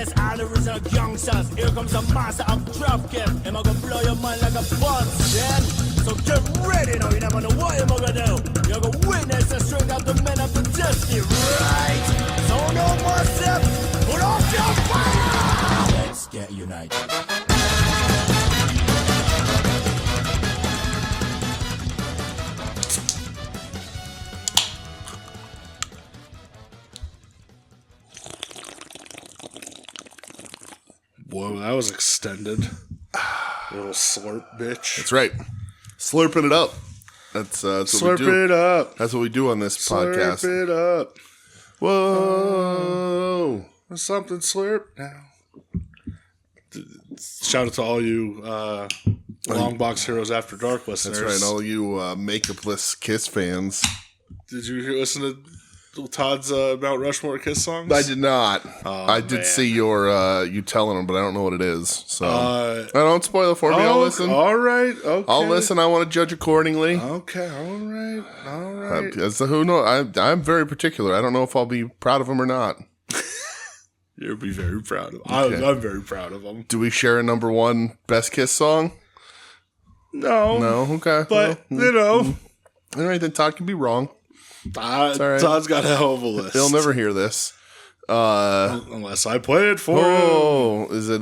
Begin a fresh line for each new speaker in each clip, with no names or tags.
Yes, all the original youngsters. Here comes the master of drop kick. Am I gonna blow your mind like a buzz? Then, so get ready now. You never know what I'm gonna do. You're gonna witness the strength of the men of the destiny, right? So no more steps. Put off your fire. Let's get united.
Whoa, that was extended. Little slurp, bitch.
That's right. Slurping it up. That's what
Slurp
we do.
it up.
That's what we do on this podcast.
Slurp it up.
Whoa.
There's something slurp now. Shout out to all you Long Box Heroes After Dark listeners.
That's right. All you makeupless Kiss fans.
Did you listen to Todd's Mount Rushmore Kiss songs?
I did not.
Oh,
I did
man.
see your you telling them, but I don't know what it is. So I don't spoil it for me. I'll listen.
All right. Okay.
I'll listen. I want to judge accordingly.
Okay. All right.
As to who knows, I'm very particular. I don't know if I'll be proud of them or not.
You'll be very proud of them.
Okay.
I'm very proud of them.
Do we share a number one best Kiss song?
No.
No. Okay.
But, you know.
All right, then Todd can be wrong. All right.
Todd's got a hell of a list.
He'll never hear this.
Unless I play it for him.
Oh, is it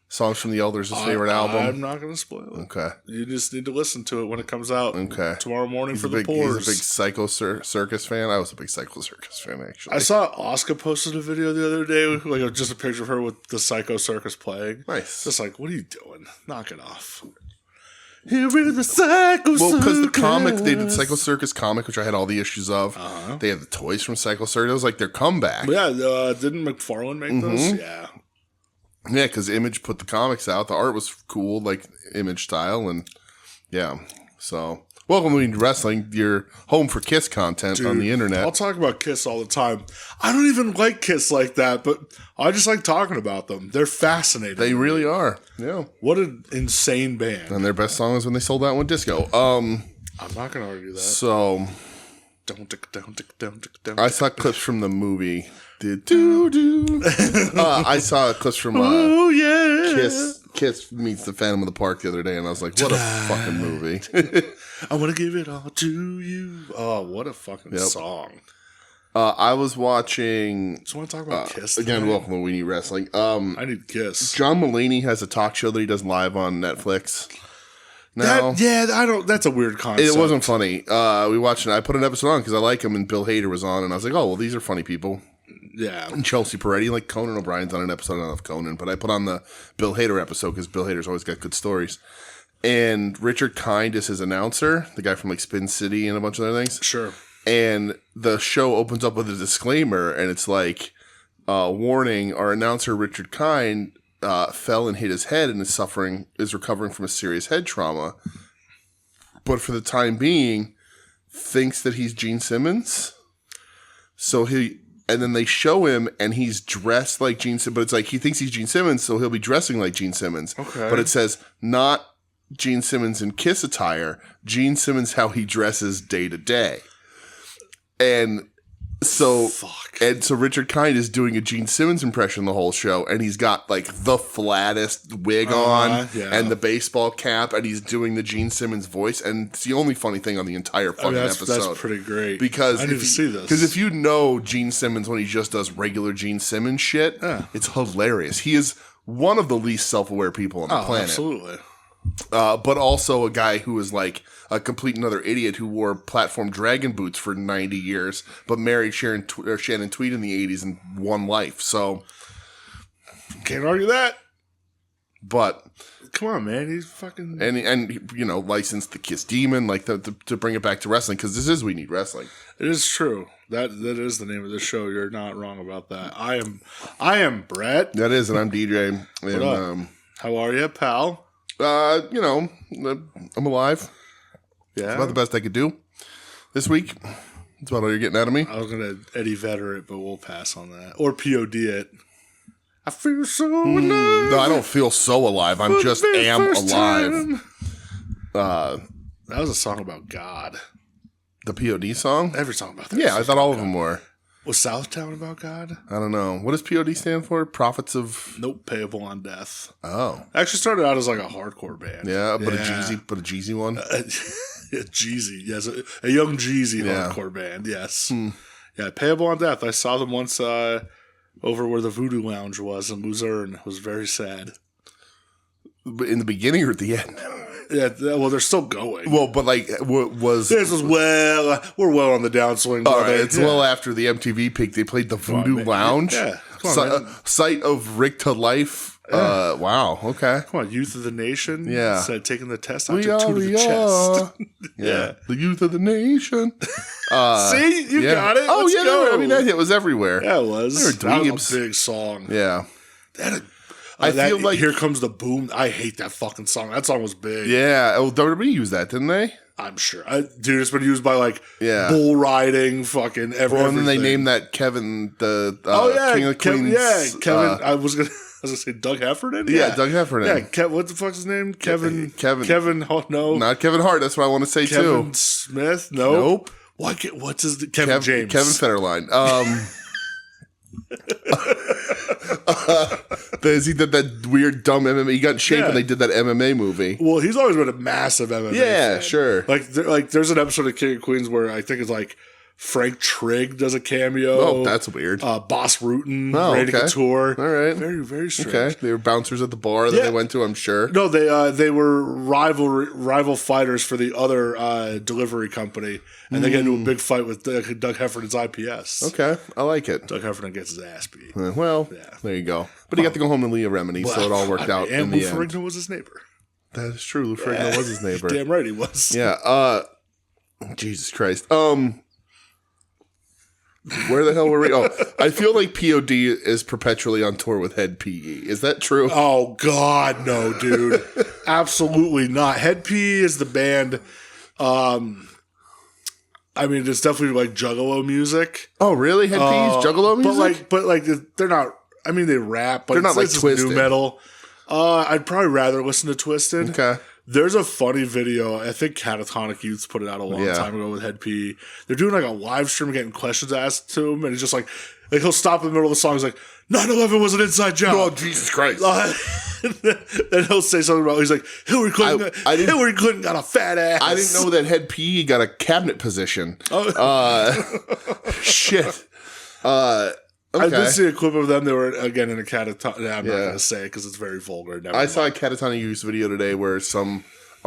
Songs from the Elders' favorite album?
I'm not going to spoil it.
Okay.
You just need to listen to it when it comes out tomorrow morning for the
He's
poors.
a big Psycho Circus fan. I was a big Psycho Circus fan, actually.
I saw Oscar posted a video the other day, like just a picture of her with the Psycho Circus playing.
Nice.
Just like, what are you doing? Knock it off. Here is the Psycho Circus.
Well, because the comic, they did Psycho Circus comic, which I had all the issues of. They had the toys from Psycho Circus. It was like their comeback.
Yeah, didn't McFarlane make those? Yeah.
Yeah, because Image put the comics out. The art was cool, like Image style. And yeah, so welcome to Wrestling, your home for Kiss content on the internet.
I'll talk about Kiss all the time. I don't even like Kiss like that, but I just like talking about them. They're fascinating.
They really are. Yeah.
What an insane band.
And their best song is when they sold out with disco.
I'm not going to argue that.
So
Don't.
I saw clips from the movie. I saw clips from
Oh, yeah.
Kiss meets the Phantom of the Park the other day, and I was like, what a fucking movie.
I want to give it all to you. Oh, what a fucking song.
I was watching...
Just want to talk about Kiss
again,
tonight?
welcome to We Need Wrestling.
I need Kiss.
John Mulaney has a talk show that he does live on Netflix. Now,
That's a weird concept.
it wasn't funny. We watched it. I put an episode on because I like him, and Bill Hader was on, and I was like, oh, well, these are funny people.
Yeah.
And Chelsea Peretti, like Conan O'Brien's on an episode. I don't know if Conan, but I put on the Bill Hader episode because Bill Hader's always got good stories. And Richard Kind is his announcer, the guy from like Spin City and a bunch of other things.
Sure.
And the show opens up with a disclaimer, and it's like, warning, our announcer Richard Kind fell and hit his head and is recovering from a serious head trauma. But for the time being, thinks that he's Gene Simmons. And then they show him, and he's dressed like Gene Simmons. But it's like he thinks he's Gene Simmons, so he'll be dressing like Gene Simmons.
Okay.
But it says not Gene Simmons in Kiss attire. Gene Simmons how he dresses day to day. And so, Richard Kind is doing a Gene Simmons impression the whole show, and he's got like the flattest wig on and the baseball cap, and he's doing the Gene Simmons voice, and it's the only funny thing on the entire fucking episode.
That's pretty great.
Because
I need to see this.
Because if you know Gene Simmons when he just does regular Gene Simmons shit, it's hilarious. He is one of the least self-aware people on the planet.
Absolutely.
But also a guy who is like a complete another idiot who wore platform dragon boots for 90 years, but married Shannon Tweed in the 80s and won life. So
can't argue that.
But
come on, man, he's fucking
and you know, licensed the Kiss Demon, like to bring it back to wrestling, because this is We Need Wrestling.
It is true. That is the name of the show. You're not wrong about that. I am Brett.
That is, and I'm DJ.
What up? How are you, pal?
You know, I'm alive.
Yeah.
It's about the best I could do this week. That's about all you're getting out of me.
I was going to Eddie Vedder it, but we'll pass on that. Or POD it. I feel so alive.
No, I don't feel so alive. I'm just am alive.
That was a song about God.
The POD song?
Every song about that.
Yeah, I thought all of them were.
Was Southtown about God?
I don't know. What does POD stand for? Prophets of...
Nope, Payable on Death.
Oh.
Actually started out as like a hardcore band.
Yeah, but a Jeezy one?
Jeezy, yes. A young Jeezy hardcore band, yes. Yeah, Payable on Death. I saw them once over where the Voodoo Lounge was in Luzerne. It was very sad.
In the beginning or at the end?
Yeah, well, they're still going.
Well, but like, was...
This is we're well on the downswing.
All right, it's well after the MTV peak. They played the Voodoo Lounge.
Yeah, come on,
site of Rick to Life.
Yeah.
Wow, okay.
Come on, Youth of the Nation.
Yeah.
Said taking the test out your two to the chest.
Yeah. The youth of the nation.
See? You got it.
Oh,
Let's
yeah.
go.
I mean, it was everywhere.
Yeah, it was.
They were
That was a big song.
Yeah.
I feel
feel
like Here Comes the Boom. I hate that fucking song. That song was big.
Yeah. Oh, WWE used that, didn't they?
I'm sure. Dude, it's been used by like
Yeah.
bull riding, fucking everything.
Well, and then they named that Kevin the King of
Kevin,
Queens.
yeah, Kevin. I was gonna say Doug Heffernan.
Yeah, Doug Heffernan.
Yeah, what the fuck's his name? Kevin. Oh, no,
Not Kevin Hart. That's what I want to say
Kevin
too.
Smith. Nope. What's his Kevin James?
Kevin Federline. He did that weird dumb MMA. He got in shape and they did that MMA movie.
Well, he's always been a massive MMA fan.
Sure.
Like there's an episode of King of Queens where I think it's like Frank Trigg does a cameo.
Oh, that's weird.
Boss Rutan,
Oh,
Randy
okay.
Couture.
All right.
Very, very strange.
Okay. They were bouncers at the bar that they went to, I'm sure.
No, they were rival fighters for the other delivery company, and they get into a big fight with Doug Heffernan's IPS.
Okay. I like it.
Doug Heffernan gets his ass beat.
Well, there you go. But he got to go home to Leah Remini, so it all worked out in
And
the
Lou
end.
Ferrigno was his neighbor.
That is true. Lou Ferrigno was his neighbor.
Damn right he was.
Yeah. Jesus Christ. Where the hell were we? Oh, I feel like POD is perpetually on tour with Head PE. Is that true?
Oh, God, no, dude. Absolutely not. Head PE is the band. I mean, it's definitely like Juggalo music.
Oh, really? Head PE's Juggalo music?
But they're not. I mean, they rap, but
They're not
it's
like Twisted.
new metal. I'd probably rather listen to Twisted.
Okay.
There's a funny video. I think Catatonic Youths put it out a long time ago with Head PE. They're doing like a live stream, getting questions asked to him, and it's just like he'll stop in the middle of the song. He's like, 9/11 was an inside job.
Oh, Jesus Christ.
Then he'll say something about, he's like, Hillary Clinton got a fat ass.
I didn't know that Head PE got a cabinet position. Shit. Okay.
I did see a clip of them. They were, again, in a Catatonic. I'm not going to say it because it's very vulgar.
I saw a Catatonic Youth video today where some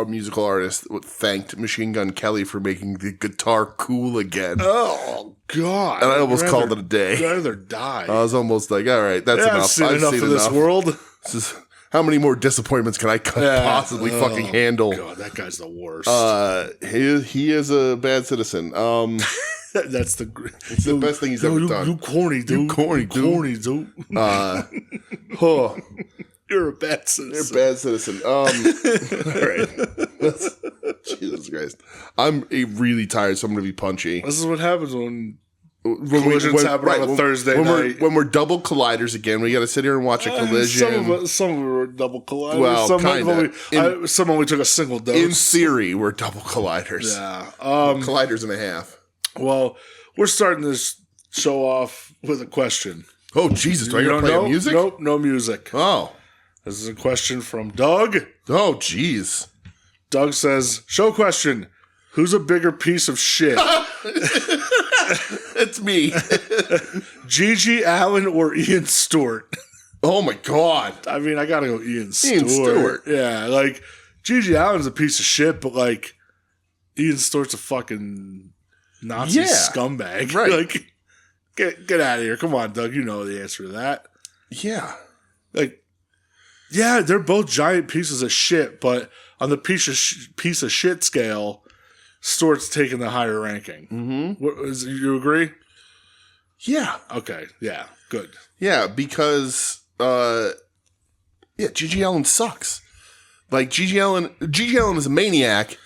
musical artist thanked Machine Gun Kelly for making the guitar cool again.
Oh, God.
And I almost called it a day.
I'd rather die.
I was almost like, all right, that's enough.
I've seen enough of this world.
How many more disappointments can I possibly fucking handle?
God, that guy's the worst.
He is a bad citizen.
It's the
best thing he's ever done.
You corny, dude.
You corny, dude.
You're a bad citizen.
You're a bad citizen. All right. Jesus Christ. I'm really tired, so I'm going to be punchy.
This is what happens when collisions happen on a Thursday night.
When we're double colliders again, we got to sit here and watch a collision.
Some of them were double colliders.
Well,
some only took a single dose.
In theory, we're double colliders.
Yeah.
Colliders and a half.
Well, we're starting this show off with a question.
Oh, Jesus. Do I got to play music?
Nope, no music.
Oh.
This is a question from Doug.
Oh, jeez.
Doug says, show question. Who's a bigger piece of shit?
It's me.
Gigi Allen or Ian Stewart?
Oh, my God.
I mean, I got to go Ian Stewart. Yeah, like, Gigi Allen's a piece of shit, but, like, Ian Stewart's a fucking Nazi scumbag.
Right.
Like, get out of here. Come on, Doug. You know the answer to that.
Yeah.
Like, yeah, they're both giant pieces of shit, but on the piece of shit scale, Stewart's taking the higher ranking. Mm-hmm. You agree?
Yeah.
Okay. Yeah. Good.
Yeah, because Gigi Allen sucks. Like Gigi Allen is a maniac,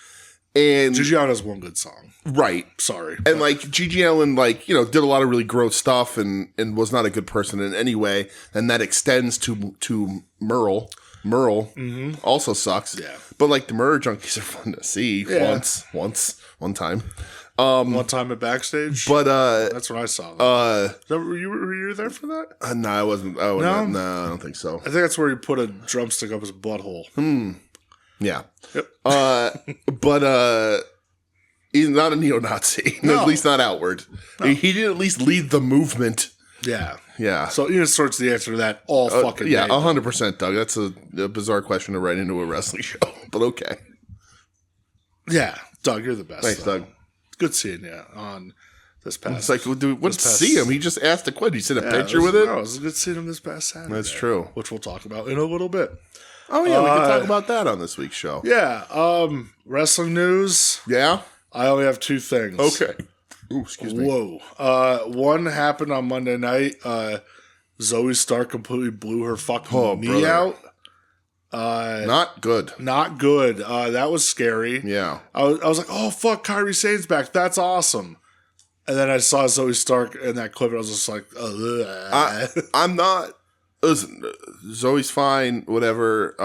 and
Gigi Allen has one good song.
Right.
Sorry.
And like Gigi Allen, like, did a lot of really gross stuff and was not a good person in any way. And that extends to Merle. Merle also sucks.
Yeah.
But like the murder junkies are fun to see once one time.
One time at backstage,
But
that's when I saw that. Were you there for that?
no, I wasn't. No, I don't think so.
I think that's where he put a drumstick up his butthole.
Yeah.
Yep.
But he's not a neo-Nazi.
No.
At least not outward. No. He did at least lead the movement.
Yeah.
Yeah.
So Ian Sort's the answer to that all fucking
yeah,
day.
100%, Doug. That's a bizarre question to write into a wrestling show, but okay.
Yeah. Doug, you're the best.
Thanks, Doug.
Good seeing you on this past.
It's like, let's see him. He just asked a question. You sent a picture with it?
No, it was good seeing him this past Saturday.
That's true.
Which we'll talk about in a little bit.
Oh, yeah. We can talk about that on this week's show.
Yeah. Wrestling news.
Yeah?
I only have two things.
Okay. Ooh, excuse me.
Whoa. One happened on Monday night. Zoe Stark completely blew her fucking knee out.
Not good.
Not good. That was scary.
Yeah.
I was like, oh, fuck, Kairi Sane's back. That's awesome. And then I saw Zoe Stark in that clip, and I was just like,
I'm not. Listen, Zoe's fine, whatever.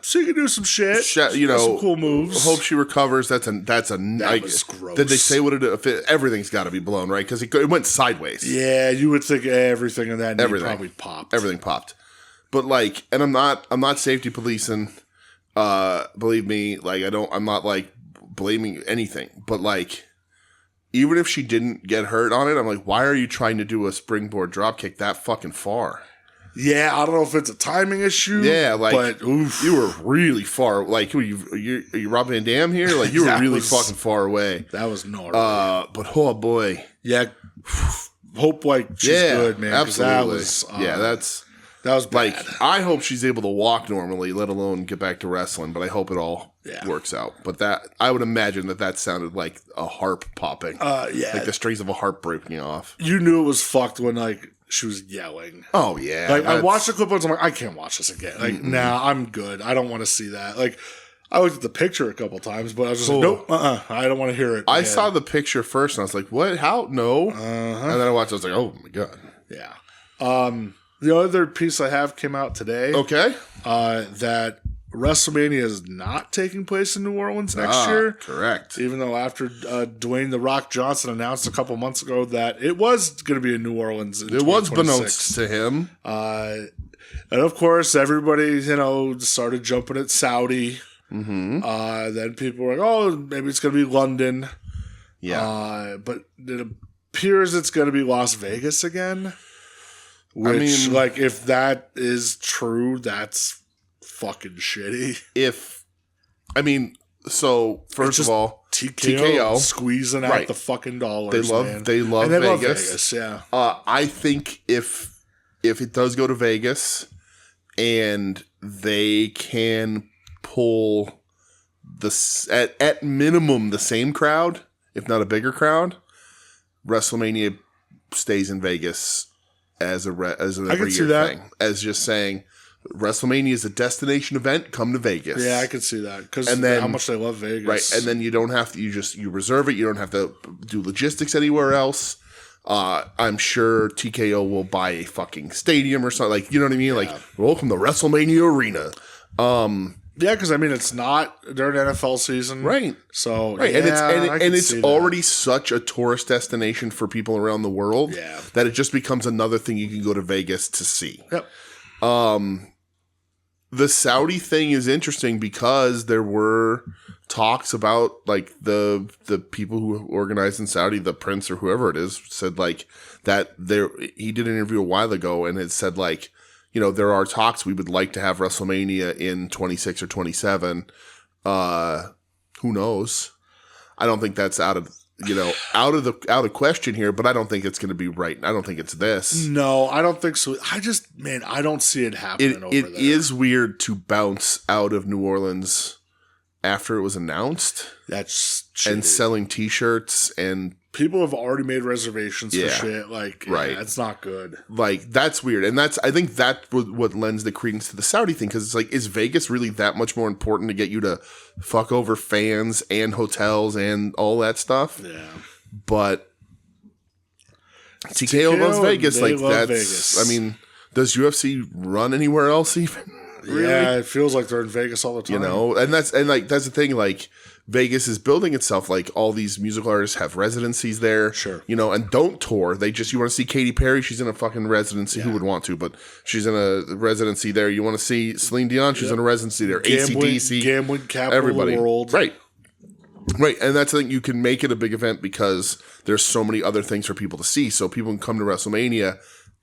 She can do some shit.
You know,
some cool moves.
Hope she recovers. That
was gross.
Did they say what it? Everything's got to be blown, right? Because it went sideways.
Yeah, you would think everything in that knee probably popped.
Everything popped. But like, and I'm not safety policing. Believe me, like I'm not like blaming anything. But like, even if she didn't get hurt on it, I'm like, why are you trying to do a springboard dropkick that fucking far?
Yeah, I don't know if it's a timing issue.
Yeah, like,
but oof.
You were really far. Like, are you Rob Van Dam here? Like, you were really fucking far away.
That was gnarly.
But oh boy,
yeah. Hope like she's good, man.
Absolutely.
That was bad.
Like, I hope she's able to walk normally, let alone get back to wrestling. But I hope it all works out. But that I would imagine that sounded like a harp popping.
Yeah,
like the strings of a harp breaking off.
You knew it was fucked when like she was yelling.
Oh yeah,
like I watched the clip once. I'm like, I can't watch this again. Like, nah, I'm good. I don't want to see that. Like, I looked at the picture a couple times, but I was just like, nope, I don't want to hear it.
I saw the picture first, and I was like, what? How? No. And then I watched. I was like, oh my god.
Yeah. The other piece I have came out today.
Okay.
That WrestleMania is not taking place in New Orleans next year.
Correct.
Even though after Dwayne "The Rock" Johnson announced a couple months ago that it was going to be in New Orleans. It was
announced to him.
And of course, everybody, started jumping at Saudi.
Mm-hmm.
Then people were like, oh, maybe it's going to be London.
Yeah.
But it appears it's going to be Las Vegas again. Which, if that is true, that's fucking shitty.
First of all,
TKO squeezing out the fucking dollars.
They love Vegas.
Love Vegas. Yeah.
I think if it does go to Vegas and they can pull at minimum the same crowd, if not a bigger crowd, WrestleMania stays in Vegas as an every year thing. As just saying, WrestleMania is a destination event. Come to Vegas.
Yeah, I could see that because how much they love Vegas.
Right, and then you don't have to. You reserve it. You don't have to do logistics anywhere else. I'm sure TKO will buy a fucking stadium or something. Like, you know what I mean? Yeah. Like, welcome to WrestleMania Arena.
Yeah, because it's not during NFL season,
right?
So
right, and it's already such a tourist destination for people around the world, that it just becomes another thing you can go to Vegas to see.
Yep.
The Saudi thing is interesting because there were talks about like the people who organized in Saudi, the prince or whoever it is, said like that he did an interview a while ago and it said like, there are talks. We would like to have WrestleMania in 26 or 27. Who knows? I don't think that's out of question here, but I don't think it's going to be right. I don't think it's this.
No, I don't think so. I don't see it happening over there.
It is weird to bounce out of New Orleans after it was announced.
That's shitty.
And selling T-shirts and
people have already made reservations for shit. Like, right. That's not good.
Like, that's weird. And I think that's what lends the credence to the Saudi thing. Because it's like, is Vegas really that much more important to get you to fuck over fans and hotels and all that stuff?
Yeah.
But TKO loves Vegas. Like, that's
Vegas.
I mean, does UFC run anywhere else even?
Really? Yeah, it feels like they're in Vegas all the time.
And that's the thing. Like, Vegas is building itself. Like all these musical artists have residencies there.
Sure.
You know, and don't tour. You want to see Katy Perry? She's in a fucking residency. Who would want to? But she's in a residency there. You want to see Celine Dion? She's in a residency there. AC/DC.
Gambling capital
everybody.
of the world.
Right. Right. And that's the thing. You can make it a big event because there's so many other things for people to see. So people can come to WrestleMania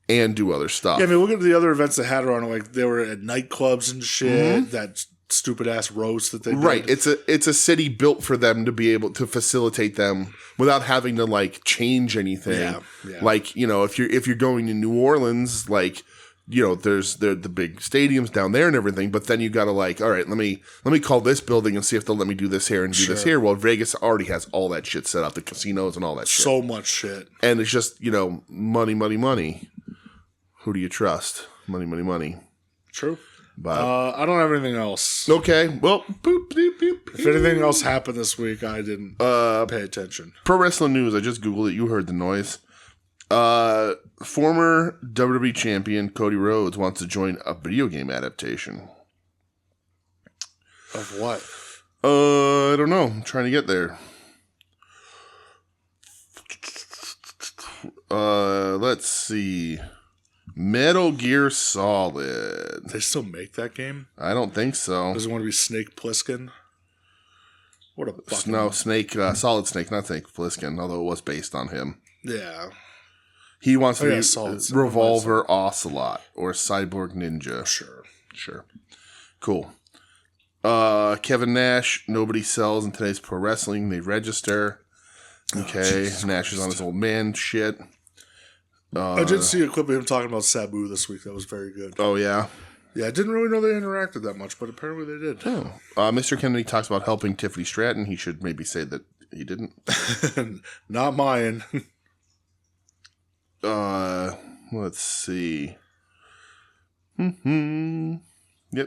and do other stuff.
Yeah, I mean, look at the other events they had around. Like, they were at nightclubs and shit. That stupid-ass roast that they did.
Right. It's a city built for them to be able to facilitate them without having to, like, change anything.
Yeah.
Like, you know, if you're going to New Orleans, like, you know, there's the big stadiums down there and everything, but then you got to, like, all right, let me call this building and see if they'll let me do this here and do this here. Well, Vegas already has all that shit set up, the casinos and all that shit.
So much shit.
And it's just, you know, money, money, money. Who do you trust? Money, money, money.
True.
But
I don't have anything else.
okay. Well, boop, boop, boop.
If anything else happened this week, I didn't pay attention.
Pro Wrestling News. I just Googled it. You heard the noise. Former WWE champion Cody Rhodes wants to join a video game adaptation.
Of what?
I don't know. I'm trying to get there. Let's see. Metal Gear Solid.
They still make that game?
I don't think so.
Does it want to be Snake Plissken? What a fucking...
No, Snake, Solid Snake, not Snake Plissken, although it was based on him.
Yeah.
He wants to be
Solid Snake.
Revolver Ocelot or Cyborg Ninja.
Sure.
Cool. Kevin Nash, nobody sells in today's pro wrestling. They register. Okay. Nash is on his old man shit.
I did see a clip of him talking about Sabu this week. That was very good.
Oh, yeah?
Yeah, I didn't really know they interacted that much, but apparently they did.
Oh. Mr. Kennedy talks about helping Tiffany Stratton. He should maybe say that he didn't.
Not mine.
Let's see. Yep,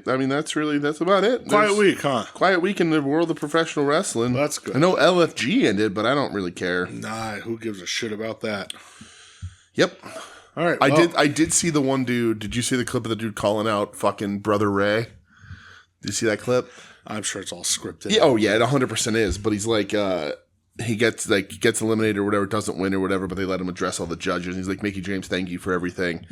I mean, that's about it.
Quiet week, huh?
Quiet week in the world of professional wrestling.
Well, that's good.
I know LFG ended, but I don't really care.
Nah, who gives a shit about that?
Yep.
All right.
I did see the one dude. Did you see the clip of the dude calling out fucking Brother Ray? Did you see that clip?
I'm sure it's all scripted.
Yeah, oh yeah, it 100% is. But he's like, he gets eliminated or whatever, doesn't win or whatever, but they let him address all the judges. He's like, Mickey James, thank you for everything.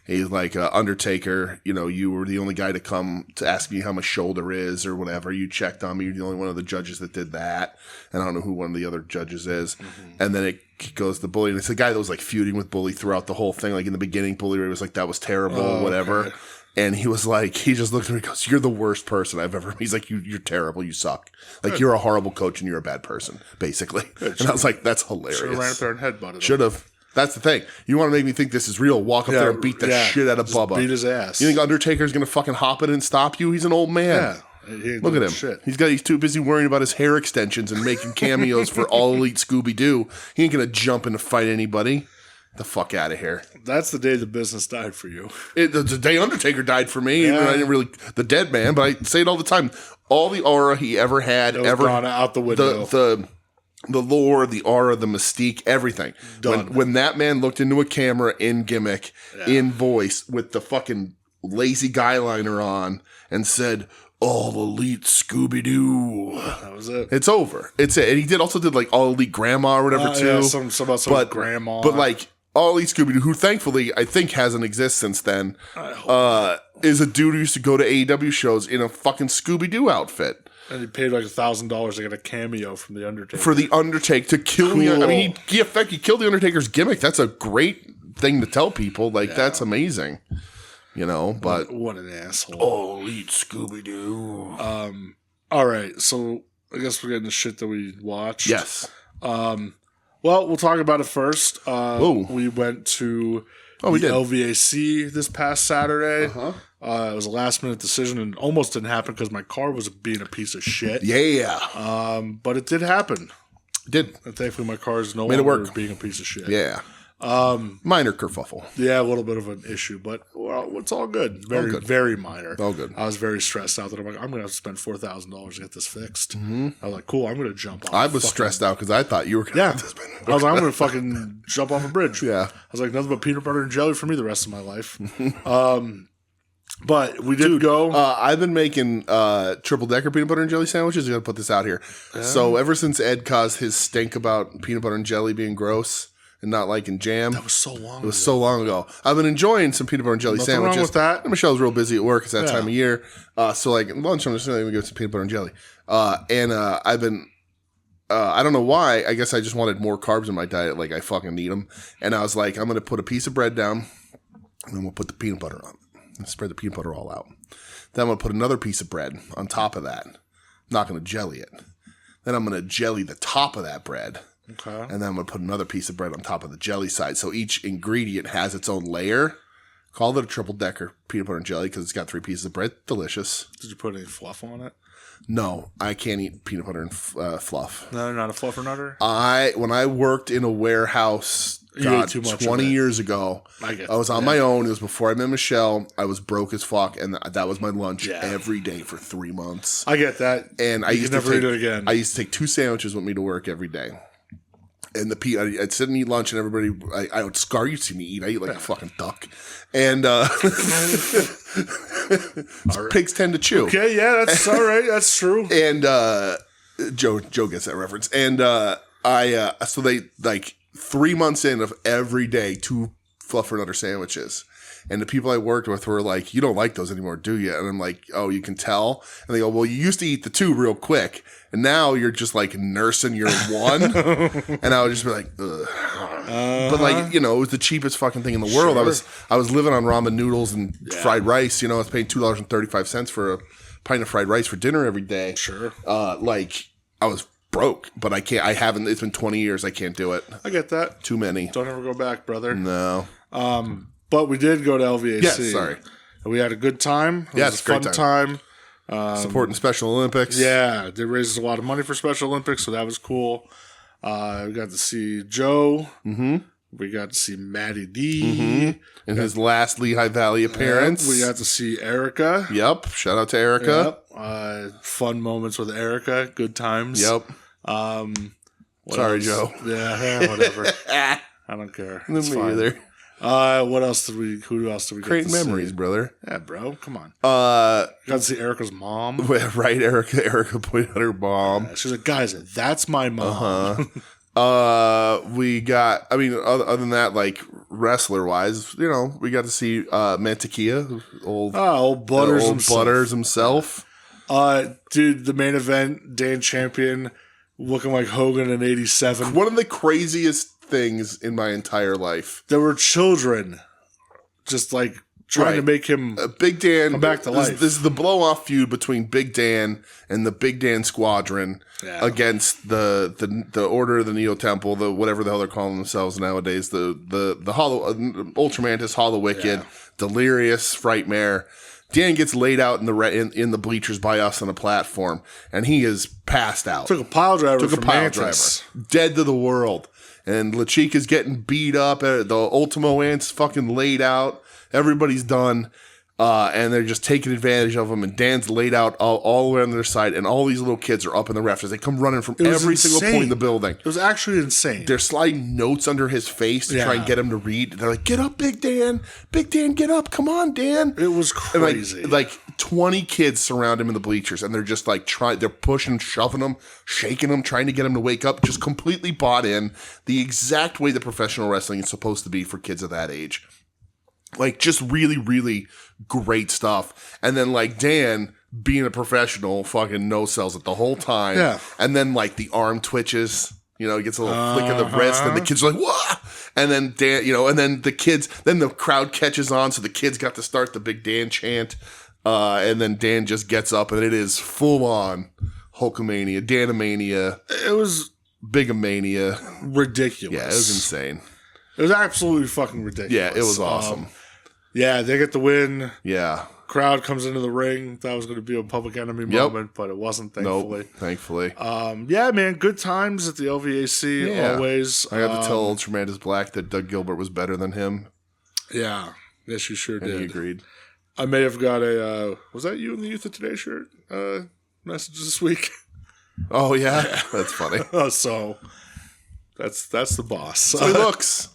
He's like, Undertaker, you know, you were the only guy to come to ask me how my shoulder is or whatever. You checked on me. You're the only one of the judges that did that. And I don't know who one of the other judges is. Mm-hmm. And then it goes to Bully. And it's the guy that was like feuding with Bully throughout the whole thing. Like in the beginning, Bully Ray was like, that was terrible, whatever. Okay. And he was like, he just looked at me and goes, you're the worst person I've ever. He's like, you're terrible. You suck. Like, you're a horrible coach and you're a bad person, basically. And I was like, that's hilarious.
Should have ran up there and headbutted.
Should have. That's the thing. You want to make me think this is real? Walk up there and beat the shit out of Bubba.
Beat his ass.
You think Undertaker's going to fucking hop in and stop you? He's an old man.
Yeah.
Look at him.
Shit.
He's too busy worrying about his hair extensions and making cameos for All Elite Scooby-Doo. He ain't going to jump in to fight anybody. The fuck out of here.
That's the day the business died for you.
The day Undertaker died for me. Yeah. I didn't really, the dead man, but I say it all the time. All the aura he ever had,
gone out the window.
The lore, the aura, the mystique, everything. When that man looked into a camera in gimmick, in voice, with the fucking lazy guy liner on, and said, All Elite Scooby-Doo.
That was it.
It's over. It's it. And he also did like All Elite Grandma or whatever too.
Yeah, some grandma.
But like All Elite Scooby-Doo, who thankfully I think hasn't existed since then, is a dude who used to go to AEW shows in a fucking Scooby-Doo outfit.
And he paid like $1,000 to get a cameo from The Undertaker.
For The Undertaker to kill me. I mean, he killed The Undertaker's gimmick. That's a great thing to tell people. Like, that's amazing. You know, but.
What an asshole.
All Elite Scooby-Doo.
All right. So, I guess we're getting the shit that we watched.
Yes.
Well, we'll talk about it first. We went to the LVAC this past Saturday. Uh-huh. It was a last-minute decision and almost didn't happen because my car was being a piece of shit.
Yeah.
But it did happen.
It did.
And thankfully, my car is no longer being a piece of shit.
Yeah. Minor kerfuffle.
Yeah, a little bit of an issue, but well, it's all good. Very minor.
All good.
I was very stressed out that I'm going to have to spend $4,000 to get this fixed. Mm-hmm. I was like, cool, I'm going to jump off.
I was stressed out because I thought you were going to have to spend.
I was like, I'm going to fucking jump off a bridge.
Yeah.
I was like, nothing but peanut butter and jelly for me the rest of my life. But we did go.
I've been making triple decker peanut butter and jelly sandwiches. I'm gonna put this out here. So ever since Ed caused his stink about peanut butter and jelly being gross and not liking jam,
that was so long.
It was so long ago. I've been enjoying some peanut butter and jelly sandwiches.
Wrong with that.
And Michelle's real busy at work. It's that time of year. So like lunch, I'm just gonna give some peanut butter and jelly. And I've been. I don't know why. I guess I just wanted more carbs in my diet. Like I fucking need them. And I was like, I'm gonna put a piece of bread down, and then we'll put the peanut butter on it. Spread the peanut butter all out. Then I'm going to put another piece of bread on top of that. I'm not going to jelly it. Then I'm going to jelly the top of that bread.
Okay.
And then I'm going to put another piece of bread on top of the jelly side. So each ingredient has its own layer. Call it a triple decker peanut butter and jelly because it's got 3 pieces of bread. Delicious.
Did you put any fluff on it?
No, I can't eat peanut butter and fluff.
No, not a fluffer nutter?
When I worked in a warehouse, God, 20 years ago, I was on my own. It was before I met Michelle. I was broke as fuck, and that was my lunch every day for 3 months.
I get that.
And I used to never eat it again. I used to take 2 sandwiches with me to work every day. And I'd sit and eat lunch, and everybody, I would Scar, you'd see me eat. I eat like a fucking duck. And pigs tend to chew.
Okay, yeah, that's all right. That's true.
And Joe gets that reference. And so they, like, 3 months in of every day, 2 fluffer nutter sandwiches. And the people I worked with were like, you don't like those anymore, do you? And I'm like, oh, you can tell? And they go, well, you used to eat the 2 real quick. And now you're just like nursing your 1. And I would just be like, ugh. But like, it was the cheapest fucking thing in the world. I was living on ramen noodles and fried rice. I was paying $2.35 for a pint of fried rice for dinner every day.
Sure.
Like I was broke, but I can't. I haven't. It's been 20 years. I can't do it.
I get that.
Too many.
Don't ever go back, brother.
No.
But we did go to LVAC.
Yes, sorry.
We had a good time. It was a
great
fun time.
Supporting Special Olympics.
Yeah, they raised a lot of money for Special Olympics, so that was cool. We got to see Joe. Mm-hmm. We got to see Matty D.
Mm-hmm. In his last Lehigh Valley appearance.
We got to see Erica.
Yep. Shout out to Erica.
Yep. Fun moments with Erica. Good times.
Yep. Sorry,
else?
Joe.
Yeah, whatever. I don't care.
Me either.
Who else did we
Great memories, brother.
Yeah, bro. Come on. Got to see Erica's mom.
Right, Erica pointed out her mom.
Yeah, she's like, guys, that's my mom.
We got, other than that, like wrestler wise, we got to see Mantequilla, old Butters himself.
Dude, the main event, Dan Champion looking like Hogan in '87.
One of the craziest things in my entire life.
There were children just like trying to make him
Big Dan
come back to life.
This is the blow-off feud between Big Dan and the Big Dan Squadron against the Order of the Neo Temple, the whatever the hell they're calling themselves nowadays, the Hollow Ultramantis, Hollow Wicked, Delirious, Frightmare. Dan gets laid out in the bleachers by us on a platform, and he is passed out.
Took a pile driver.
Dead to the world. And La Chica's getting beat up. The Ultimo Ant's fucking laid out. Everybody's done. And they're just taking advantage of him. And Dan's laid out all the way on their side. And all these little kids are up in the rafters. They come running from every single point in the building.
It was actually insane.
They're sliding notes under his face to try and get him to read. They're like, get up, Big Dan. Big Dan, get up. Come on, Dan.
It was crazy.
And like 20 kids surround him in the bleachers. And they're just like they're pushing, shoving him, shaking him, trying to get him to wake up. Just completely bought in the exact way that professional wrestling is supposed to be for kids of that age. Like, just really, really great stuff. And then, like, Dan, being a professional, fucking no-sells it the whole time.
Yeah.
And then, like, the arm twitches. He gets a little flick of the wrist, and the kids are like, "Whoa!" And then Dan, and then the crowd catches on, so the kids got to start the Big Dan chant. And then Dan just gets up, and it is full-on Hulkamania, Danamania.
It was
Bigamania.
Ridiculous.
Yeah, it was insane.
It was absolutely fucking ridiculous.
Yeah, it was awesome.
Yeah, they get the win.
Yeah.
Crowd comes into the ring. That was going to be a Public Enemy moment, but it wasn't, thankfully.
Nope, thankfully.
Yeah, man, good times at the LVAC, always.
I got to tell Ultraman Black that Doug Gilbert was better than him.
Yeah. Yes, you sure did.
And he agreed.
I may have got a, was that you in the Youth of Today shirt messages this week?
Oh, yeah? That's funny.
So, that's the boss.
So he looks.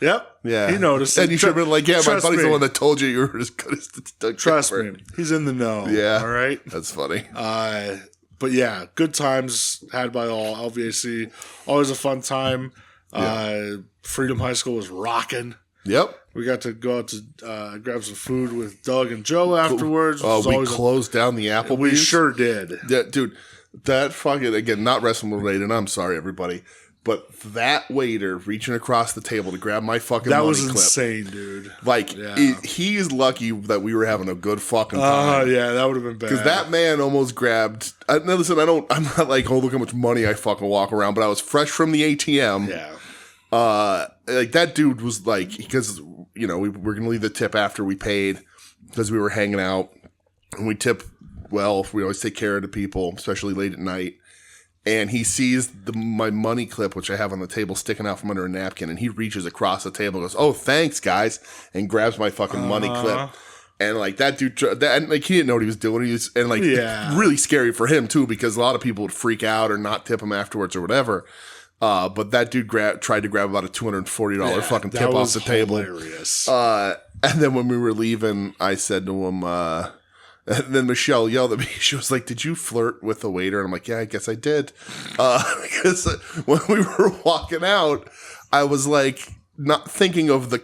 Yep.
Yeah.
He noticed.
And you should have been like, yeah, my buddy's
me.
the one that told you you were as good as Doug
Trust
Pepper.
me. He's in the know.
Yeah.
All right.
That's funny.
But yeah, good times had by all. LVAC, always a fun time. Freedom High School was rocking.
Yep.
We got to go out to grab some food with Doug and Joe afterwards.
We closed down the Applebee's.
We sure did.
Yeah, dude, that fucking, again, not wrestling related, I'm sorry, everybody, but that waiter reaching across the table to grab my fucking money
was
clip.
insane, dude.
Like, he's lucky that we were having a good fucking time.
Yeah, that would have been bad.
Because that man almost grabbed, now listen, I'm not like, oh, look how much money I fucking walk around, but I was fresh from the ATM.
Yeah.
Like, that dude was like, because, you know, we were going to leave the tip after we paid because we were hanging out. And we tip well. We always take care of the people, especially late at night. And he sees my money clip, which I have on the table, sticking out from under a napkin. And he reaches across the table and goes, oh, thanks, guys. And grabs my fucking money clip. And, like, that dude, like, he didn't know what he was doing. Really scary for him, too, because a lot of people would freak out or not tip him afterwards or whatever. But that dude tried to grab about a $240 fucking tip off the table.
Hilarious.
And then when we were leaving, I said to him, and then Michelle yelled at me. She was like, did you flirt with the waiter? And I'm like, yeah, I guess I did. Because when we were walking out, I was like, not thinking of the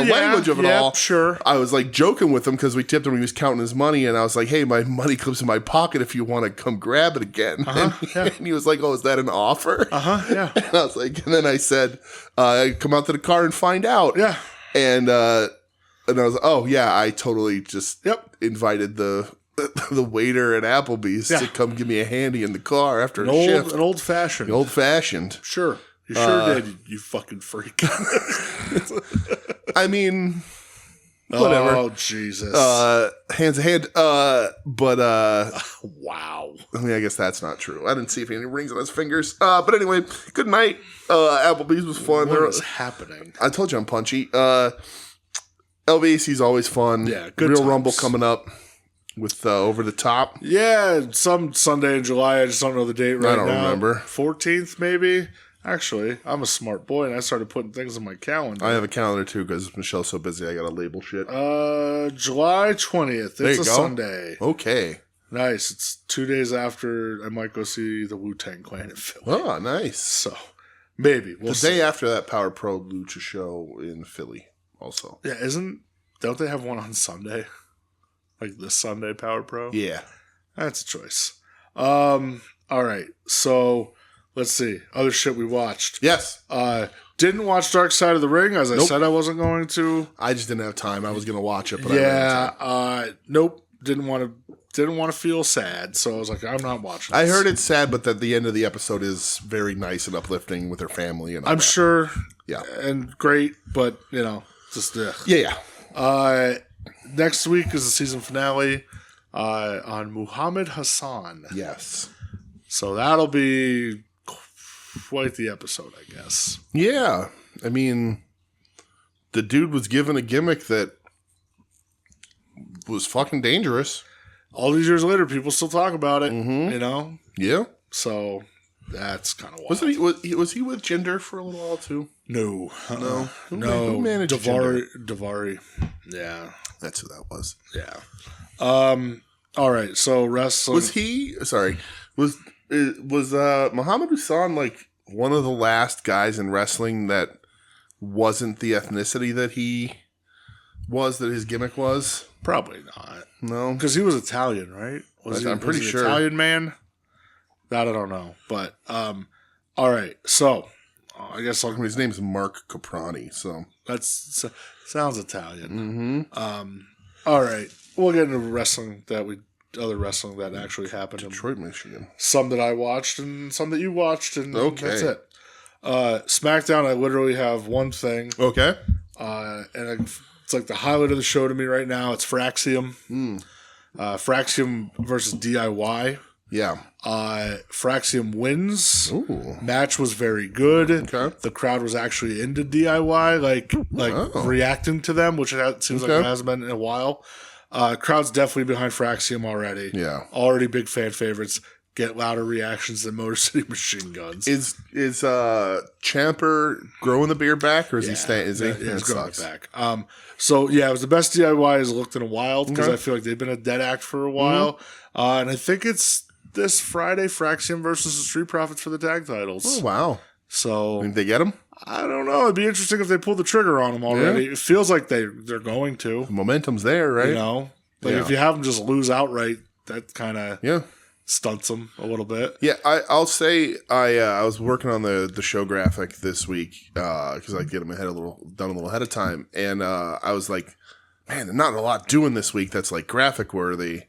language of it all. Sure. I was like joking with him because we tipped him. He was counting his money, and I was like, "Hey, my money clip's in my pocket. If you want to come grab it again." And he was like, "Oh, is that an offer?"
Yeah.
And I was like, and then I said, "Come out to the car and find out."
Yeah.
And I was like, "Oh yeah, I totally just invited the waiter at Applebee's to come give me a handy in the car after a shift.
An old fashioned.
Old fashioned.
Sure. You sure did, you fucking freak.
I mean, whatever.
Oh, Jesus.
Hands in hand. Wow.
I
mean, I guess that's not true. I didn't see if any rings on his fingers. But anyway, good night. Applebee's was fun.
What is happening?
I told you I'm punchy. LVAC's always fun.
Yeah, good
Real
times.
Rumble coming up with Over the Top.
Yeah, some Sunday in July. I just don't know the date right now.
I don't remember.
14th, maybe? Actually, I'm a smart boy, and I started putting things in my calendar.
I have a calendar, too, because Michelle's so busy, I got to label shit.
July 20th. It's a Sunday.
Okay.
Nice. It's 2 days after I might go see the Wu-Tang Clan in Philly.
Oh, nice.
So, maybe.
We'll see. Day after that Power Pro Lucha show in Philly, also.
Yeah, don't they have one on Sunday? Like this Sunday, Power Pro?
Yeah.
That's a choice. All right. So, let's see. Other shit we watched.
Yes.
Didn't watch Dark Side of the Ring, as I said I wasn't going to.
I just didn't have time. I was going to watch it, but I didn't have time.
Nope. Didn't want to feel sad, so I was like, I'm not watching this.
I heard it's sad, but that the end of the episode is very nice and uplifting with her family and all
I'm
that.
sure.
Yeah.
And great, but, just...
Yeah.
Next week is the season finale on Muhammad Hassan.
Yes.
So that'll be quite the episode, I guess.
Yeah. I mean, the dude was given a gimmick that was fucking dangerous.
All these years later, people still talk about it,
Yeah.
So that's kind of wild.
Was he with Jinder for a little while, too?
No.
No.
Who
managed
Davari. Yeah.
That's who that was.
Yeah. All right. So wrestling.
Was he? Sorry. Was Muhammad Hassan like one of the last guys in wrestling that wasn't the ethnicity that he was? That his gimmick was?
Probably not.
No,
because he was Italian, right?
I'm pretty sure
Italian man. That I don't know, but all right. So I guess
his name's Mark Caprani. So
that's sounds Italian.
Mm-hmm.
All right, we'll get into other wrestling that actually happened.
Detroit, Michigan.
Some that I watched and some that you watched, and that's it. SmackDown, I literally have one thing.
Okay.
And it's like the highlight of the show to me right now. It's Fraxium. Fraxium versus DIY.
Yeah.
Fraxium wins.
Ooh.
Match was very good.
Okay.
The crowd was actually into DIY, reacting to them, which it seems like it hasn't been in a while. Crowd's definitely behind Fraxium already.
Yeah.
Already big fan favorites. get louder reactions than Motor City Machine Guns.
Is Champer growing the beard back, or is he staying? Is he?
Yeah, he's growing it back. So yeah, it was the best DIY he's looked in a while because I feel like they've been a dead act for a while, and I think it's this Friday, Fraxium versus the Street Profits for the tag titles.
Oh wow!
So
think they get him?
I don't know. It'd be interesting if they pull the trigger on him already. It feels like they're going to.
The momentum's there, right?
You know, like if you have them just lose outright, that kind of stunts them a little bit.
Yeah, I'll say I was working on the show graphic this week because I get them done a little ahead of time, and I was like, man, there's not a lot doing this week that's like graphic worthy.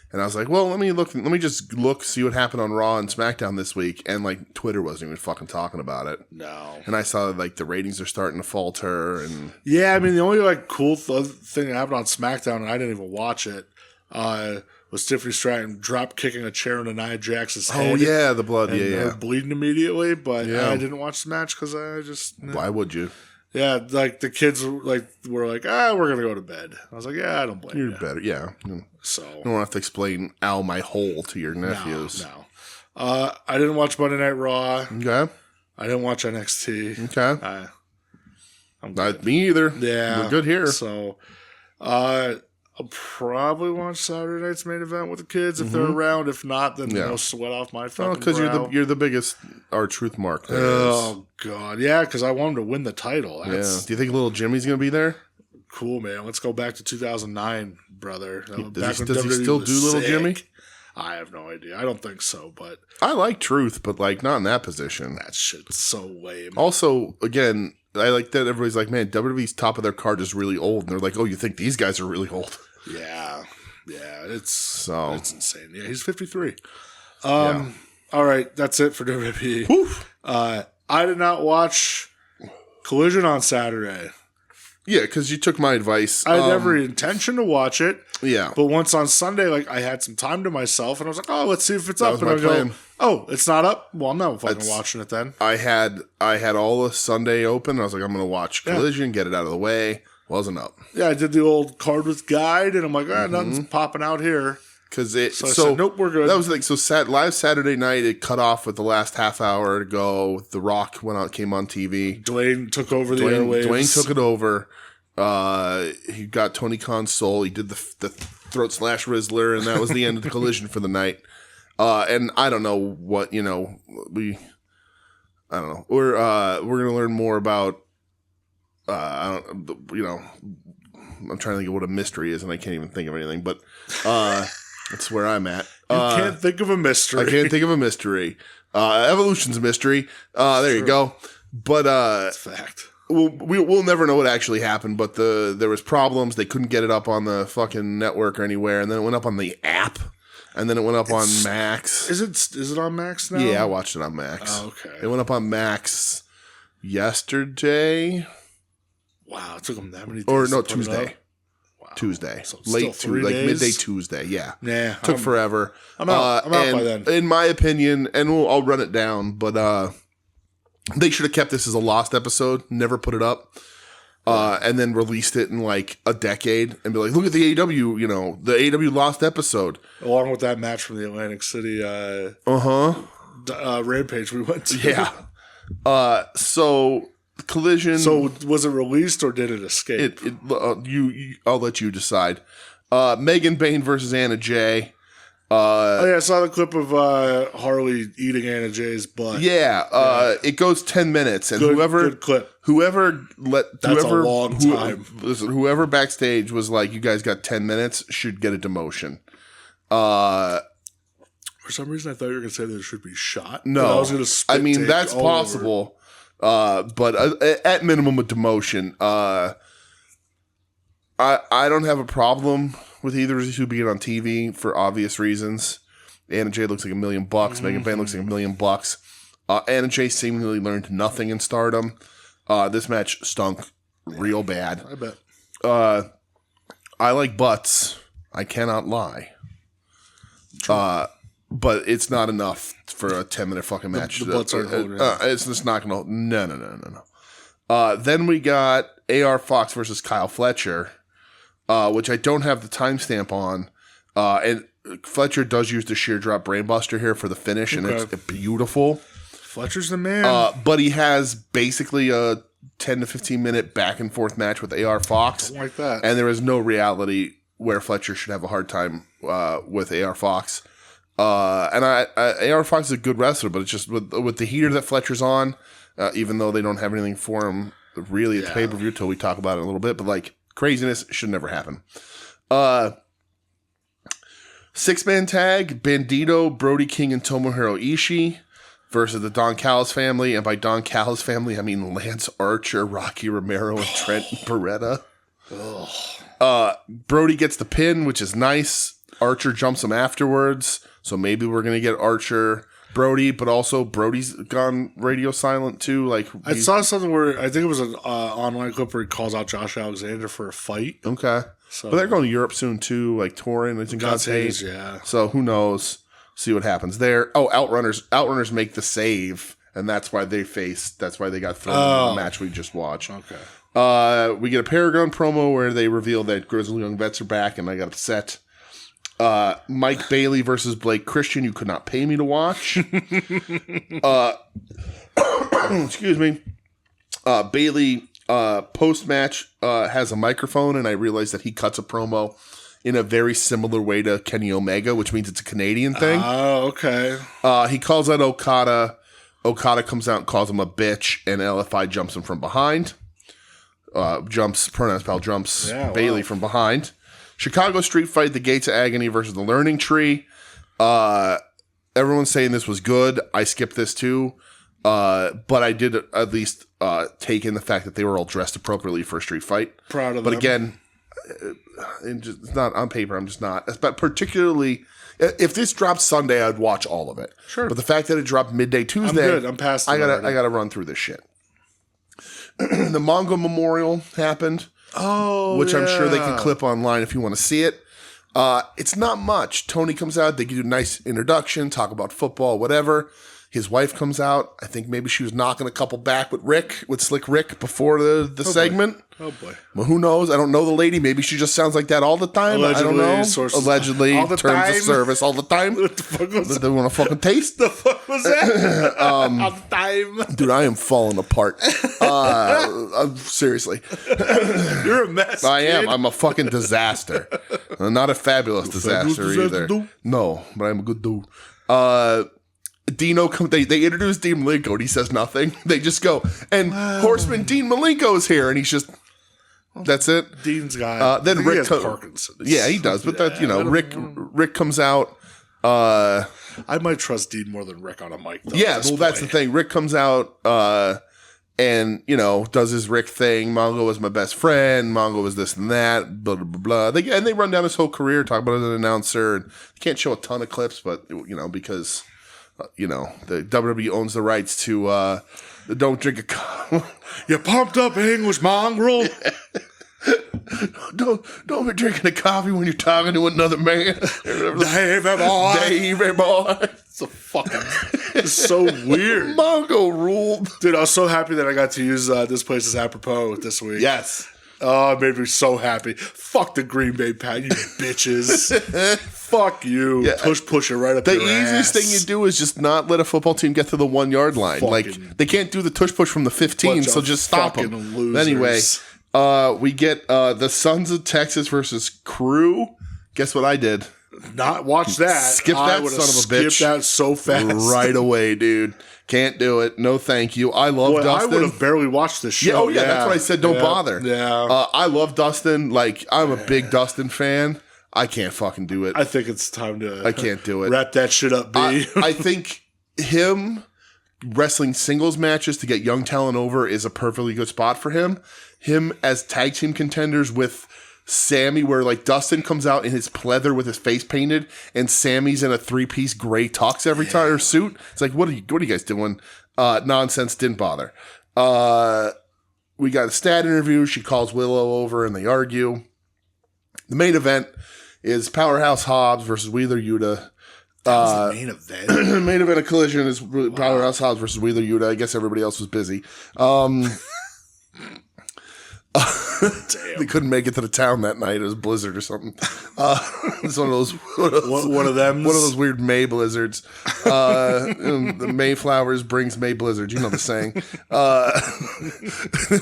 And I was like, well, let me just look, see what happened on Raw and SmackDown this week. And like Twitter wasn't even fucking talking about it.
No.
And I saw like the ratings are starting to falter. And
yeah, I mean, the only like cool thing that happened on SmackDown, and I didn't even watch it, was Tiffany Stratton drop kicking a chair into Nia Jax's head.
Oh yeah, the blood,
and
her
bleeding immediately. But I didn't watch the match because I just
why would you?
Yeah, like the kids were like, we're gonna go to bed. I was like, yeah, I don't blame you.
You're better, yeah.
So
you don't have to explain "ow my hole" to your nephews.
No. I didn't watch Monday Night Raw.
Okay.
I didn't watch NXT.
Okay.
I'm
Not me either.
Yeah,
we're good here.
So, I'll probably watch Saturday night's main event with the kids if they're around. If not, then no sweat off my fucking
because
brow.
you're the biggest R-Truth mark.
Oh god, yeah, because I want him to win the title.
Do you think little Jimmy's gonna be there?
Cool, man. Let's go back to 2009, brother.
Does he still do little Jimmy?
I have no idea. I don't think so, but
I like Truth, but like not in that position.
That shit's so lame.
Also, again, I like that everybody's like, man, WWE's top of their card is really old, and they're like, oh, you think these guys are really old?
Yeah, it's insane. Yeah, he's 53. All right, that's it for WWE. I did not watch Collision on Saturday.
Yeah, because you took my advice.
I had every intention to watch it.
Yeah.
But once on Sunday, like I had some time to myself, and I was like, oh, let's see if it's up. And I
plan.
go, oh, it's not up? Well, I'm not fucking watching it then.
I had all of Sunday open. I was like, I'm going to watch Collision, get it out of the way. Wasn't up.
Yeah, I did the old card with guide, and I'm like, nothing's popping out here.
Because I
said, nope, we're good.
That was like live Saturday night. It cut off with the last half hour to go. The Rock came on TV.
Dwayne took over the airwaves.
Dwayne took it over. He got Tony Khan's soul. He did the throat slash Rizzler, and that was the end of the Collision for the night. And I don't know what I don't know. We're gonna learn more about. I'm trying to think of what a mystery is, and I can't even think of anything. But that's where I'm at.
You can't think of a mystery.
I can't think of a mystery. Evolution's a mystery. There you go. But
that's fact.
We'll never know what actually happened. But there was problems. They couldn't get it up on the fucking network or anywhere, and then it went up on the app, and then it went up on Max.
Is it on Max now?
Yeah, I watched it on Max.
Oh, okay.
It went up on Max yesterday.
Wow, it took them that many days.
Or no, Tuesday. Wow. Tuesday.
So
Late Tuesday, like midday Tuesday. Yeah.
Nah.
Took forever.
I'm out by then.
In my opinion, and I'll run it down, but they should have kept this as a lost episode, never put it up, and then released it in like a decade and be like, look at the AEW, the AEW lost episode.
Along with that match from the Atlantic City Rampage we went to.
Yeah. So Collision.
So was it released or did it escape?
I'll let you decide. Megan Bain versus Anna Jay.
I saw the clip of Harley eating Anna Jay's butt.
It goes 10 minutes, and
good clip.
That's
a long time.
Listen, whoever backstage was like, "You guys got 10 minutes," should get a demotion.
For some reason, I thought you were going to say that it should be shot.
No,
I was going to.
That's possible. But at minimum, a demotion. I don't have a problem with either of these two being on TV for obvious reasons. Anna Jay looks like $1 million. Megan Bain looks like $1 million. Anna Jay seemingly learned nothing in Stardom. This match stunk real bad.
I bet.
I like butts. I cannot lie. But it's not enough for a 10-minute fucking match.
The butts aren't holding
it's just not going to. No. Then we got AR Fox versus Kyle Fletcher. Which I don't have the timestamp on. And Fletcher does use the sheer drop brainbuster here for the finish, and it's beautiful.
Fletcher's the man.
But he has basically a 10 to 15 minute back and forth match with AR Fox.
Don't like that.
And there is no reality where Fletcher should have a hard time with AR Fox. And AR Fox is a good wrestler, but it's just with the heater that Fletcher's on, even though they don't have anything for him really at the pay-per-view till we talk about it in a little bit, but like craziness should never happen. 6-man tag, Bandito, Brody King, and Tomohiro Ishii versus the Don Callis family. And by Don Callis family, I mean Lance Archer, Rocky Romero, and Trent Beretta. Brody gets the pin, which is nice. Archer jumps him afterwards. So maybe we're going to get Archer, Brody, but also Brody's gone radio silent too. Like
I saw something where I think it was an online clip where he calls out Josh Alexander for a fight.
Okay. So, but they're going to Europe soon too, like touring. It's in God's hate.
Yeah.
So who knows? See what happens there. Oh, Outrunners make the save, and that's why they got thrown in the match we just watched.
Okay.
We get a Paragon promo where they reveal that Grizzly Young Vets are back, and I got upset. Mike Bailey versus Blake Christian. You could not pay me to watch. Excuse me. Bailey post match has a microphone, and I realized that he cuts a promo in a very similar way to Kenny Omega, which means it's a Canadian thing.
Oh, okay.
He calls out Okada. Okada comes out and calls him a bitch, and LFI jumps him from behind. Jumps Bailey from behind. Chicago Street Fight, the Gates of Agony versus the Learning Tree. Everyone's saying this was good. I skipped this too. But I did at least take in the fact that they were all dressed appropriately for a street fight.
Proud of them.
But again, it's not on paper. I'm just not. But particularly, if this dropped Sunday, I'd watch all of it.
Sure.
But the fact that it dropped midday Tuesday,
I'm good. I'm past it.
I gotta run through this shit. The Mongo Memorial happened.
Oh,
which I'm sure they can clip online if you want to see it. It's not much. Tony comes out. They give you a nice introduction, talk about football, whatever. His wife comes out. I think maybe she was knocking a couple back with Slick Rick before the segment.
Oh, boy.
Well, who knows? I don't know the lady. Maybe she just sounds like that all the time.
Allegedly,
I don't know.
sources.
Allegedly,
All the
terms
time.
of service all the time.
What the fuck was that?
They want to fucking taste?
The fuck was that? All the time.
Dude, I am falling apart. Seriously.
You're a mess,
I
kid.
am. I'm a fucking disaster. Not a fabulous disaster either. No, but I'm a good dude. Dino, they introduce Dean Malenko and he says nothing. They just go, and Horseman Dean Malenko's here, and he's just, that's it.
Dean's got,
then Rick,
has Parkinson's.
Yeah, he does, but that, Rick comes out.
I might trust Dean more than Rick on a mic, though.
Yeah, well, that's the thing. Rick comes out, and, does his Rick thing. Mongo was my best friend. Mongo was this and that, blah, blah, blah, blah. They run down his whole career, talk about it as an announcer. And you can't show a ton of clips, but, because... the WWE owns the rights to don't drink a coffee.
You pumped up English mongrel.
Don't be drinking a coffee when you're talking to another man.
Davey boy.
Davey boy.
It's so weird.
Mongo ruled.
Dude, I was so happy that I got to use this place as apropos this week.
Yes.
Oh, it made me so happy. Fuck the Green Bay Pack, you bitches. Fuck you. Yeah. Push it right up your ass.
The easiest thing you do is just not let a football team get to the 1 yard line. They can't do the push from the 15, so just stop them.
Losers.
Anyway, we get the Sons of Texas versus Crew. Guess what I did?
Not watch that.
Skip that son of a bitch.
Skip that so fast.
Right away, dude. Can't do it. No, thank you. I love Dustin.
I would have barely watched this show.
Yeah, that's what I said. Don't bother.
Yeah.
I love Dustin. I'm a big Dustin fan. I can't fucking do it.
I think it's time to...
I can't do it.
Wrap that shit up, B.
I think him wrestling singles matches to get young talent over is a perfectly good spot for him. Him as tag team contenders with Sammy, where Dustin comes out in his pleather with his face painted, and Sammy's in a 3-piece gray tux every time, or suit. It's like, what are you guys doing? Nonsense. Didn't bother. We got a stat interview. She calls Willow over, and they argue. The main event is Powerhouse Hobbs versus Wheeler Yuta.
That was the main event.
Main event of Collision is Powerhouse Hobbs versus Wheeler Yuta. I guess everybody else was busy. They couldn't make it to the town that night. It was blizzard or something. It's one of those weird May blizzards. The Mayflowers brings May blizzards. You know the saying.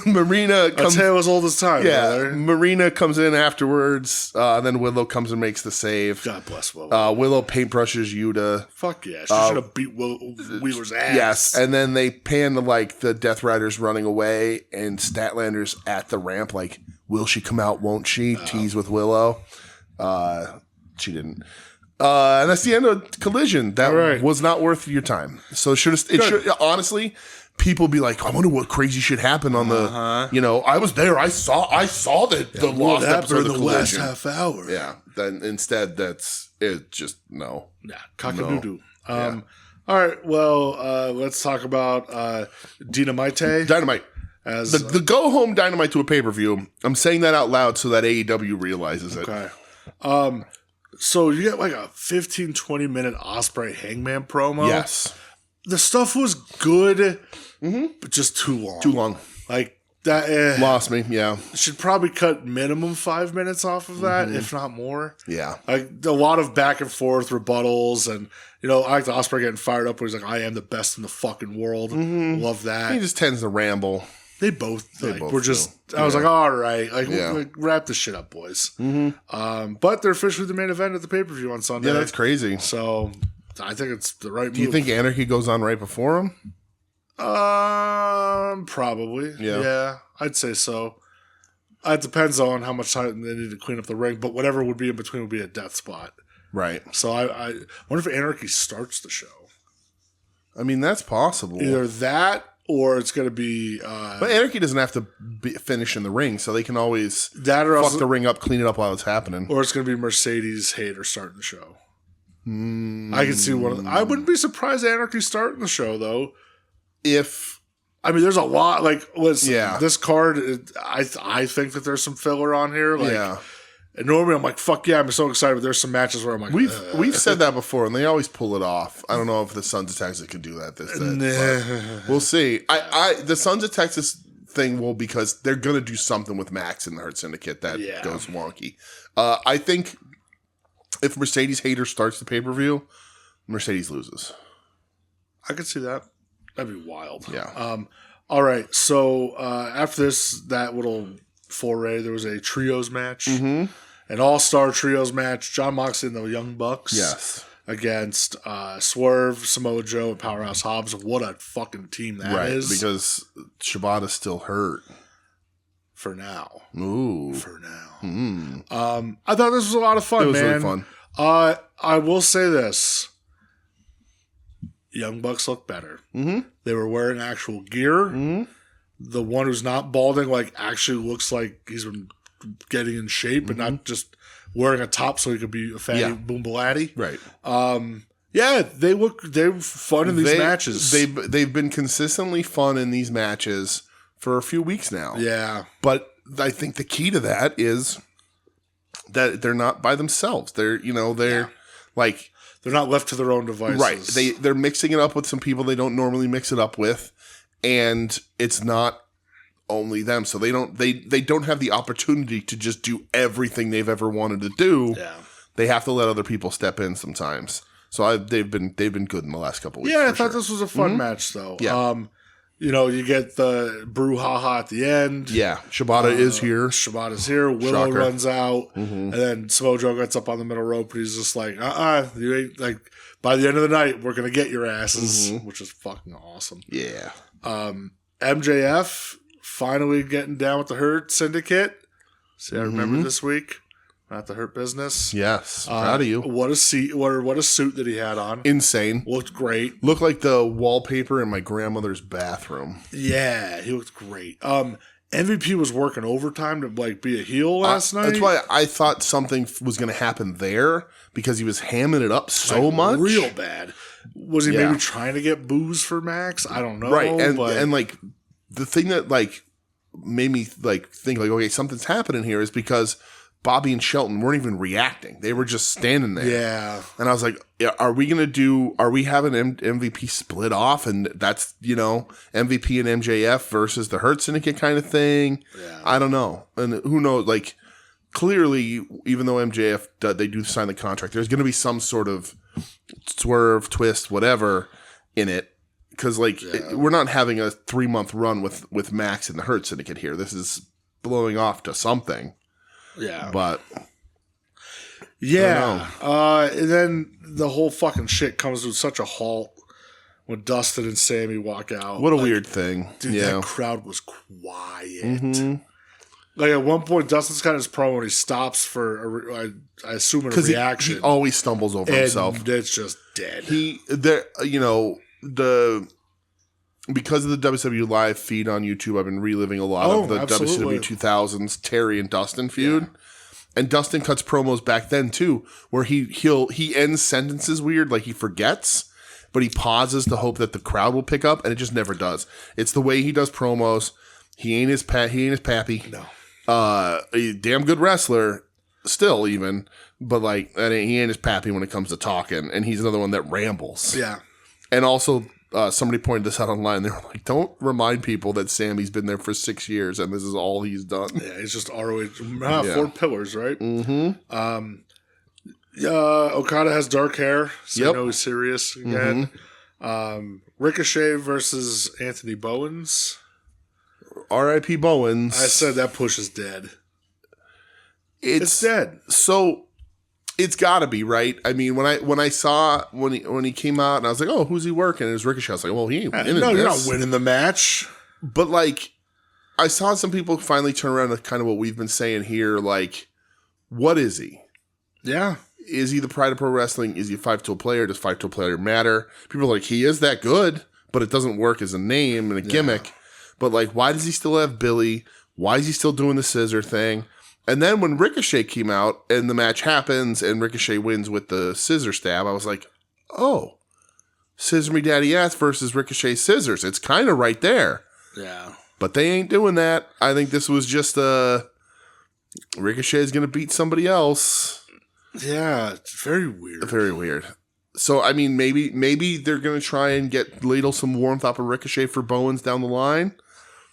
Marina comes.
A tale as old as time.
Yeah,
brother.
Marina comes in afterwards. Then Willow comes and makes the save.
God bless Willow.
Willow paintbrushes Yuta.
Fuck yeah, she should have beat Wheeler's ass.
Yes, and then they pan to like the Death Riders running away, and Statlander's at the ramp. Like, will she come out? Won't she? Tease with Willow. She didn't. And that's the end of Collision. That was not worth your time. So it should honestly. People be like, I wonder what crazy shit happened on the. I was there. I saw the lost episode of the Collision.
Last half hour.
Yeah. Then instead, that's it. Just no.
Yeah. Cock-a-doodle. All right. Well, let's talk about Dynamite.
Dynamite. As the go home Dynamite to a pay per view. I'm saying that out loud so that AEW realizes it.
Okay. So you get like a 15-20 minute Ospreay Hangman promo.
Yes.
The stuff was good, but just too long.
Too long.
Like that
lost me. Yeah.
Should probably cut minimum 5 minutes off of that, if not more.
Yeah.
Like a lot of back and forth rebuttals, and I like the Ospreay getting fired up where he's like, "I am the best in the fucking world." Love that.
He just tends to ramble.
They both were just. I was like, all right, like wrap this shit up, boys. But they're officially the main event at the pay per view on Sunday.
Yeah, that's crazy.
So I think it's the right move.
Do you think Anarchy goes on right before him?
Probably.
Yeah.
Yeah, I'd say so. It depends on how much time they need to clean up the ring, but whatever would be in between would be a death spot.
Right.
So I wonder if Anarchy starts the show.
I mean, that's possible.
Either that or it's going to be...
but Anarchy doesn't have to finish in the ring, so they can always
fuck
the ring up, clean it up while it's happening.
Or it's going to be Mercedes Hayter starting the show. I can see one of them. I wouldn't be surprised Anarchy starting the show, though. There's a lot. This card, I think that there's some filler on here. And normally I'm like, fuck yeah, I'm so excited, but there's some matches where I'm like,
we've said that before, and they always pull it off. I don't know if the Sons of Texas can do that this day. We'll see. The Sons of Texas thing will, because they're going to do something with Max in the Hurt Syndicate that goes wonky. I think if Mercedes Hayter starts the pay-per-view, Mercedes loses.
I could see that. That'd be wild.
Yeah.
All right. So after that little foray, there was a trios match. An all-star trios match. John Moxley and the Young Bucks.
Yes.
Against Swerve, Samoa Joe, and Powerhouse Hobbs. What a fucking team that is.
Because Shibata's still hurt.
For now.
Ooh.
For now. I thought this was a lot of fun, man.
It was really fun.
I will say this. Young Bucks look better. They were wearing actual gear. The one who's not balding actually looks like he's been getting in shape and not just wearing a top so he could be a fatty boombalatti.
Right.
They're fun in these matches.
They've been consistently fun in these matches for a few weeks now.
Yeah.
But I think the key to that is that they're not by themselves. They're like...
They're not left to their own devices.
Right. They're mixing it up with some people they don't normally mix it up with. And it's not only them. So they don't have the opportunity to just do everything they've ever wanted to do.
Yeah.
They have to let other people step in sometimes. So they've been good in the last couple weeks.
Yeah, I thought this was a fun match though.
Yeah.
You get the brouhaha at the end.
Yeah. Shibata is here.
Shibata's here. Willow runs out. And then Samoa Joe gets up on the middle rope and he's just like, you ain't by the end of the night, we're going to get your asses, which is fucking awesome.
Yeah.
MJF finally getting down with the Hurt Syndicate. See, I remember this week. Not the Hurt Business.
Yes. Proud of you.
What a suit that he had on.
Insane.
Looked great.
Looked like the wallpaper in my grandmother's bathroom.
Yeah, he looked great. MVP was working overtime to be a heel last night.
That's why I thought something was going to happen there because he was hamming it up so much.
Real bad. Was he maybe trying to get booze for Max? I don't know.
Right. And the thing that made me think okay, something's happening here is because Bobby and Shelton weren't even reacting. They were just standing there.
Yeah.
And I was like, are we having MVP split off? And that's, MVP and MJF versus the Hurt Syndicate kind of thing.
Yeah.
I don't know. And who knows? Like, clearly, even though MJF, they do sign the contract, there's going to be some sort of swerve, twist, whatever in it. Because, we're not having a 3-month run with Max and the Hurt Syndicate here. This is blowing off to something.
Yeah.
But
yeah. And then the whole fucking shit comes to such a halt when Dustin and Sammy walk out.
What a weird thing.
Dude, that crowd was quiet. Mm-hmm. Like at one point, Dustin's got his promo and he stops for I assume a reaction.
He always stumbles over himself.
And it's just dead.
Because of the WWE Live feed on YouTube, I've been reliving a lot of the WCW 2000s Terry and Dustin feud. Yeah. And Dustin cuts promos back then too, where he ends sentences weird, like he forgets, but he pauses to hope that the crowd will pick up, and it just never does. It's the way he does promos. He ain't his pappy.
No.
A damn good wrestler, still even, but he ain't his pappy when it comes to talking, and he's another one that rambles.
Yeah.
And also, somebody pointed this out online. They were like, don't remind people that Sammy's been there for 6 years and this is all he's done.
Yeah, he's just ROH. 4 pillars, right?
Mm-hmm.
Okada has dark hair, so you know he's serious again. Mm-hmm. Ricochet versus Anthony Bowens.
R.I.P. Bowens.
I said that push is dead. It's dead.
So it's got to be, right? I mean, when I saw when he came out and I was like, oh, who's he working? And it was Ricochet. I was like, well, he ain't winning.
No, you're not winning the match.
But I saw some people finally turn around to kind of what we've been saying here. Like, what is he?
Yeah.
Is he the pride of pro wrestling? Is he a 5-tool player? Does 5-tool player matter? People are like, he is that good, but it doesn't work as a name and a gimmick. But why does he still have Billy? Why is he still doing the scissor thing? And then when Ricochet came out and the match happens and Ricochet wins with the scissor stab, I was like, oh, Scissor Me Daddy Ass versus Ricochet Scissors. It's kind of right there.
Yeah.
But they ain't doing that. I think this was just Ricochet is going to beat somebody else.
Yeah, it's very weird.
Very weird. So, I mean, maybe they're going to try and ladle some warmth off of Ricochet for Bowens down the line.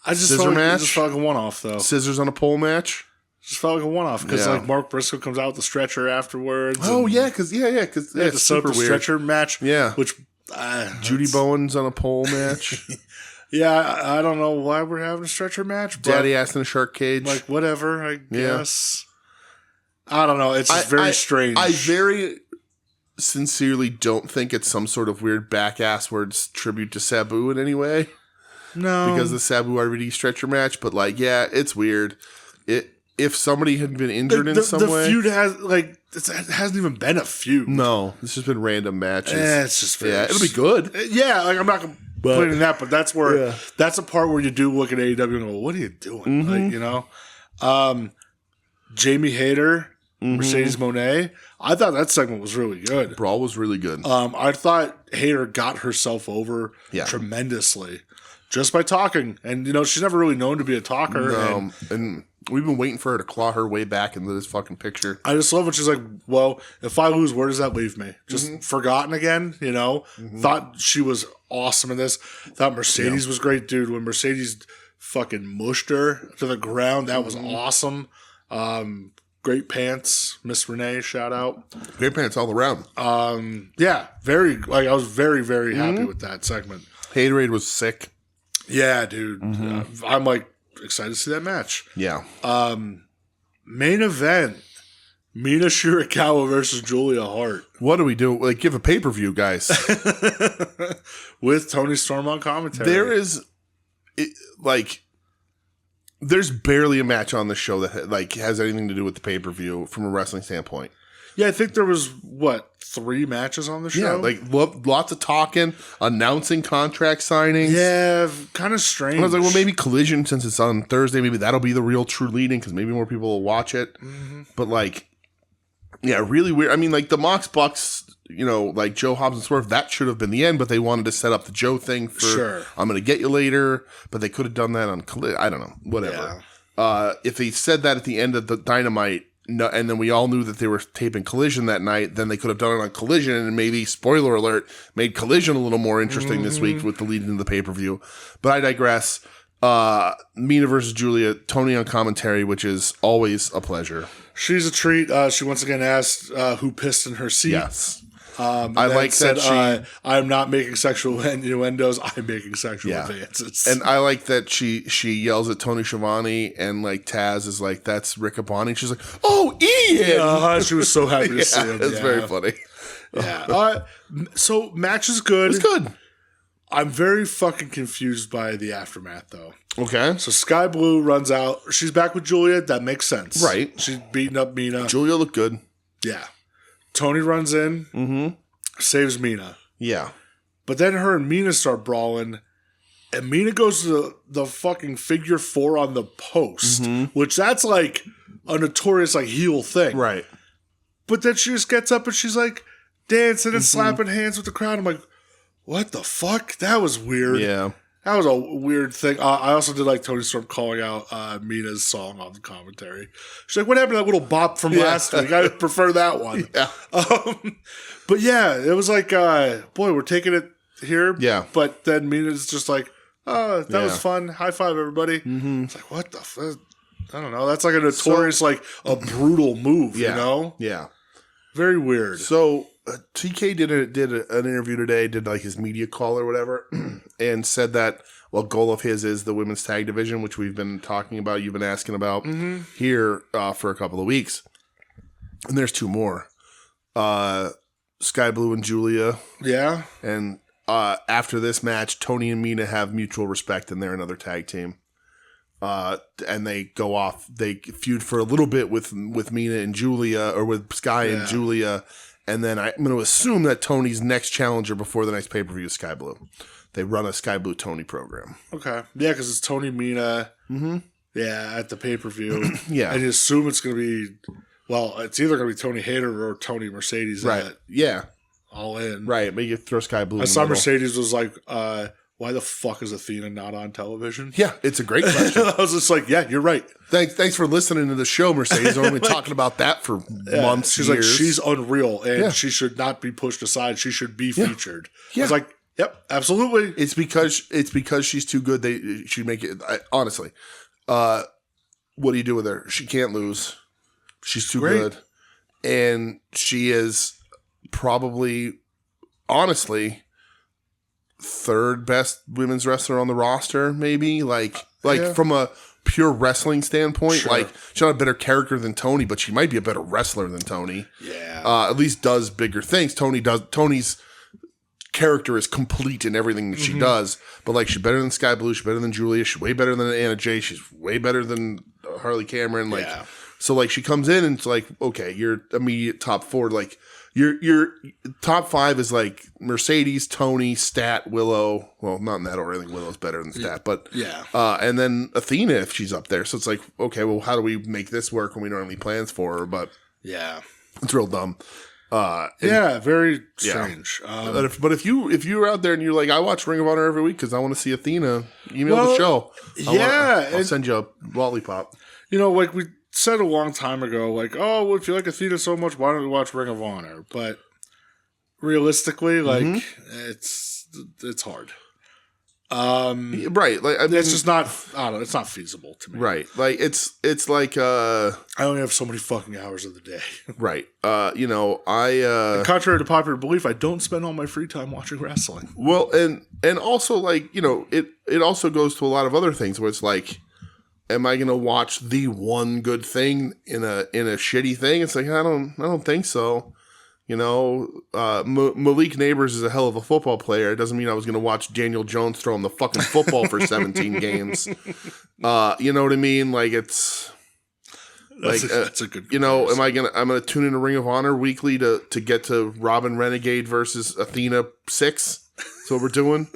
I just felt like a one-off, though.
Scissors on a pole match.
Just felt like a one-off because Mark Briscoe comes out with the stretcher afterwards.
Oh yeah, because
the stretcher match.
Yeah,
which
Judy Bowens on a pole match.
Yeah, I don't know why we're having a stretcher match. But
Daddy ass in a shark cage.
Whatever, I guess. I don't know. It's just very strange.
I very sincerely don't think it's some sort of weird back-asswards tribute to Sabu in any way.
No,
because of the Sabu RVD stretcher match. But it's weird. If somebody had been injured in some way.
The feud it hasn't even been a feud.
No, it's just been random matches.
It's just very
it'll be good.
Yeah, I'm not complaining that, but that's where that's a part where you do look at AEW and go, what are you doing?
Mm-hmm.
Jamie Hayter, Mercedes Moné. I thought that segment was really good.
Brawl was really good.
I thought Hayter got herself over tremendously just by talking. And, she's never really known to be a talker.
No, and we've been waiting for her to claw her way back into this fucking picture.
I just love when she's like, well, if I lose, where does that leave me? Just forgotten again, Thought she was awesome in this. Thought Mercedes was great, dude. When Mercedes fucking mushed her to the ground, that was awesome. Great pants, Miss Renee, shout out.
Great pants all around.
I was very, very happy with that segment.
Haterade was sick.
Yeah, dude. I'm excited to see that match.
Yeah.
Main event: Mina Shirakawa versus Julia Hart.
What do we do? Give a pay-per-view, guys.
With Tony Storm on commentary.
There's barely a match on the show that has anything to do with the pay-per-view from a wrestling standpoint.
Yeah, I think there was 3 matches on the show.
Yeah, lots of talking, announcing contract signings.
Yeah, kind of strange.
And I was like, well, maybe Collision, since it's on Thursday, maybe that'll be the real true leading because maybe more people will watch it. Mm-hmm. But really weird. I mean, the Mox Bucks, Joe Hobbs and Swerve, that should have been the end, but they wanted to set up the Joe thing for I'm going to get you later, but they could have done that on Collision. I don't know, whatever. Yeah. If they said that at the end of the Dynamite, no, and then we all knew that they were taping Collision that night. Then they could have done it on Collision, and maybe, spoiler alert, made Collision a little more interesting this week with the lead into the pay-per-view. But I digress. Mina versus Julia, Tony on commentary, which is always a pleasure.
She's a treat. She once again asked who pissed in her seat.
Yes.
I like that she... I'm not making sexual innuendos. I'm making sexual advances.
And I like that she yells at Tony Schiavone, and like Taz is like, that's Riccaboni. She's like, oh, Ian!
She was so happy to see him.
It's very funny.
Yeah. So match is good.
It's good.
I'm very fucking confused by the aftermath, though.
Okay.
So Sky Blue runs out. She's back with Julia. That makes sense.
Right.
She's beating up Mina.
Julia looked good.
Yeah. Tony runs in, saves Mina.
Yeah.
But then her and Mina start brawling, and Mina goes to the fucking figure 4 on the post, which that's like a notorious like heel thing.
Right.
But then she just gets up and she's like dancing and slapping hands with the crowd. I'm like, what the fuck? That was weird.
Yeah.
That was a weird thing. I also did like Tony Storm calling out Mina's song on the commentary. She's like, what happened to that little bop from last week? I prefer that one.
Yeah.
But yeah, it was like, boy, we're taking it here.
Yeah.
But then Mina's just like, oh, that was fun. High five, everybody. It's like, what the fuck? I don't know. That's like a notorious, like a brutal move, you know?
Yeah.
Very weird.
So TK did an interview today, did like his media call or whatever, and said that, well, goal of his is the women's tag division, which we've been talking about, you've been asking about here for a couple of weeks. And there's 2 more. Sky Blue and Julia.
Yeah.
And after this match, Tony and Mina have mutual respect, and they're another tag team. And they go off, they feud for a little bit with Mina and Julia, or with Sky and Julia. And then I'm going to assume that Tony's next challenger before the next pay-per-view is Sky Blue. They run a Sky Blue Tony program.
Okay. Yeah, because it's Tony Mina. Yeah, at the pay-per-view.
Yeah.
And you assume it's going to be, well, it's either going to be Tony Hayter or Tony Mercedes.
Right. Yeah.
All in.
Right. But you throw Sky Blue in
I
the
saw
middle.
Mercedes was like, why the fuck is Athena not on television?
Yeah, it's a great question.
I was just like, yeah, you're right.
Thanks for listening to the show, Mercedes. I've been talking about that for months,
She's
years.
like, she's unreal, and she should not be pushed aside. She should be featured. I was like, yep, absolutely.
It's because she's too good. They should make it. Honestly, what do you do with her? She can't lose. She's too good, and she is probably, honestly, 3rd best women's wrestler on the roster, maybe from a pure wrestling standpoint.
Sure.
Like, she's not a better character than Tony, but she might be a better wrestler than Tony.
Yeah.
At least does bigger things. Tony's character is complete in everything that she does, but like, she's better than Sky Blue, she's better than Julia, she's way better than Anna Jay, she's way better than Harley Cameron. Like, so like, she comes in and it's like, okay, you're immediate top 4, like, Your top 5 is like Mercedes, Tony, Stat, Willow. Well, not in that order. I think Willow's better than Stat, but and then Athena if she's up there. So it's like, okay, well, how do we make this work when we don't have any plans for her? But it's real dumb.
Very strange.
But if you're out there and you're like, I watch Ring of Honor every week because I want to see Athena, email the show. I'll send you a lollipop.
You know, like we said a long time ago, like, oh, well, if you like Athena so much, why don't we watch Ring of Honor? But realistically, like, it's hard.
Right. Like, I mean,
it's just not, I don't know, it's not feasible to me.
Right. Like, it's like,
I only have so many fucking hours of the day.
Right. Contrary
to popular belief, I don't spend all my free time watching wrestling.
Well, and also, like, it also goes to a lot of other things where it's like, am I going to watch the one good thing in a shitty thing? It's like, I don't think so. Malik Neighbors is a hell of a football player. It doesn't mean I was going to watch Daniel Jones throw him the fucking football for 17 games. You know what I mean? Like, it's like, that's a good comparison. I'm going to tune in to Ring of Honor weekly to get to Robin Renegade versus Athena 6. That's what we're doing.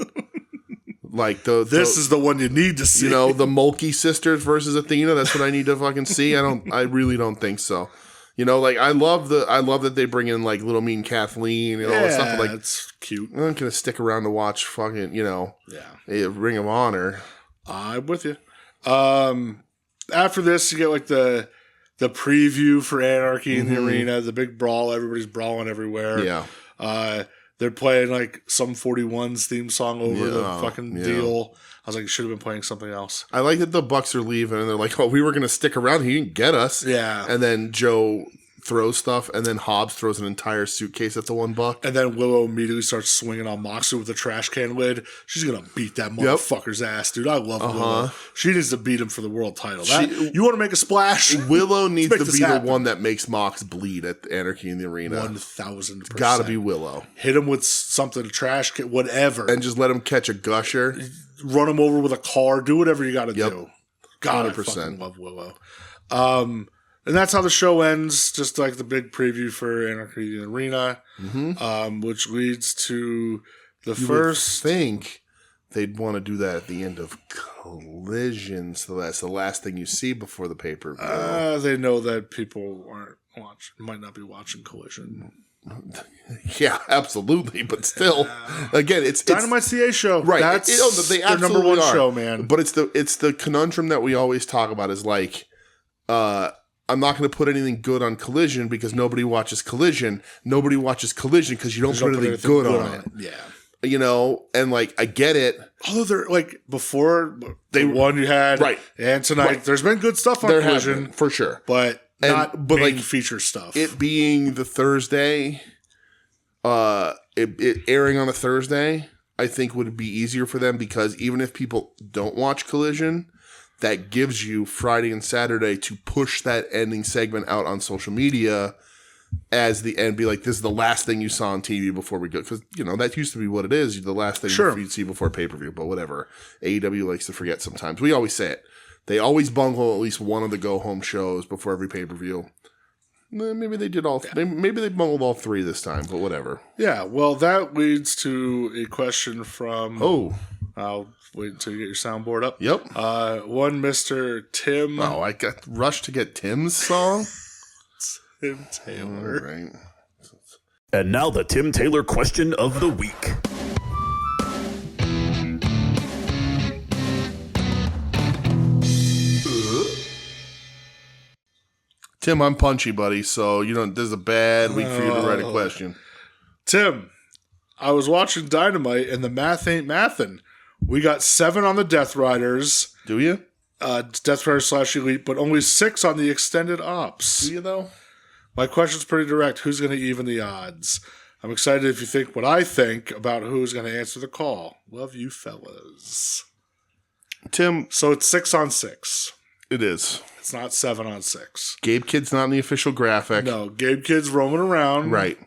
Like
this is the one you need to see.
The Mulkey sisters versus Athena. That's what I need to fucking see. I really don't think so. Like, I love that they bring in like Little Mean Kathleen and all that stuff. But, like,
it's cute.
I'm not gonna stick around to watch fucking Ring of Honor.
I'm with you. After this, you get like the the preview for Anarchy in the Arena, the big brawl. Everybody's brawling everywhere.
Yeah.
They're playing like some 41's theme song over the fucking deal. I was like, you should have been playing something else.
I like that the Bucks are leaving and they're like, oh, we were going to stick around. He didn't get us.
Yeah.
And then Joe throws stuff, and then Hobbs throws an entire suitcase at the $1.
And then Willow immediately starts swinging on Moxley with the trash can lid. She's going to beat that motherfucker's ass, dude. I love Willow. She needs to beat him for the world title. You want to make a splash?
Willow needs to be the one that makes Mox bleed at Anarchy in the Arena.
1,000%.
Gotta be Willow.
Hit him with something, a trash can, whatever.
And just let him catch a gusher.
Run him over with a car. Do whatever you got to do. God, 100%. I fucking love Willow. And that's how the show ends, just like the big preview for Anarchy in the Arena, which leads to the first...
Would think they'd want to do that at the end of Collision, so that's the last thing you see before the pay-per-view.
They know that people might not be watching Collision.
Yeah, absolutely, but still, again, it's
Dynamite CA show, right? That's
they
their number one show, man.
But it's the conundrum that we always talk about is like, I'm not going to put anything good on Collision because nobody watches Collision. Nobody watches Collision because you don't put anything good on it.
Yeah.
You know, and like, I get it.
Although they're like, before you had,
right.
And tonight, there's been good stuff on Collision.
For sure.
But main feature stuff.
It being the Thursday, it airing on a Thursday, I think would be easier for them because even if people don't watch Collision, that gives you Friday and Saturday to push that ending segment out on social media as the end. Be like, this is the last thing you saw on TV before we go. Because, that used to be what it is. The last thing you'd see before pay-per-view. But whatever. AEW likes to forget sometimes. We always say it. They always bungle at least one of the go-home shows before every pay-per-view. Maybe they did all. Maybe they bungled all three this time, but whatever.
Yeah, well, that leads to a question from... I'll wait until you get your soundboard up.
Yep.
One Mr. Tim.
Oh, I got rushed to get Tim's song?
Tim Taylor.
All right.
And now the Tim Taylor question of the week.
Tim, I'm punchy, buddy, so this is a bad week for you to write a question.
Tim, I was watching Dynamite and the math ain't mathin'. We got 7 on the Death Riders.
Do you?
Death Riders / Elite, but only 6 on the Extended Ops.
Do you, though?
My question's pretty direct. Who's going to even the odds? I'm excited if you think what I think about who's going to answer the call. Love you, fellas.
Tim.
So it's 6 on 6.
It is.
It's not 7 on 6.
Gabe Kidd's not in the official graphic.
No, Gabe Kidd's roaming around.
Right.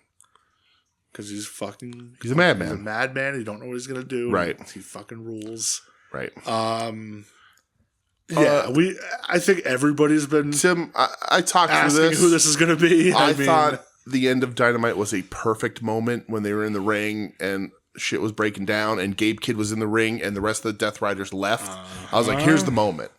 Because he's
a madman.
He's a madman. You don't know what he's going to do.
Right.
He fucking rules.
Right.
Yeah, I think everybody's been
Tim, I talked
asking
through this.
who this is going to be.
I thought the end of Dynamite was a perfect moment when they were in the ring and shit was breaking down and Gabe Kidd was in the ring and the rest of the Death Riders left. I was like, here's the moment.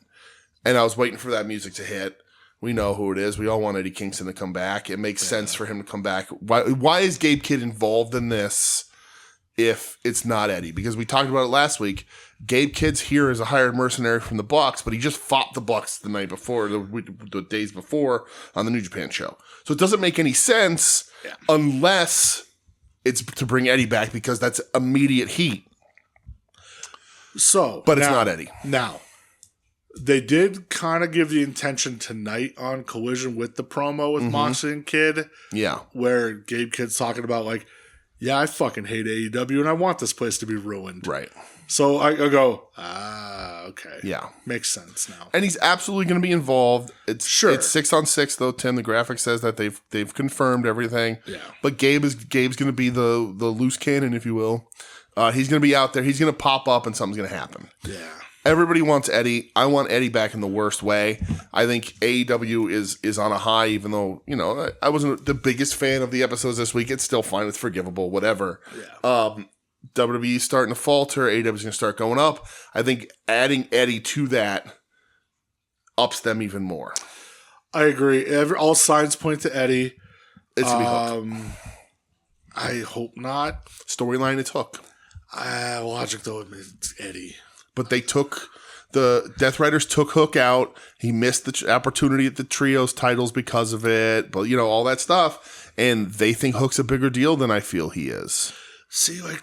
And I was waiting for that music to hit. We know who it is. We all want Eddie Kingston to come back. It makes sense for him to come back. Why is Gabe Kidd involved in this if it's not Eddie? Because we talked about it last week. Gabe Kidd's here as a hired mercenary from the Bucks, but he just fought the Bucks the night before, the days before on the New Japan show. So it doesn't make any sense unless it's to bring Eddie back because that's immediate heat. But it's not Eddie.
Now, they did kind of give the intention tonight on Collision with the promo with Moxley and Kidd.
Yeah.
Where Gabe Kidd's talking about like, yeah, I fucking hate AEW and I want this place to be ruined.
Right.
So I go, okay.
Yeah.
Makes sense now.
And he's absolutely going to be involved. It's 6 on 6 though, Tim. The graphic says that they've confirmed everything.
Yeah.
But Gabe's going to be the loose cannon, if you will. He's going to be out there. He's going to pop up and something's going to happen.
Yeah.
Everybody wants Eddie. I want Eddie back in the worst way. I think AEW is on a high, even though, I wasn't the biggest fan of the episodes this week. It's still fine. It's forgivable, whatever.
Yeah.
WWE's starting to falter. AEW's going to start going up. I think adding Eddie to that ups them even more.
I agree. All signs point to Eddie.
It's going to be Hook.
I hope not.
Storyline, it's Hook.
Logic, though, it's Eddie.
But they took the Death Riders took Hook out. He missed the opportunity at the trios titles because of it, but all that stuff. And they think Hook's a bigger deal than I feel he is.
See, like,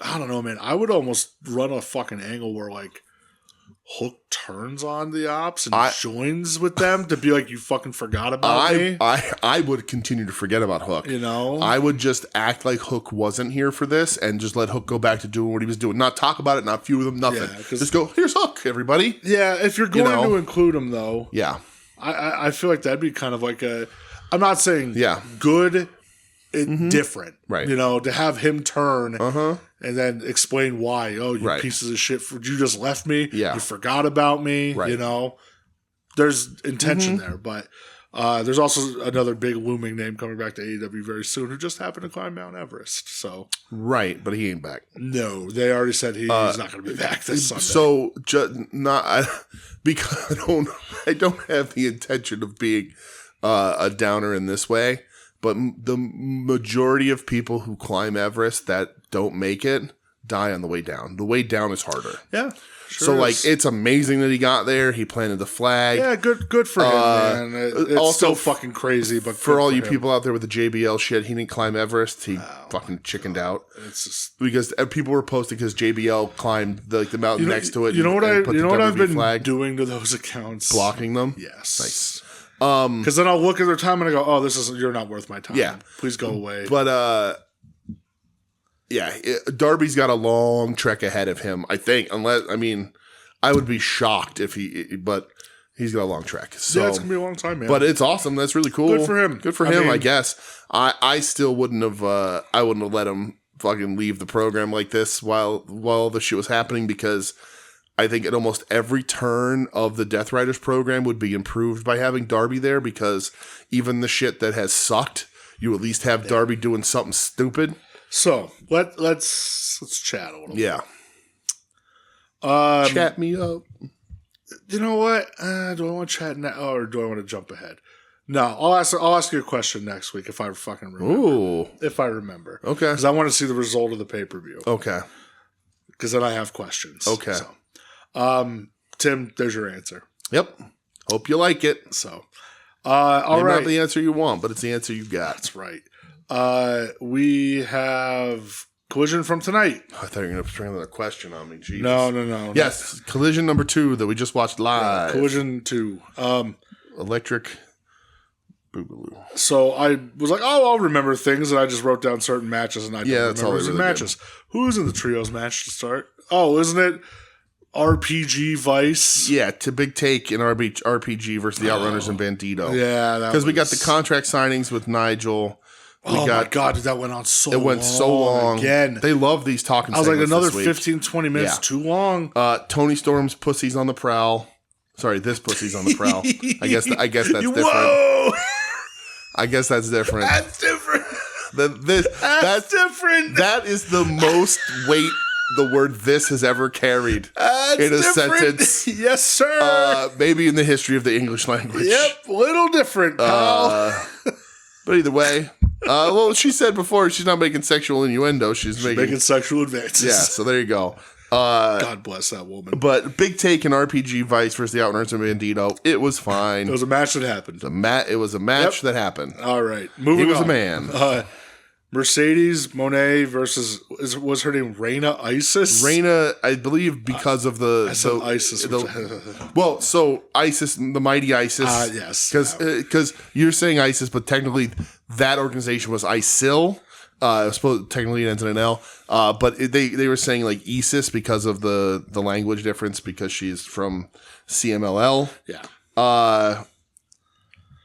I don't know, man. I would almost run a fucking angle where, like, Hook turns on the Ops and joins with them to be like, you fucking forgot about me.
I would continue to forget about Hook. I would just act like Hook wasn't here for this and just let Hook go back to doing what he was doing. Not talk about it, not feud with him, nothing. Yeah, just go, here's Hook, everybody.
Yeah, if you're going to include him, though.
Yeah.
I feel like that'd be kind of like I'm not saying good, different.
Right.
To have him turn and then explain why. Oh, you pieces of shit. You just left me.
Yeah.
You forgot about me. Right. There's intention there. But there's also another big looming name coming back to AEW very soon who just happened to climb Mount Everest. So
right, but he ain't back.
No, they already said he's not going to be back this Sunday.
So because I don't have the intention of being a downer in this way. But the majority of people who climb Everest that don't make it die on the way down. The way down is harder.
Yeah. Sure
so,
is.
like, it's amazing that he got there. He planted the flag.
Yeah, good for him, man. It's also still fucking crazy. But
for all you people out there with the JBL shit, he didn't climb Everest. He fucking chickened out. It's just because people were posting because JBL climbed the mountain next to it.
You know what I've been doing to those accounts?
Blocking them.
Yes.
Nice.
Because then I'll look at their time and I go, oh, you're not worth my time.
Yeah.
Please go away.
But, Darby's got a long trek ahead of him, I think. I would be shocked but he's got a long trek. So,
yeah, it's going to be a long time, man.
But it's awesome. That's really cool.
Good for him.
Good for him, I guess. I still wouldn't have, let him fucking leave the program like this while the shit was happening because I think at almost every turn of the Death Riders program would be improved by having Darby there because even the shit that has sucked, you at least have Darby doing something stupid.
So let's chat a little.
Yeah. Chat me up.
You know what? Do I want to chat now or do I want to jump ahead? No, I'll ask you a question next week if I fucking remember.
Ooh.
If I remember.
Okay.
Because I want to see the result of the pay-per-view.
Okay.
Because then I have questions.
Okay.
So. Tim, there's your answer.
Yep. Hope you like it.
So, all right.
Not the answer you want, but it's the answer you got.
That's right. We have Collision from tonight.
I thought you were going to bring another question on me. Jesus.
No.
Yes, Collision number 2 that we just watched live.
Collision 2.
Electric Boogaloo.
So I was like, I'll remember things, and I just wrote down certain matches, and I don't remember the matches. Who's in the trios match to start? Oh, isn't it RPG Vice?
Yeah, to Big Take in RPG versus the Outrunners and Bandito.
Yeah,
because we got the contract signings with Nigel.
My God, that went on so long.
It went so long.
Again.
They love these talking
I was like, another
this
15, 20 minutes too long.
Tony Storm's Pussy's on the Prowl. Sorry, this Pussy's on the Prowl. I guess that's different.
Whoa!
I guess that's different.
That's different.
That's different. That is the most weight the word "this" has ever carried in a sentence.
Yes, sir.
Maybe in the history of the English language.
Yep, little different, pal.
But either way, well, she said before she's not making sexual innuendo. She's making
sexual advances.
Yeah, so there you go.
God bless that woman.
But Big Take and RPG Vice versus the Outrunners and Bandito, it was fine.
It was a match that happened.
It was a match that happened.
All right, moving on.
He was a man.
Mercedes Moné versus was her name Reina Isis?
Reina, I believe, because of the
ISIS.
Well, so ISIS, the mighty ISIS.
Yes,
because you're saying ISIS, but technically that organization was ISIL. I suppose technically it ends in an L. But they were saying like ISIS because of the language difference because she's from CMLL.
Yeah.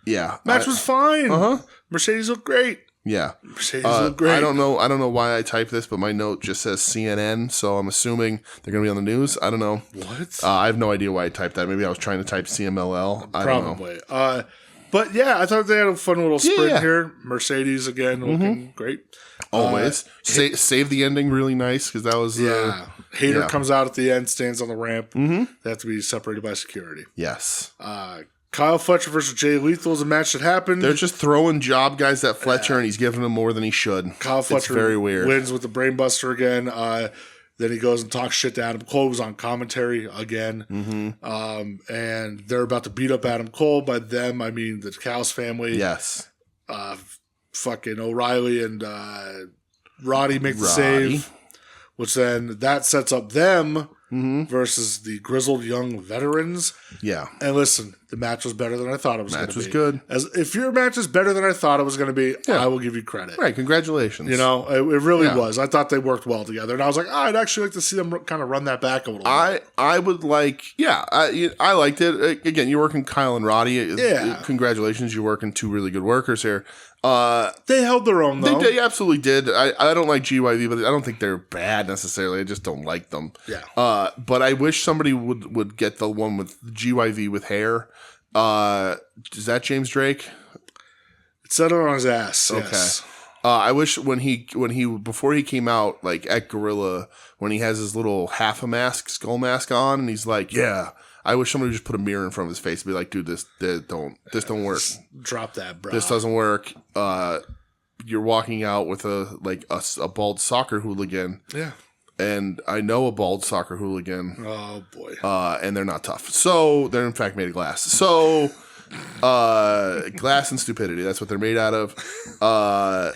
Yeah.
Match was fine. Mercedes looked great.
Yeah.
Mercedes looked great.
I don't know why I typed this, but my note just says CNN, so I'm assuming they're going to be on the news. I don't know.
What?
I have no idea why I typed that. Maybe I was trying to type CMLL. I don't know.
Probably. But yeah, I thought they had a fun little sprint here. Mercedes again looking great.
Always. Save the ending really nice because that was...
Hater comes out at the end, stands on the ramp. They have to be separated by security.
Yes.
Kyle Fletcher versus Jay Lethal is a match that happened.
They're just throwing job guys at Fletcher, and he's giving him more than he should.
Kyle Fletcher
very weird.
Wins with the Brainbuster again. Then he goes and talks shit to Adam Cole, who's on commentary again. And they're about to beat up Adam Cole. By them, I mean the Callis family.
Yes.
Fucking O'Reilly and Roddy make the save, which then that sets up them versus the grizzled young veterans.
Yeah.
And listen, the match was better than I thought it was going to be.
Match was good.
If your match is better than I thought it was going to be, I will give you credit.
Right. Congratulations.
You know, it really was. I thought they worked well together. And I was like, I'd actually like to see them kind of run that back a little bit.
I would like, I liked it. Again, you're working Kyle and Roddy.
Yeah.
Congratulations. You're working two really good workers here.
They held their own, though.
They absolutely did. I don't like GYV, but I don't think they're bad necessarily. I just don't like them.
Yeah.
But I wish somebody would get the one with GYV with hair. Is that James Drake?
It said it on his ass.
Okay.
Yes.
I wish when he before he came out, like at Gorilla, when he has his little half a mask, skull mask on, and he's like, yeah. I wish somebody would just put a mirror in front of his face and be like, dude, this don't work.
Drop that, bro.
This doesn't work. You're walking out with a bald soccer hooligan.
Yeah.
And I know a bald soccer hooligan.
Oh, boy.
And they're not tough. So they're in fact made of glass. So glass and stupidity. That's what they're made out of.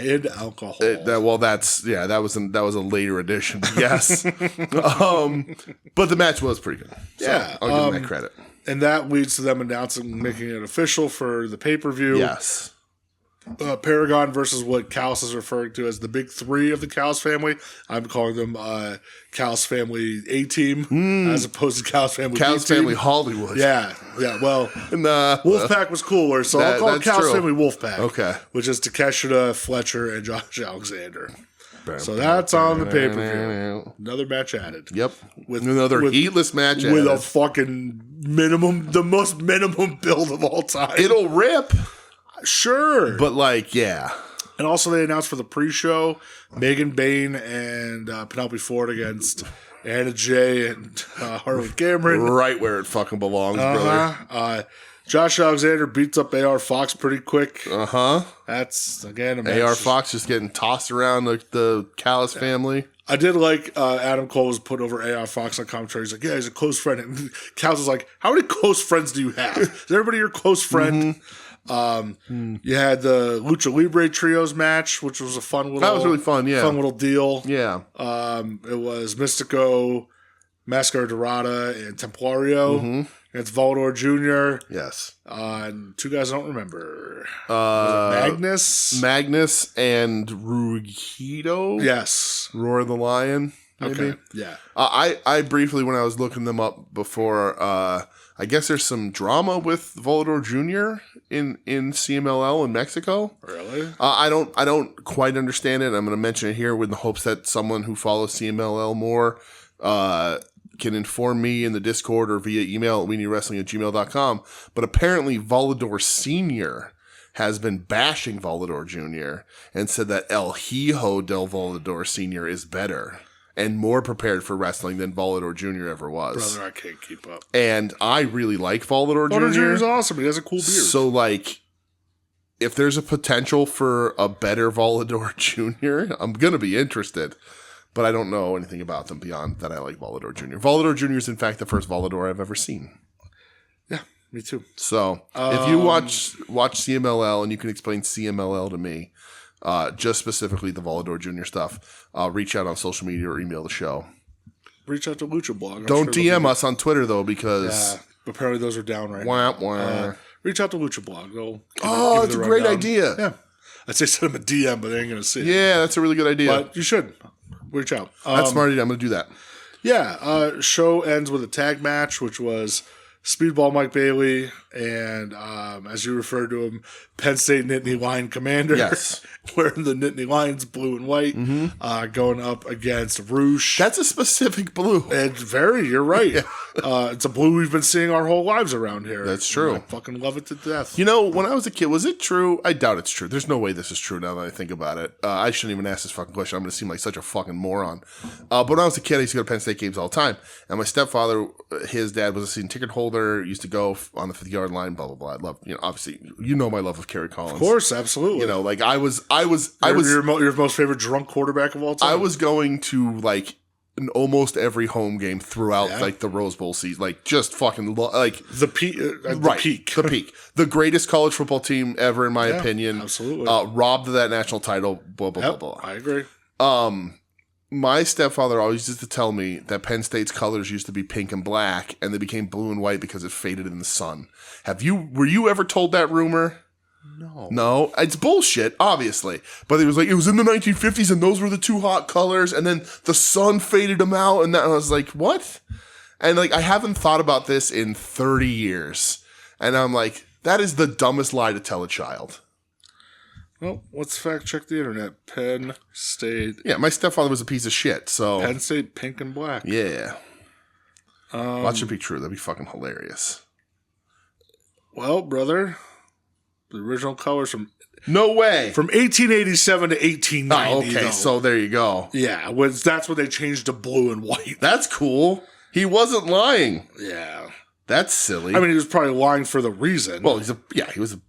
And alcohol.
That was a later addition. Yes. But the match was pretty good. So
Yeah.
I'll give them that credit.
And that leads to them making it official for the pay-per-view.
Yes.
Paragon versus what Callis is referring to as the big three of the Callis family. I'm calling them Callis family A-team as opposed to Callis family
Callis
B-team.
family Hollywood.
Yeah. Well, Wolfpack was cooler, so I'll call it Callis family Wolfpack.
Okay.
Which is Takeshita, Fletcher, and Josh Alexander. So that's on the pay-per-view. Another match added.
Yep. With another heatless match
with
added.
a fucking the most minimum build of all time.
It'll rip.
Sure.
But yeah.
And also they announced for the pre-show, Megan Bain and Penelope Ford against Anna Jay and Harley Cameron.
Right where it fucking belongs, brother.
Josh Alexander beats up AR Fox pretty quick. That's, again, a match.
AR Fox just getting tossed around like the Callis family.
I did like Adam Cole was put over AR Fox on commentary. He's like, yeah, he's a close friend. And Callis was like, how many close friends do you have? Is everybody your close friend? You had the Lucha Libre Trios match, which was a fun little...
That was really fun, yeah.
Fun little deal.
Yeah.
It was Mystico, Mascara Dorada, and Templario. It's Volador Jr.
Yes.
And two guys I don't remember. Was it Magnus?
Magnus and Rugido?
Yes.
Roar of the Lion, maybe?
Okay, yeah.
I briefly, when I was looking them up before... I guess there's some drama with Volador Jr. in CMLL in Mexico.
Really?
I don't quite understand it. I'm going to mention it here with the hopes that someone who follows CMLL more can inform me in the Discord or via email at weeniewrestling@gmail.com. But apparently Volador Sr. has been bashing Volador Jr. and said that El Hijo del Volador Sr. is better and more prepared for wrestling than Volador Jr. ever was.
Brother, I can't keep up.
And I really like Volador Jr.
Volador Jr. is awesome. He has a cool beard.
So, if there's a potential for a better Volador Jr., I'm going to be interested. But I don't know anything about them beyond that I like Volador Jr. Volador Jr. is, in fact, the first Volador I've ever seen.
Yeah, me too.
So, if you watch CMLL and you can explain CMLL to me, just specifically the Volador Jr. stuff, reach out on social media or email the show.
Reach out to Lucha Blog.
Don't DM us on Twitter, though, because...
Yeah, apparently those are down right
now.
Reach out to Lucha Blog.
That's a great idea.
Yeah. I'd say send them a DM, but they ain't going to see it.
Yeah, that's a really good idea.
But you should. Reach out.
That's smart idea. I'm going to do that.
Yeah. Show ends with a tag match, which was Speedball Mike Bailey and, as you referred to him, Penn State Nittany Lion Commander.
Yes.
Wearing the Nittany Lions blue and white, going up against Roosh.
That's a specific blue.
You're right. It's a blue we've been seeing our whole lives around here.
That's true.
I fucking love it to death.
You know, when I was a kid, was it true? I doubt it's true. There's no way this is true now that I think about it. I shouldn't even ask this fucking question. I'm going to seem like such a fucking moron. But when I was a kid, I used to go to Penn State games all the time. And my stepfather, his dad was a season ticket holder, used to go on the 50-yard line, blah, blah, blah. I love, obviously, my love of Kerry Collins.
Of course, absolutely.
I was
your most favorite drunk quarterback of all time.
I was going to in almost every home game throughout like the Rose Bowl season. Like just fucking like
the peak.
The peak. The greatest college football team ever, in my opinion.
Absolutely.
Robbed of that national title. Blah, blah, blah, blah.
I agree.
My stepfather always used to tell me that Penn State's colors used to be pink and black, and they became blue and white because it faded in the sun. Were you ever told that rumor? No, it's bullshit, obviously. But it was like, it was in the 1950s and those were the two hot colors and then the sun faded them out and I was like, what? And like, I haven't thought about this in 30 years. And I'm like, that is the dumbest lie to tell a child.
Well, let's fact check the internet. Penn State.
Yeah, my stepfather was a piece of shit, so.
Penn State pink and black.
Yeah. Watch it be true. That'd be fucking hilarious.
Well, brother. The original colors from
no way
from 1887 to 1890.
Oh, okay, so there you go.
Yeah, that's when they changed to blue and white.
That's cool. He wasn't lying.
Yeah,
that's silly.
I mean, he was probably lying for the reason.
Well, he was a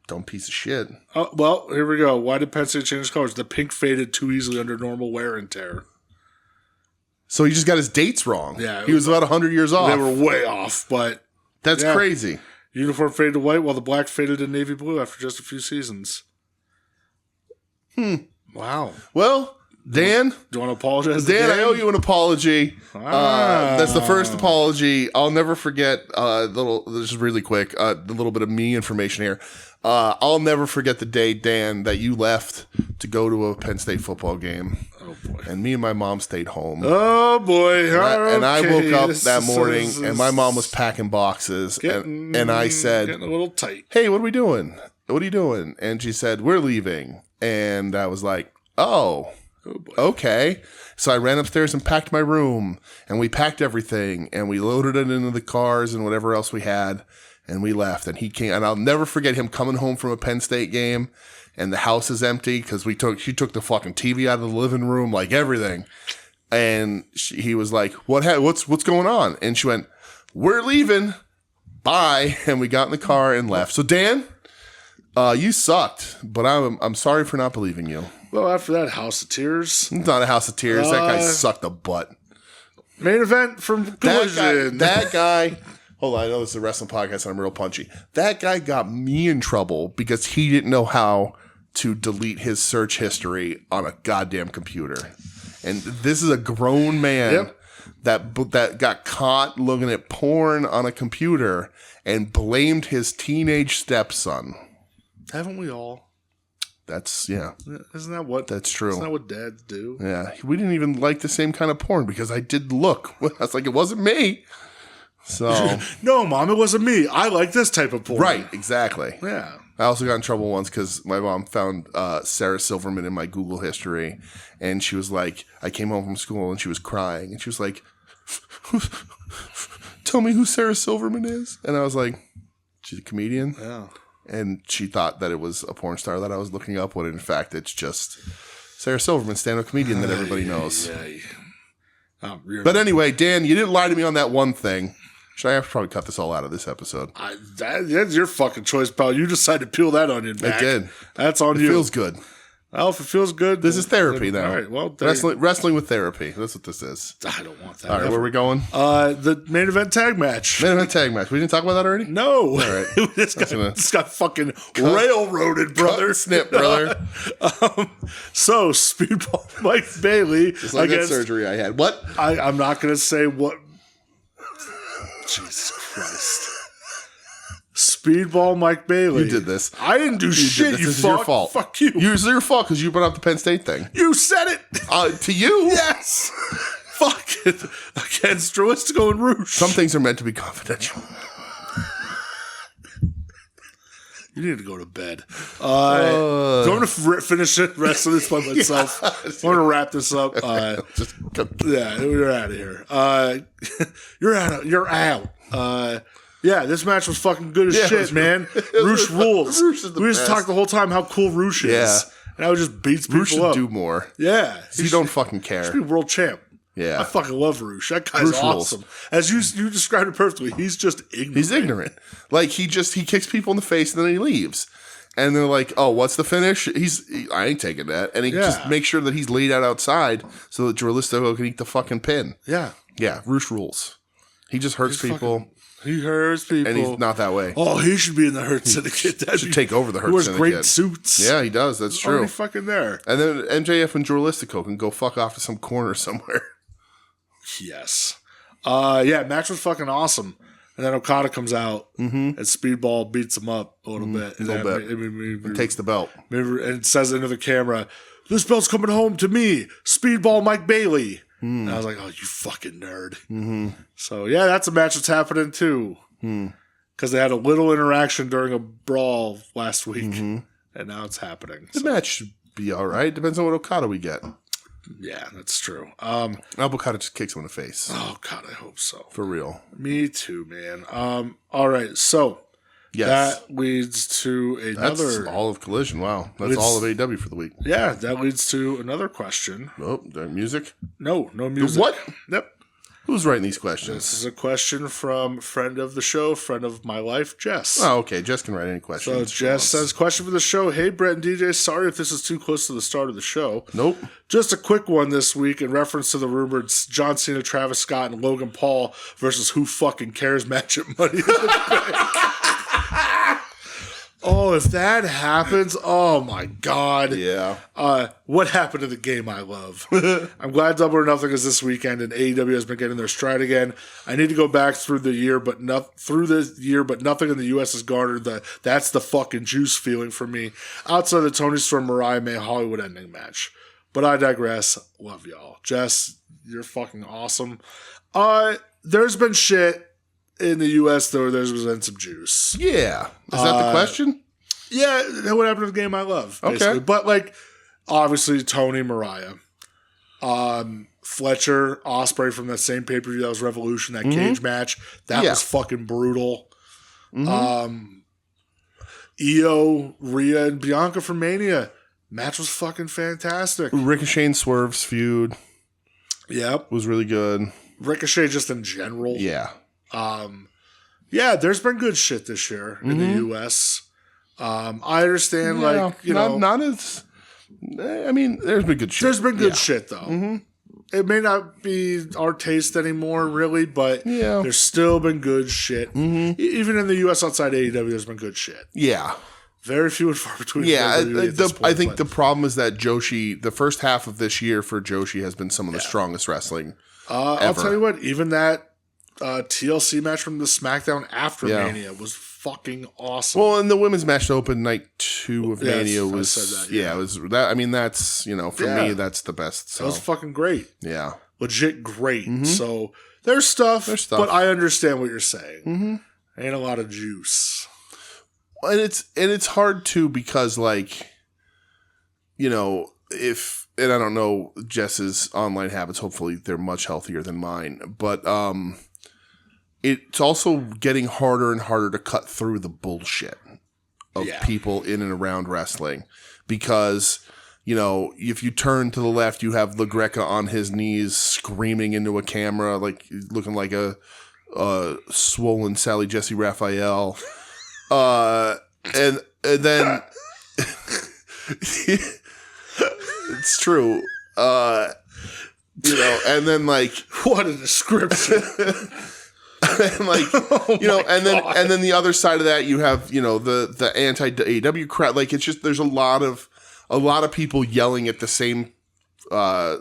dumb piece of shit.
Well, here we go. Why did Penn State change colors? The pink faded too easily under normal wear and tear.
So he just got his dates wrong.
Yeah,
he was about 100 years off.
They were way off, but
that's crazy.
Uniform faded to white while the black faded to navy blue after just a few seasons. Wow.
Well, Dan.
Do you want to apologize?
Dan, I owe you an apology. That's the first apology. I'll never forget, this is really quick, the little bit of me information here. I'll never forget the day, Dan, that you left to go to a Penn State football game.
Oh, boy.
And me and my mom stayed home.
Oh, boy.
And I woke up that morning, and my mom was packing boxes. And I said,
getting a little tight.
Hey, what are we doing? What are you doing? And she said, we're leaving. And I was like, oh boy. Okay. So I ran upstairs and packed my room. And we packed everything. And we loaded it into the cars and whatever else we had. And we left. And he came. And I'll never forget him coming home from a Penn State game. And the house is empty because she took the fucking TV out of the living room, like everything. And he was like, what's going on? And she went, we're leaving. Bye. And we got in the car and left. So Dan, you sucked, but I'm sorry for not believing you.
Well, after that, House of Tears.
It's not a House of Tears. That guy sucked a butt.
Main event from Collision.
That guy. Hold on, I know this is a wrestling podcast and I'm real punchy. That guy got me in trouble because he didn't know how to delete his search history on a goddamn computer. And this is a grown man that got caught looking at porn on a computer and blamed his teenage stepson.
Haven't we all?
That's,
Isn't that what?
That's true.
Isn't that what dads do?
Yeah. We didn't even like the same kind of porn because I did look. I was like, it wasn't me. So.
No, Mom, it wasn't me. I like this type of porn.
Right. Exactly.
Yeah.
I also got in trouble once because my mom found Sarah Silverman in my Google history. And she was like, I came home from school and she was crying. And she was like, tell me who Sarah Silverman is. And I was like, she's a comedian.
Yeah.
And she thought that it was a porn star that I was looking up, when in fact it's just Sarah Silverman, stand-up comedian that everybody knows. But anyway, Dan, you didn't lie to me on that one thing. Should I have to probably cut this all out of this episode?
That's your fucking choice, pal. You decided to peel that onion back.
I did.
That's on
you. It feels good.
Well, if it feels good,
this is therapy now.
All right, well,
wrestling with therapy. That's what this is.
I don't want that.
All right, where are we going?
The main event tag match.
Main event tag match. We didn't talk about that already?
No.
All right.
This got fucking railroaded, brother.
Snip, brother.
So, Speedball Mike Bailey.
Just like that surgery I had. What?
I'm not going to say what. Jesus Christ. Speedball Mike Bailey.
You did this.
I didn't do shit.
This is your fault.
Fuck you.
It was your fault because you brought up the Penn State thing.
You said it.
To you?
Yes. Fuck it. Against Droistico and Roosh.
Some things are meant to be confidential.
You need to go to bed. I'm going to finish the rest of this by myself. I'm going to wrap this up. Yeah, we're out of here. You're out. Yeah, this match was fucking good as shit, man. Roosh rules.
Roosh is the
we just
best.
talked the whole time how cool Roosh is.
Yeah.
And I would just beats people
Roosh should
up.
do more.
Yeah.
You don't fucking care.
He should be world champ.
Yeah.
I fucking love Roosh. That guy's
Roosh
awesome.
rules.
As you described it perfectly, he's just ignorant.
He's ignorant. Like, he kicks people in the face and then he leaves. And they're like, "Oh, what's the finish?" I ain't taking that. And he just makes sure that he's laid out outside so that Dralistico can eat the fucking pin.
Yeah.
Yeah, Roosh rules. He just hurts people.
He hurts people.
And he's not that way.
Oh, he should be in the Hurt Syndicate.
He should take over the Hurt
Syndicate.
Syndicate.
He wears great suits.
Yeah, he does. That's true.
Already fucking there.
And then MJF and Dralistico can go fuck off to some corner somewhere.
Yes. Match was fucking awesome. And then Okada comes out and Speedball beats him up a little bit.
And takes the belt.
And says into the camera, "This belt's coming home to me, Speedball Mike Bailey." And I was like, "Oh, you fucking nerd." Mm-hmm. So, yeah, that's a match that's happening too. Because they had a little interaction during a brawl last week. And now it's happening.
The match should be all right. Depends on what Okada we get.
Yeah, that's true.
Okada just kicks him in the face.
Oh, God, I hope so.
For real.
Me too, man. All right, so that leads to another...
That's all of Collision, wow. That's all of AEW for the week.
Yeah, that leads to another question.
Oh, music?
No music.
What?
Yep.
Who's writing these questions?
This is a question from friend of the show, friend of my life, Jess.
Oh, okay. Jess can write any questions.
So Jess says, question for the show. Hey, Brett and DJ, sorry if this is too close to the start of the show.
Nope.
Just a quick one this week in reference to the rumored John Cena, Travis Scott, and Logan Paul versus Who Fucking Cares match at Money in the Bank. Oh, if that happens, oh my God.
Yeah.
What happened to the game I love? I'm glad Double or Nothing is this weekend and AEW has been getting their stride again. I need to go back through the year, but nothing in the US has garnered that's the fucking juice feeling for me. Outside of the Tony Storm Mariah May Hollywood ending match. But I digress. Love y'all. Jess, you're fucking awesome. There's been shit in the U.S., though, there's been some juice.
Yeah. Is that the question?
Yeah, what happened to the game I love, basically. Okay. But, obviously, Tony, Mariah. Fletcher, Ospreay from that same pay-per-view, that was Revolution, that cage match. That was fucking brutal. Io, Rhea, and Bianca from Mania. Match was fucking fantastic.
Ricochet and Swerve's feud.
Yep.
Was really good.
Ricochet just in general.
Yeah.
There's been good shit this year in the U.S. I understand,
not as. I mean, there's been good shit.
There's been good shit though. It may not be our taste anymore, really, but there's still been good shit. Even in the U.S. outside AEW, there's been good shit.
Yeah.
Very few and far between.
Yeah, I think the problem is that Joshi, the first half of this year for Joshi has been some of the strongest wrestling.
I'll tell you what, even that TLC match from the SmackDown after Mania was fucking awesome.
Well, and the women's match to open night 2 of Mania was it was that. I mean, that's for me that's the best. So.
That was fucking great.
Yeah,
legit great. So there's stuff, but I understand what you're saying. Ain't a lot of juice,
and it's hard too because if. And I don't know Jess's online habits. Hopefully, they're much healthier than mine. But it's also getting harder and harder to cut through the bullshit of people in and around wrestling. Because, if you turn to the left, you have LaGreca on his knees screaming into a camera, looking like a swollen Sally Jesse Raphael. And then... It's true. And then
what a description.
and then the other side of that you have, the anti-AEW crowd. It's just there's a lot of people yelling at the same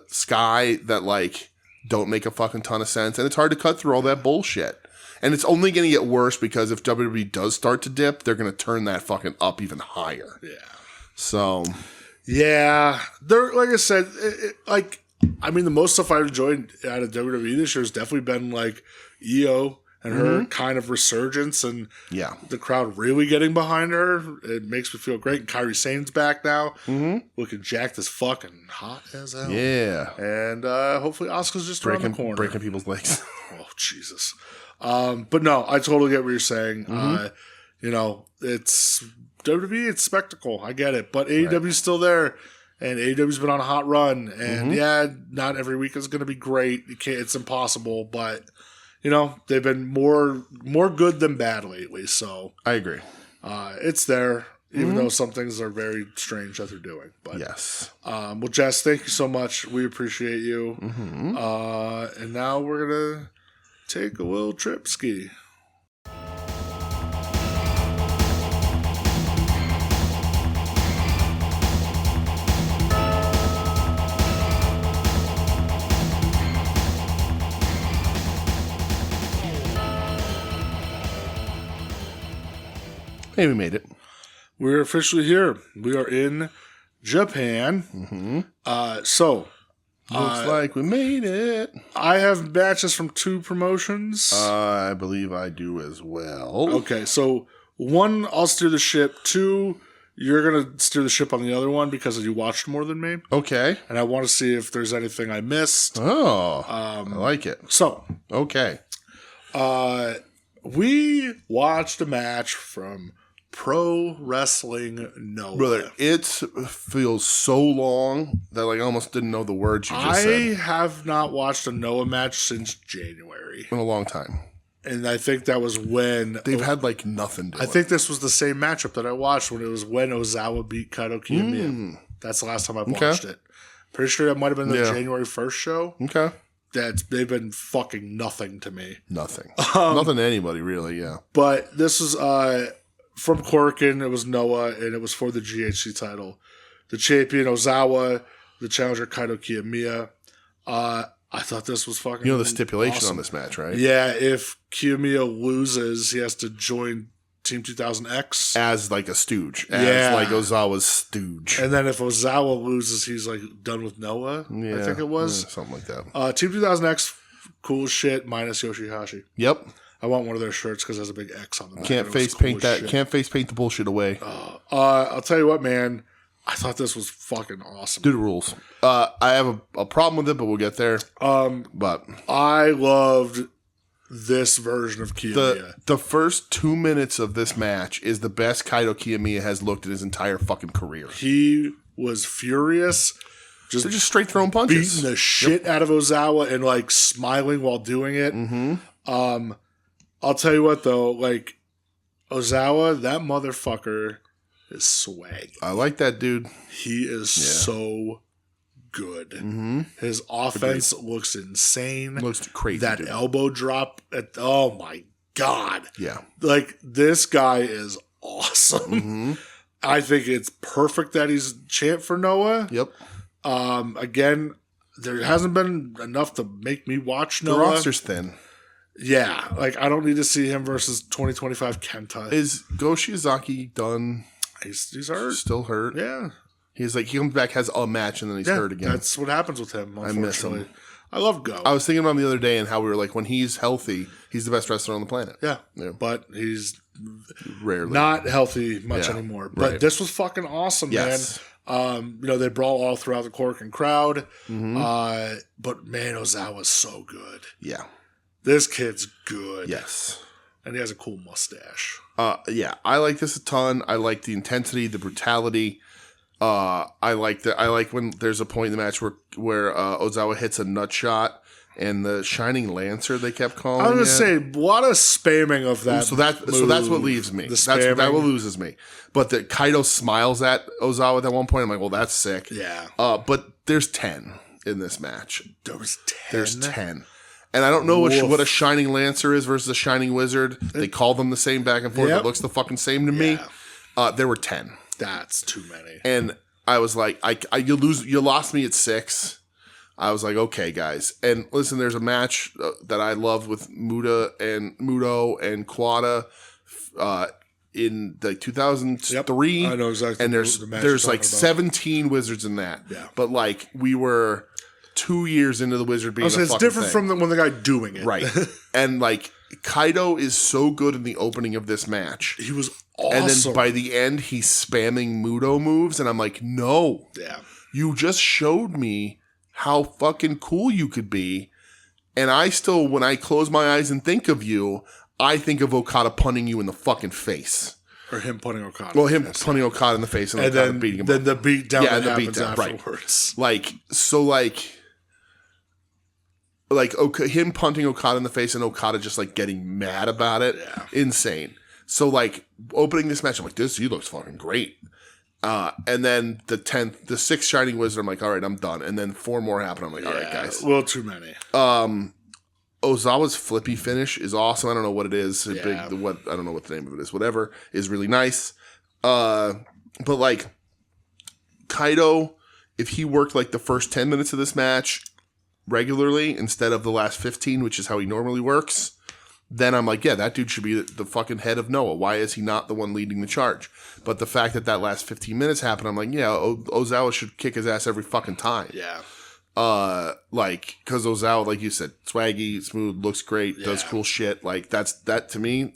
sky that don't make a fucking ton of sense, and it's hard to cut through all that bullshit. And it's only going to get worse because if WWE does start to dip, they're going to turn that fucking up even higher. Yeah. So
yeah, they're like I said, the most stuff I enjoyed out of WWE this year has definitely been Io and her kind of resurgence and the crowd really getting behind her. It makes me feel great. And Kairi Sane's back now, looking jacked as fucking hot as hell.
Yeah,
and hopefully Asuka's just around the corner,
breaking people's legs.
Oh Jesus! But no, I totally get what you're saying. It's WWE, it's spectacle. I get it. But AEW's still there. And AEW's been on a hot run. And not every week is going to be great. It's impossible. But, they've been more good than bad lately. So
I agree.
It's there. even though some things are very strange that they're doing. But
yes.
Well, Jess, thank you so much. We appreciate you. And now we're going to take a little trip ski.
Hey, we made it.
We're officially here. We are in Japan.
Looks like we made it.
I have matches from 2 promotions.
I believe I do as well.
Okay, so 1, I'll steer the ship. 2, you're going to steer the ship on the other one because you watched more than me.
Okay.
And I want to see if there's anything I missed.
Oh, I like it.
So,
okay.
We watched a match from Pro Wrestling Noah.
Brother, it feels so long that I almost didn't know the words you just said.
I have not watched a Noah match since January.
In a long time.
And I think that was when...
They've had like nothing doing.
I think this was the same matchup that I watched when it was when Ozawa beat Kaito Kiyomiya. That's the last time I've watched it. Pretty sure that might have been the January 1st show.
Okay.
They've been fucking nothing to me.
Nothing. Nothing to anybody, really, yeah.
But this is... from Korakuen, it was Noah, and it was for the GHC title. The champion, Ozawa, the challenger, Kaito Kiyomiya. I thought this was fucking
You know the stipulation
awesome.
on this match, right?
Yeah, if Kiyomiya loses, he has to join Team 2000X.
As like a stooge. As like Ozawa's stooge.
And then if Ozawa loses, he's like done with Noah, I think it was.
Yeah, something like that.
Team 2000X, cool as shit, minus Yoshihashi.
Yep.
I want one of their shirts because it has a big X on the back.
Can't face paint the bullshit away.
I'll tell you what, man. I thought this was fucking awesome.
Do the rules. I have a problem with it, but we'll get there. But
I loved this version of Kiyomiya.
The first 2 minutes of this match is the best Kaito Kiyomiya has looked in his entire fucking career.
He was furious.
They're just straight throwing punches.
Beating the shit out of Ozawa and like smiling while doing it. I'll tell you what though, like Ozawa, that motherfucker is swag.
I like that dude.
He is so good. His offense looks insane.
Looks crazy.
That elbow drop oh my God.
Yeah.
Like this guy is awesome. I think it's perfect that he's champ for Noah.
Yep.
Again, there hasn't been enough to make me watch Noah.
The roster's thin.
Yeah, like I don't need to see him versus 2025 Kenta.
Is Go Shiozaki done?
He's hurt.
Still hurt.
Yeah.
He comes back, has a match, and then he's hurt again.
That's what happens with him, unfortunately.
I miss him.
I love Go.
I was thinking about him the other day and how we were like, when he's healthy, he's the best wrestler on the planet.
Yeah. But he's
rarely
not healthy much anymore. But this was fucking awesome, man. They brawl all throughout the Korakuen crowd. But man, Ozawa's so good.
Yeah.
This kid's good.
Yes.
And he has a cool mustache.
Yeah. I like this a ton. I like the intensity, the brutality. I like when there's a point in the match where Ozawa hits a nut shot and the Shining Lancer they kept calling it.
I was going to say, a lot of spamming of that.
So that's what leaves me. That's what loses me. But the Kaito smiles at Ozawa at one point. I'm like, well, that's sick.
Yeah.
But there's 10 in this match.
There's 10.
There's 10. And I don't know what a Shining Lancer is versus a Shining Wizard. They call them the same back and forth. It looks the fucking same to me. There were 10.
That's too many.
And I was like, you lost me at 6. I was like, okay, guys. And listen, there's a match that I loved with Muto and Quada in the 2003.
Yep. I know exactly.
And there's like 17 wizards in that.
Yeah.
But like we were 2 years into the wizard being
it's different from when the guy doing it.
Right. And like Kaito is so good in the opening of this match.
He was awesome.
And then by the end, he's spamming Muto moves. And I'm like, no.
Yeah.
You just showed me how fucking cool you could be. And I still, when I close my eyes and think of you, I think of Okada punting you in the fucking face.
Or him punting Okada.
Well, him punting Okada in the face and Okada
then
beating him
then
up.
the beat down that
the
happens
beatdown,
afterwards.
Right. Him punting Okada in the face and Okada just like getting mad about it.
Yeah.
Insane. So, like, opening this match, I'm like, he looks fucking great. And then the sixth Shining Wizard, I'm like, all right, I'm done. And then 4 more happen. I'm like, all right, guys.
A little too many.
Ozawa's flippy finish is awesome. I don't know what it is. I don't know what the name of it is. Whatever is really nice. But like Kaido, if he worked like the first 10 minutes of this match regularly instead of the last 15, which is how he normally works, then I'm like, yeah, that dude should be the fucking head of Noah. Why is he not the one leading the charge? But the fact that last 15 minutes happened, I'm like, yeah, Ozawa should kick his ass every fucking time.
Yeah.
Like, cause Ozawa, like you said, swaggy, smooth, looks great, does cool shit. Like, that to me,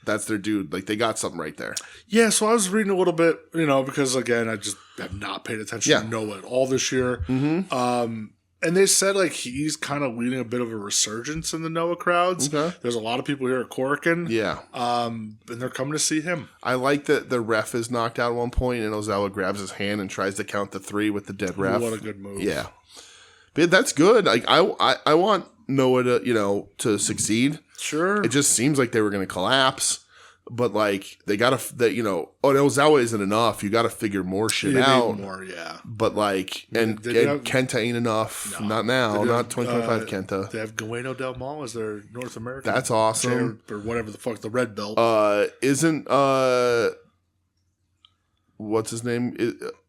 that's their dude. Like, they got something right there.
Yeah, so I was reading a little bit, because again, I just have not paid attention to Noah at all this year. Mm-hmm. And they said, like, he's kind of leading a bit of a resurgence in the Noah crowds. Okay. There's a lot of people here at Korakuen.
Yeah.
And they're coming to see him.
I like that the ref is knocked out at one point, and Ozawa grabs his hand and tries to count the 3 with the dead ref.
What a good move.
Yeah. But that's good. Like, I want Noah to succeed.
Sure.
It just seems like they were going to collapse. But, like, they got to, Ozawa isn't enough. You got to figure more shit out.
Need more, yeah.
But, like, and Kenta ain't enough. No. Not now. Not 2025 Kenta.
They have Gueno Del Mal as their North American.
That's awesome.
Or whatever the fuck, the red belt.
What's his name?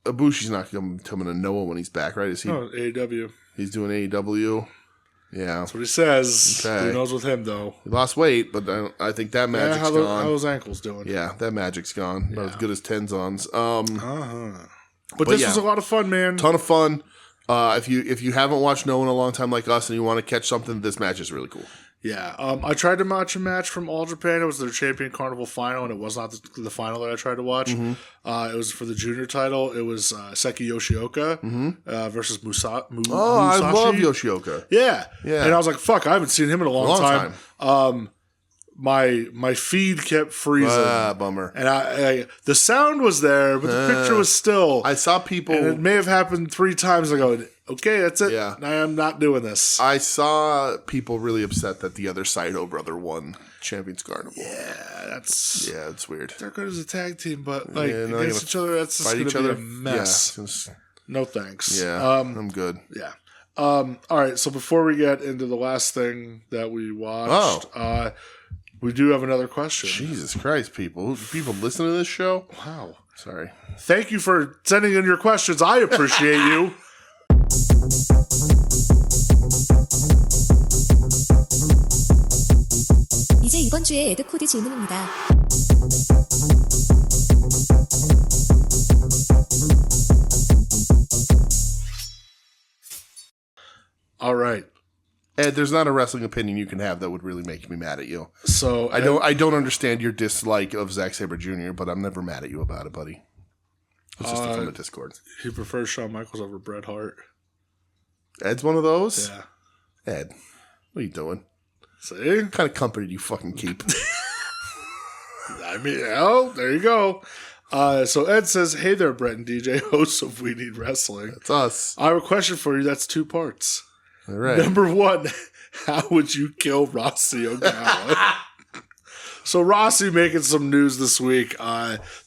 Ibushi's not coming to Noah when he's back, right? Is he?
Oh, AEW.
He's doing AEW. Yeah.
That's what he says. Okay. Who knows with him, though?
He lost weight, but I think that magic's gone.
How his ankles doing?
Yeah, that magic's gone. Not as good as Tenzon's.
But this was a lot of fun, man.
Ton of fun. If you haven't watched Noah in a long time like us and you want to catch something, this match is really cool.
Yeah. I tried to watch a match from All Japan. It was their Champion Carnival final, and it was not the final that I tried to watch. Mm-hmm. It was for the junior title. It was Seki Yoshioka versus Musashi.
I love Yoshioka.
Yeah. And I was like, fuck, I haven't seen him in a long time. My feed kept freezing.
Bummer.
And the sound was there, but the picture was still.
I saw people.
And it may have happened 3 times. I go, okay, that's it. Yeah. I am not doing this.
I saw people really upset that the other Saito brother won Champions Carnival.
Yeah,
it's weird.
They're good as a tag team, but against each other, that's just going to be a mess. Yeah, no thanks.
Yeah, I'm good.
Yeah. All right, so before we get into the last thing that we watched, we do have another question.
Jesus Christ, people listen to this show?
Wow.
Sorry.
Thank you for sending in your questions. I appreciate you.
이제 이번 주에 에드 코드 질문입니다.
All right.
Ed, there's not a wrestling opinion you can have that would really make me mad at you.
So
I don't understand your dislike of Zack Sabre Jr., but I'm never mad at you about it, buddy. It's just from the Discord.
He prefers Shawn Michaels over Bret Hart.
Ed's one of those?
Yeah.
Ed, what are you doing?
See?
What kind of company do you fucking keep?
I mean, there you go. So Ed says, hey there, Brett and DJ, hosts of We Need Wrestling.
That's us.
I have a question for you that's 2 parts.
All right.
Number 1, how would you kill Rossi Ogawa? So Rossi making some news this week,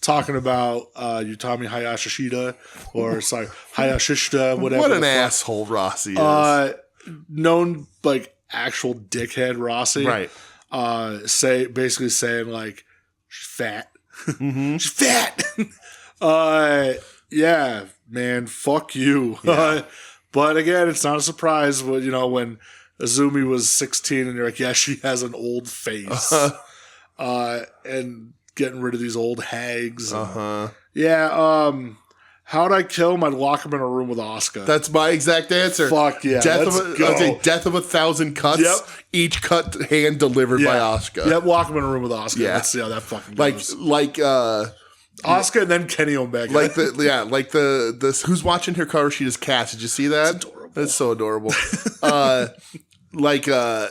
talking about Utami Hayashishita, Hayashishita, whatever.
What an asshole Rossi is.
Known like actual dickhead Rossi.
Right.
Basically saying like, she's fat.
Mm-hmm.
She's fat. Yeah, man, fuck you.
Yeah.
But again, it's not a surprise when Azumi was 16 and you're like, yeah, she has an old face. And getting rid of these old hags. Yeah, how'd I kill him? I'd lock him in a room with Asuka.
That's my exact answer.
Fuck yeah.
Death of 1,000 cuts. Yep. Each cut hand delivered by Asuka.
Yep, lock him in a room with Asuka. Yeah. Let's see how that fucking goes.
Like
Asuka and then Kenny Omega.
Like the who's watching Hikaru Cats. Did you see that?
It's adorable.
That's so adorable.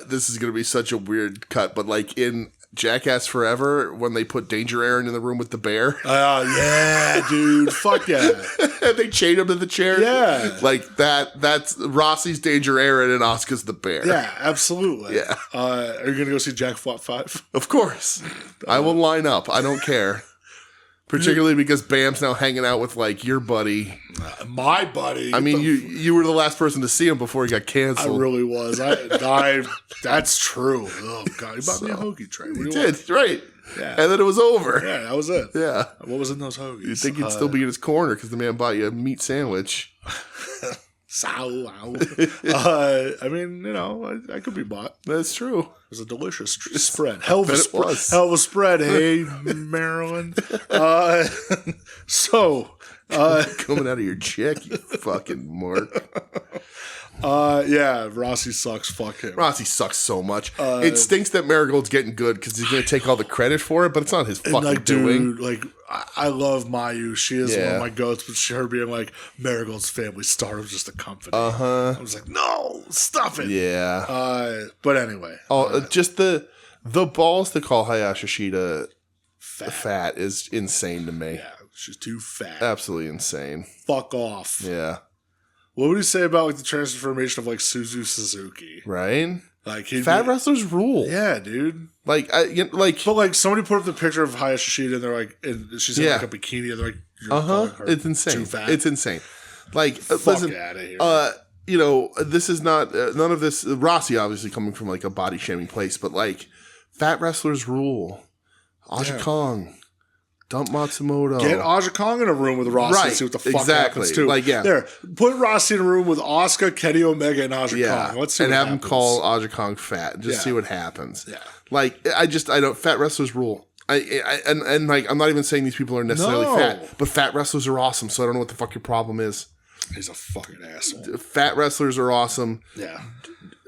This is gonna be such a weird cut, but like in Jackass Forever when they put Danger Aaron in the room with the bear.
Yeah, dude. Fuck yeah.
And they chain him to the chair.
Yeah.
Like that's Rossi's Danger Aaron and Oscar's the bear.
Yeah, absolutely.
Yeah.
Are you going to go see Jack Flop 5?
Of course. I will line up. I don't care. Particularly because Bam's now hanging out with, like, your buddy.
My buddy.
I mean, you were the last person to see him before he got canceled.
I really was. That's true. Oh, God. He bought me a hoagie tray.
He did, right.
Yeah.
And then it was over.
Yeah, that was it.
Yeah.
What was in those hoagies?
You'd think he'd still be in his corner because the man bought you a meat sandwich.
I mean, I could be bought.
That's true.
It was a delicious spread. Hell of a spread, hey, Maryland.
Coming out of your chick, you fucking mark.
Yeah, Rossi sucks. Fuck him.
Rossi sucks so much. It stinks that Marigold's getting good because he's going to take all the credit for it, but it's not his fucking doing.
Dude, I love Mayu. She is one of my goats, but her being like, Marigold's family star was just a company. I was like, no, stop it.
Yeah.
But anyway.
Just the balls to call Hayashishita fat is insane to me.
Yeah, she's too fat.
Absolutely insane.
Fuck off.
Yeah.
What would you say about the transformation of Suzu Suzuki?
Right?
Fat
wrestlers rule.
Yeah, dude.
But
somebody put up the picture of Hayashishita and they're like, and she's in a bikini and they're like, you're
it's insane.
Too fat.
It's insane.
Fuck out of
here. This is not none of this. Rossi obviously coming from a body shaming place, but fat wrestlers rule. Aja Kong. Dump Matsumoto.
Get Aja Kong in a room with Rossi and see what the fuck happens too. There, put Rossi in a room with Asuka, Kenny Omega, and Aja Kong. Let's see what happens. And have him
call Aja Kong fat. Just see what happens.
Yeah.
I don't. Fat wrestlers rule. I'm not even saying these people are necessarily fat, but fat wrestlers are awesome. So I don't know what the fuck your problem is.
He's a fucking asshole.
Fat wrestlers are awesome.
Yeah.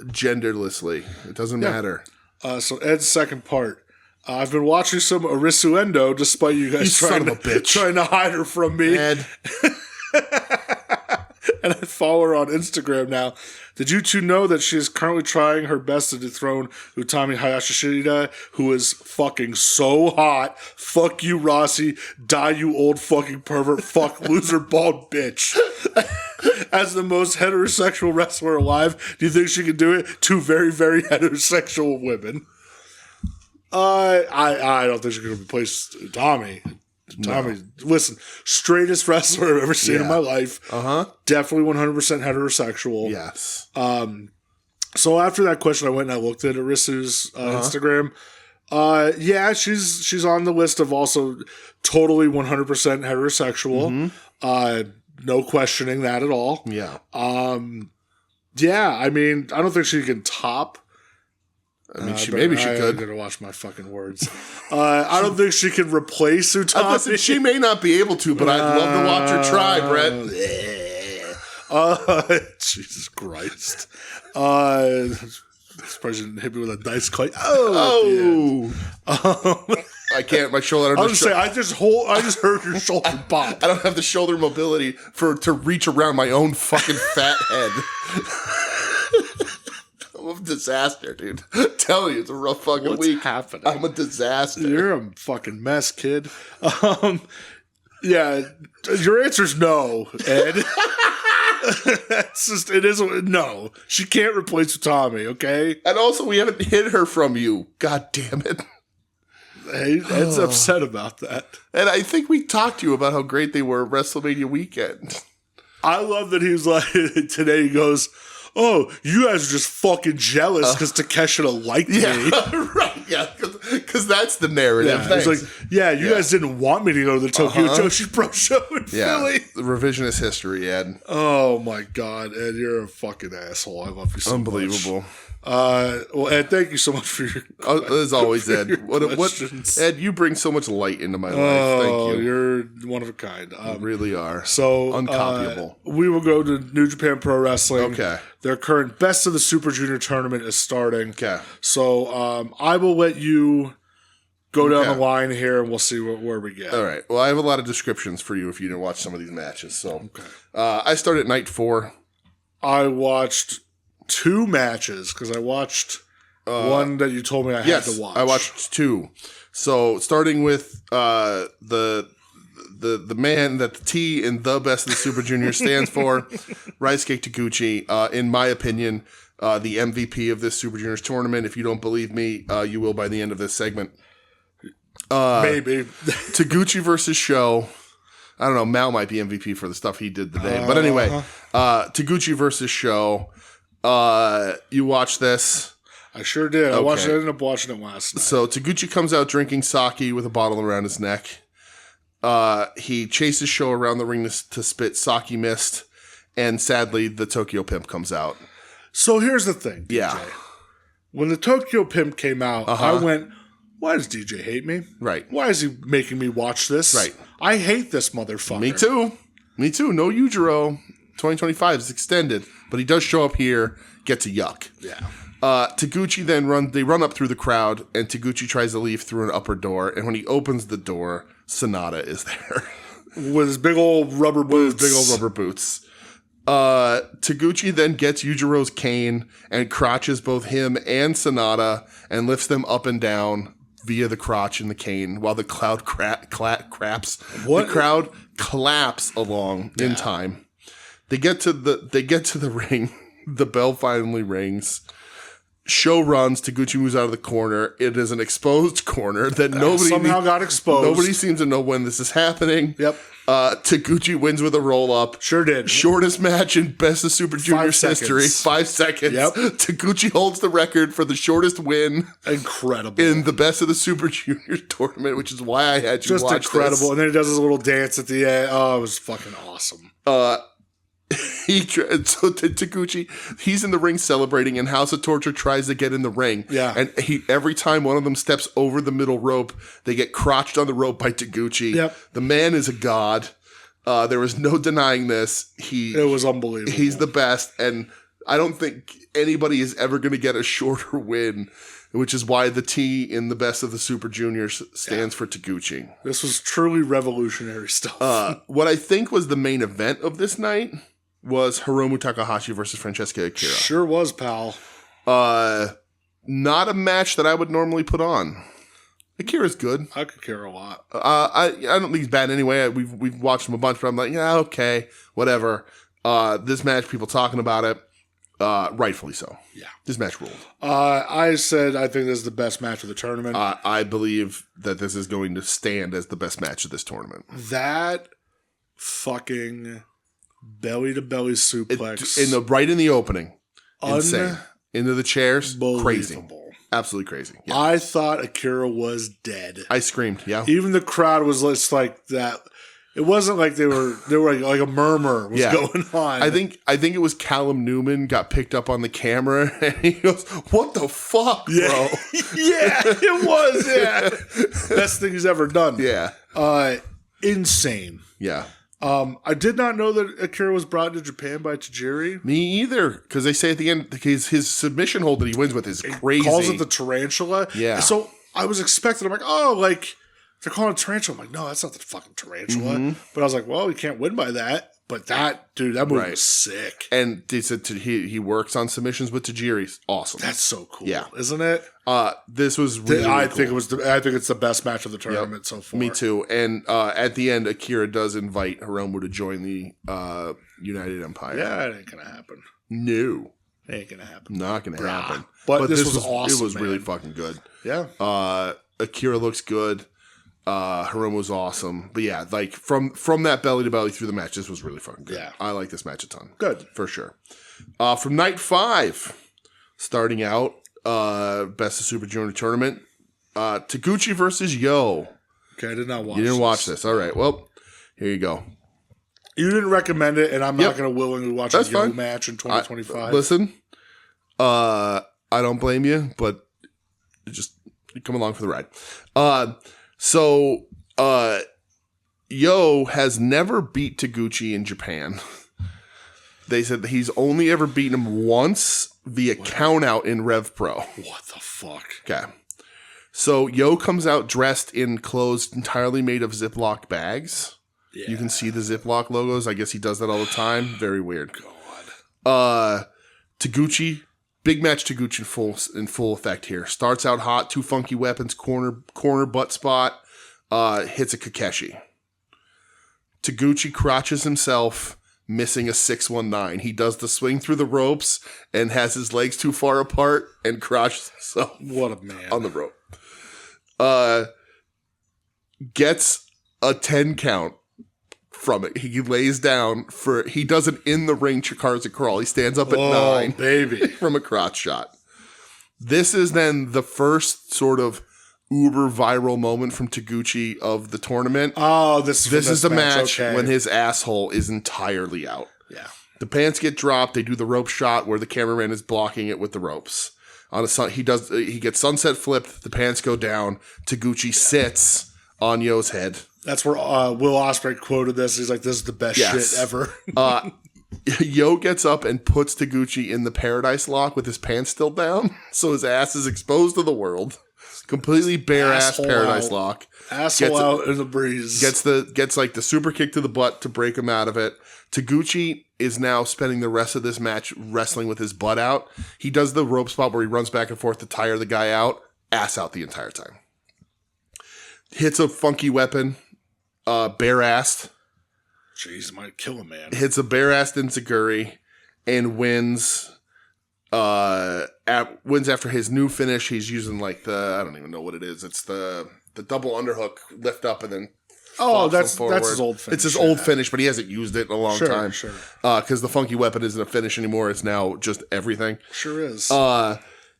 Genderlessly, it doesn't matter.
So Ed's second part. I've been watching some Arisu Endo, despite you guys trying to hide her from me.
Ed.
And I follow her on Instagram now. Did you two know that she is currently trying her best to dethrone Utami Hayashishita, who is fucking so hot? Fuck you, Rossi. Die, you old fucking pervert. Fuck loser bald bitch. As the most heterosexual wrestler alive, do you think she can do it? Two very, very heterosexual women. I don't think she can replace Tommy. Tommy, listen, straightest wrestler I've ever seen in my life. Definitely 100% heterosexual.
Yes.
So after that question, I went and I looked at Arisu's Instagram. She's on the list of also totally 100% heterosexual. No questioning that at all.
Yeah.
I mean, I don't think she can top.
I mean, maybe she could.
I'm going to watch my fucking words. I don't think she can replace Utami.
Listen, she may not be able to, but I'd love to watch her try, Brett.
Jesus Christ. This person hit me with a dice clay.
I can't. My shoulder.
I was say I just heard your shoulder pop.
I don't have the shoulder mobility to reach around my own fucking fat head. I'm a disaster, dude. I'm telling you, it's a rough fucking week.
What's happening?
I'm a disaster.
You're a fucking mess, kid. Yeah, your answer's no, Ed. It is no. She can't replace Utami, okay?
And also, we haven't hid her from you. God damn it.
Hey, Ed's upset about that.
And I think we talked to you about how great they were WrestleMania weekend.
I love that he was like, today he goes, oh, you guys are just fucking jealous because Takeshita liked me.
Right, yeah, because that's the narrative.
Yeah, it's like, you guys didn't want me to go to the Tokyo Joshi Pro Show in Philly.
Revisionist history, Ed.
Oh, my God, Ed, you're a fucking asshole. I love you so
Unbelievable.
much. Well, Ed, thank you so much for your
as always, Ed. Ed, you bring so much light into my life. Thank you.
You're one of a kind.
You really are.
So
uncopyable.
We will go to New Japan Pro Wrestling.
Okay.
Their current Best of the Super Junior tournament is starting.
Okay.
So I will let you go down the line here, and we'll see where we get.
All right. Well, I have a lot of descriptions for you if you didn't watch some of these matches. So, I started at night 4.
I watched 2 matches because I watched one that you told me I had to watch.
I watched 2. So starting with the man that the T in the best of the Super Junior stands for, Ryusuke Taguchi. In my opinion, the MVP of this Super Juniors tournament. If you don't believe me, you will by the end of this segment.
Maybe.
Taguchi versus Sho. I don't know. Mal might be MVP for the stuff he did today. But anyway, Taguchi versus Sho. You watch this.
I sure did. I ended up watching it last night.
So Taguchi comes out drinking sake with a bottle around his neck. He chases Sho around the ring to spit sake mist. And sadly, the Tokyo Pimp comes out.
So here's the thing, DJ.
Yeah.
When the Tokyo Pimp came out, I went, why does DJ hate me?
Right.
Why is he making me watch this?
Right.
I hate this motherfucker.
Me too. No Yujiro. 2025 is extended. But he does show up here, gets a yuck.
Yeah.
Taguchi then run up through the crowd, and Taguchi tries to leave through an upper door. And when he opens the door, Sonata is there.
With his big old rubber boots.
Taguchi then gets Yujiro's cane and crotches both him and Sonata and lifts them up and down via the crotch and the cane while the crowd claps.
What?
The crowd claps along in time. They get to the ring. The bell finally rings. Sho runs. Taguchi moves out of the corner. It is an exposed corner that nobody
somehow got exposed.
Nobody seems to know when this is happening.
Yep.
Taguchi wins with a roll up.
Sure did.
Shortest match in Best of Super Juniors history. 5 seconds.
Yep.
Taguchi holds the record for the shortest win.
Incredible.
In the Best of the Super Juniors tournament, which is why I had you watch
incredible.
this.
And then he does his little dance at the end. Oh, it was fucking awesome.
Taguchi, he's in the ring celebrating, and House of Torture tries to get in the ring.
Yeah.
And every time one of them steps over the middle rope, they get crotched on the rope by Taguchi.
Yep.
The man is a god. There was no denying this.
It was unbelievable.
He's the best, and I don't think anybody is ever going to get a shorter win, which is why the T in the Best of the Super Juniors stands for Taguchi.
This was truly revolutionary stuff.
What I think was the main event of this night was Hiromu Takahashi versus Francesca Akira.
Sure was, pal.
Not a match that I would normally put on. Akira's good.
I could care a lot.
I don't think he's bad anyway. We've watched him a bunch, but I'm like, yeah, okay, whatever. This match, people talking about it, rightfully so.
Yeah,
this match ruled.
I said I think this is the best match of the tournament.
I believe that this is going to stand as the best match of this tournament.
That fucking belly to belly suplex
right in the opening, insane into the chairs, crazy. Absolutely crazy. Yeah.
I thought Akira was dead.
I screamed, yeah.
Even the crowd was just like that. It wasn't like they were like a murmur was going on.
I think it was Callum Newman got picked up on the camera and he goes, "What the fuck, bro?"
Yeah, it was, yeah. Best thing he's ever done.
Yeah.
Insane.
Yeah.
I did not know that Akira was brought to Japan by Tajiri.
Me either, because they say at the end his submission hold that he wins with is crazy.
He calls it the tarantula.
Yeah.
So I was expecting, I'm like, oh, like they're calling it tarantula. I'm like, no, that's not the fucking tarantula. Mm-hmm. But I was like, well, you can't win by that. But that move was sick.
And they said he works on submissions with Tajiri. Awesome.
That's so cool.
Yeah.
Isn't it?
This was really,
I
cool.
think it's the best match of the tournament so far.
Me too. And at the end, Akira does invite Hiromu to join the United Empire.
Yeah, it ain't gonna happen.
No.
It ain't gonna happen.
Not gonna happen.
But this was awesome.
It was really fucking good.
Yeah.
Akira looks good. Hiromu was awesome. But yeah, like from that belly to belly through the match, this was really fucking good.
Yeah.
I like this match a ton.
Good.
For sure. From night 5, starting out, Best of Super Junior Tournament, Taguchi versus Yo.
Okay, I did not watch
You didn't watch this. All right. Well, here you go.
You didn't recommend it, and I'm not going to willingly watch a Yo match in 2025.
Listen, I don't blame you, but just come along for the ride. So, Yo has never beat Taguchi in Japan. They said that he's only ever beaten him once via countout in Rev Pro.
What the fuck?
Okay. So, Yo comes out dressed in clothes entirely made of Ziploc bags. Yeah. You can see the Ziploc logos. I guess he does that all the time. Very weird.
God.
Taguchi Big match Taguchi in full effect here. Starts out hot, 2 funky weapons, corner butt spot, hits a Kakeshi. Taguchi crotches himself, missing a 619. He does the swing through the ropes and has his legs too far apart and crotches himself.
What a man.
On the rope. Gets a 10 count from it. He lays down he does an in the ring Chikaraza crawl. He stands up at 9.
Baby.
From a crotch shot. This is then the first sort of uber viral moment from Taguchi of the tournament.
Oh, this is
the match when his asshole is entirely out.
Yeah.
The pants get dropped. They do the rope shot where the cameraman is blocking it with the ropes. He gets sunset flipped. The pants go down. Taguchi sits on Yo's head.
That's where Will Ospreay quoted this. He's like, "This is the best shit ever."
Yo gets up and puts Taguchi in the Paradise Lock with his pants still down, so his ass is exposed to the world. Completely bare ass Paradise Lock.
Asshole out in the breeze.
Gets like the super kick to the butt to break him out of it. Taguchi is now spending the rest of this match wrestling with his butt out. He does the rope spot where he runs back and forth to tire the guy out. Ass out the entire time. Hits a funky weapon. Bare-assed.
Jeez, might kill a man.
Hits a bare-assed enziguri and wins. Wins after his new finish. He's using like I don't even know what it is. It's the double underhook lift up and then.
Oh, that's his old finish.
It's his old finish, but he hasn't used it in a long time.
Sure.
Because the funky weapon isn't a finish anymore. It's now just everything.
Sure is.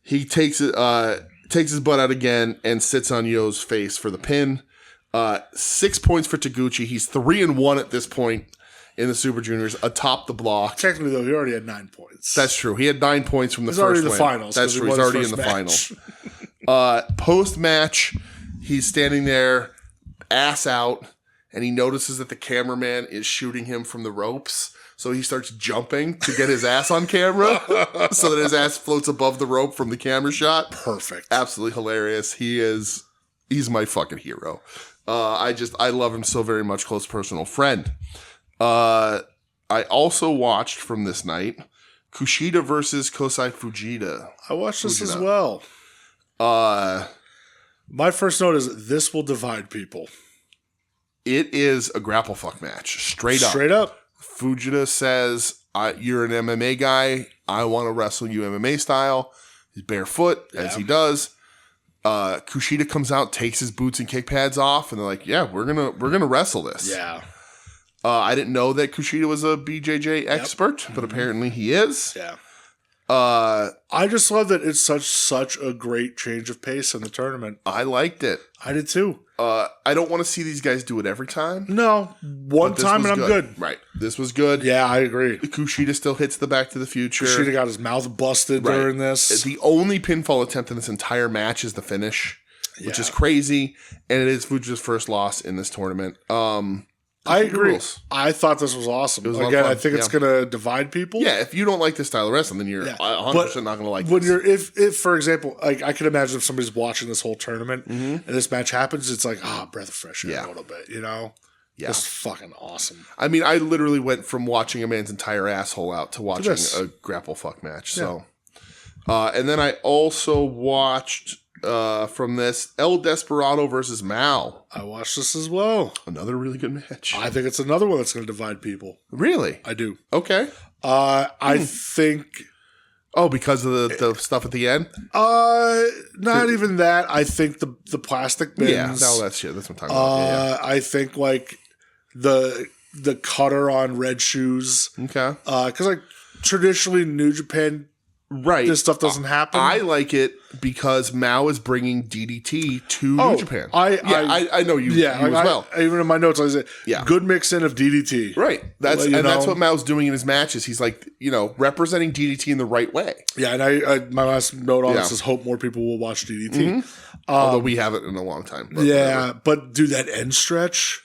He takes his butt out again and sits on Yo's face for the pin. 6 points for Taguchi. He's 3-1 at this point in the Super Juniors, atop the block.
Technically, though, he already had 9 points.
That's true. He had 9 points from the
He's
first
already in
win.
the finals.
That's true. He's already in the finals. Post-match, he's standing there, ass out, and he notices that the cameraman is shooting him from the ropes. So he starts jumping to get his ass on camera so that his ass floats above the rope from the camera shot.
Perfect.
Absolutely hilarious. He's my fucking hero. I love him so very much. Close personal friend. I also watched from this night Kushida versus Kosei Fujita.
I watched this as well. My first note is this will divide people.
It is a grapple fuck match. Straight up. Fujita says, you're an MMA guy. I want to wrestle you MMA style. He's barefoot, as he does. Kushida comes out, takes his boots and kick pads off, and they're like, "Yeah, we're gonna wrestle this."
Yeah.
I didn't know that Kushida was a BJJ expert, but apparently he is.
Yeah. I just love that it's such a great change of pace in the tournament.
I liked it.
I did too.
I don't want to see these guys do it every time.
No, one time and I'm good.
Right. This was good.
Yeah, I agree.
Kushida still hits the Back to the Future.
Kushida got his mouth busted during this.
The only pinfall attempt in this entire match is the finish, which is crazy, and it is Fujita's first loss in this tournament.
I agree. I thought this was awesome. Again, I think it's going to divide people.
Yeah, if you don't like this style of wrestling, then you're 100% not going to like
when
this.
If for example, like I can imagine if somebody's watching this whole tournament and this match happens, it's like, breath of fresh air a little bit, you know? Yeah. It's fucking awesome.
I mean, I literally went from watching a man's entire asshole out to watching a grapple fuck match. Yeah. So, and then I also watched from this El Desperado versus Mao.
I watched this as well.
Another really good match.
I think it's another one that's going to divide people.
Really?
I do.
Okay.
I think.
Oh, because of the stuff at the end?
Not even that. I think the plastic bins.
Yeah, no, that's shit. That's what I'm talking about.
I think like the cutter on red shoes.
Okay.
Because like traditionally New Japan.
Right.
This stuff doesn't happen.
I like it because Mao is bringing DDT to New Japan. I know you as well.
Even in my notes, I said, good mix in of DDT.
Right. That's what Mao's doing in his matches. He's like, representing DDT in the right way.
Yeah, and my last note on this is hope more people will watch DDT.
Mm-hmm. Although we haven't in a long time.
But do that end stretch.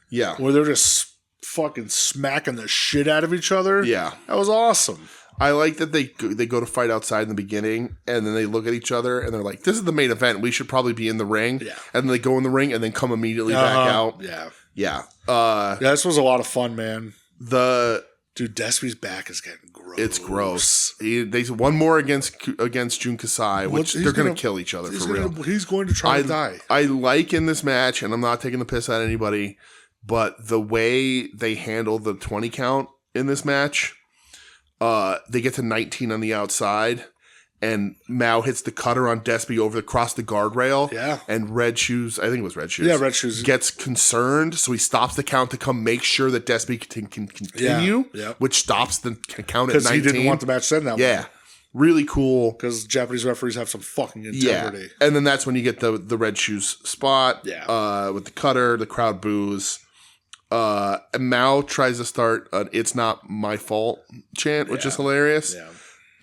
Yeah.
Where they're just fucking smacking the shit out of each other.
Yeah.
That was awesome.
I like that they go to fight outside in the beginning, and then they look at each other, and they're like, this is the main event. We should probably be in the ring. Yeah. And then they go in the ring, and then come immediately back out.
Yeah.
Yeah.
This was a lot of fun, man.
The
Dude, Despy's back is getting gross.
It's gross. They one more against Jun Kasai, which they're going to kill each other for real.
He's going to try to die.
I like in this match, and I'm not taking the piss at anybody, but the way they handle the 20 count in this match, they get to 19 on the outside, and Mao hits the cutter on Despy across the guardrail.
Yeah.
And Red Shoes, I think it was Red Shoes.
Yeah, Red Shoes.
Gets concerned, so he stops the count to come make sure that Despy can continue, which stops the count at 19.
Because he didn't want the match to end that way.
Yeah. Really cool.
Because Japanese referees have some fucking integrity.
Yeah. And then that's when you get the Red Shoes spot with the cutter, the crowd boos. And Mao tries to start an "It's not my fault" chant, which is hilarious.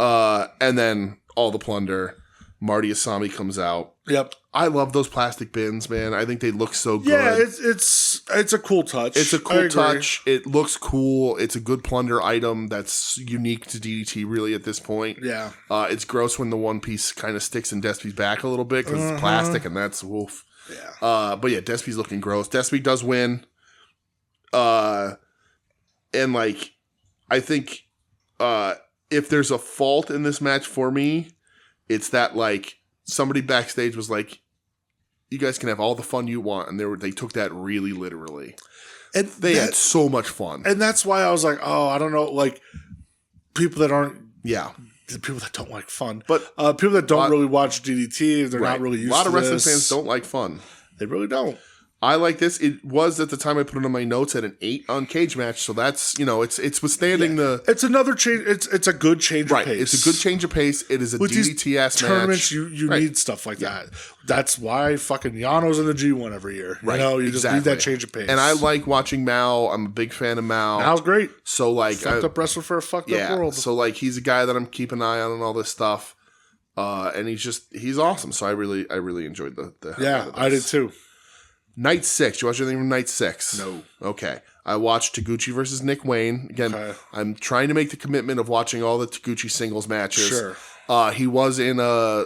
Yeah.
And then all the plunder. Marty Asami comes out.
Yep.
I love those plastic bins, man. I think they look so good.
Yeah, it's a cool touch.
It's a cool touch. It looks cool. It's a good plunder item that's unique to DDT really at this point.
Yeah.
It's gross when the one piece kind of sticks in Despy's back a little bit because it's plastic and that's woof.
Yeah.
But yeah, Despy's looking gross. Despy does win. And like, I think if there's a fault in this match for me, it's that like somebody backstage was like, "You guys can have all the fun you want," and they took that really literally. And they had so much fun.
And that's why I was like, oh, I don't know, like people that aren't the people that don't like fun.
But
people that don't really watch DDT, they're not really used to this.
A lot of wrestling fans don't like fun.
They really don't.
I like this. It was at the time I put it on my notes at an 8 on Cage Match, so that's it's withstanding the.
It's another change. It's a good change of pace.
It's a good change of pace. It is a DDT ass match.
Tournaments, you need stuff like that. That's why fucking Yano's in the G1 every year.
Right,
you just need that change of pace.
And I like watching Mao. I'm a big fan of Mao.
Mao's great.
So like,
fucked up wrestler for a fucked up world.
So like, he's a guy that I'm keeping an eye on and all this stuff. And he's awesome. So I really enjoyed the
I did too.
Night 6. You watch anything from Night 6?
No.
Okay. I watched Taguchi versus Nick Wayne. Again, I'm trying to make the commitment of watching all the Taguchi singles matches.
Sure.
He was in a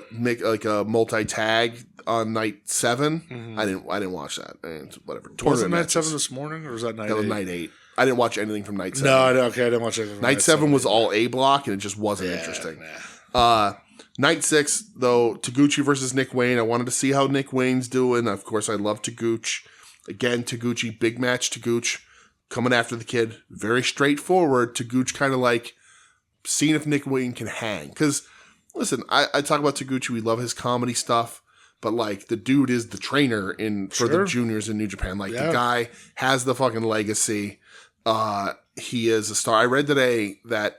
multi-tag on Night 7.
Mm-hmm.
I didn't watch that. Whatever.
Was it Night 7 this morning or was that Night 8?
That was Night 8. I didn't watch anything from Night 7.
No, I didn't watch anything from
Night 7 was all A block and it just wasn't interesting. Night 6, though, Taguchi versus Nick Wayne. I wanted to see how Nick Wayne's doing. Of course, I love Taguchi. Again, Taguchi, big match Taguchi. Coming after the kid. Very straightforward. Taguchi kind of like seeing if Nick Wayne can hang. Because, listen, I talk about Taguchi. We love his comedy stuff. But, like, the dude is the trainer for the juniors in New Japan. Like, the guy has the fucking legacy. He is a star. I read today that...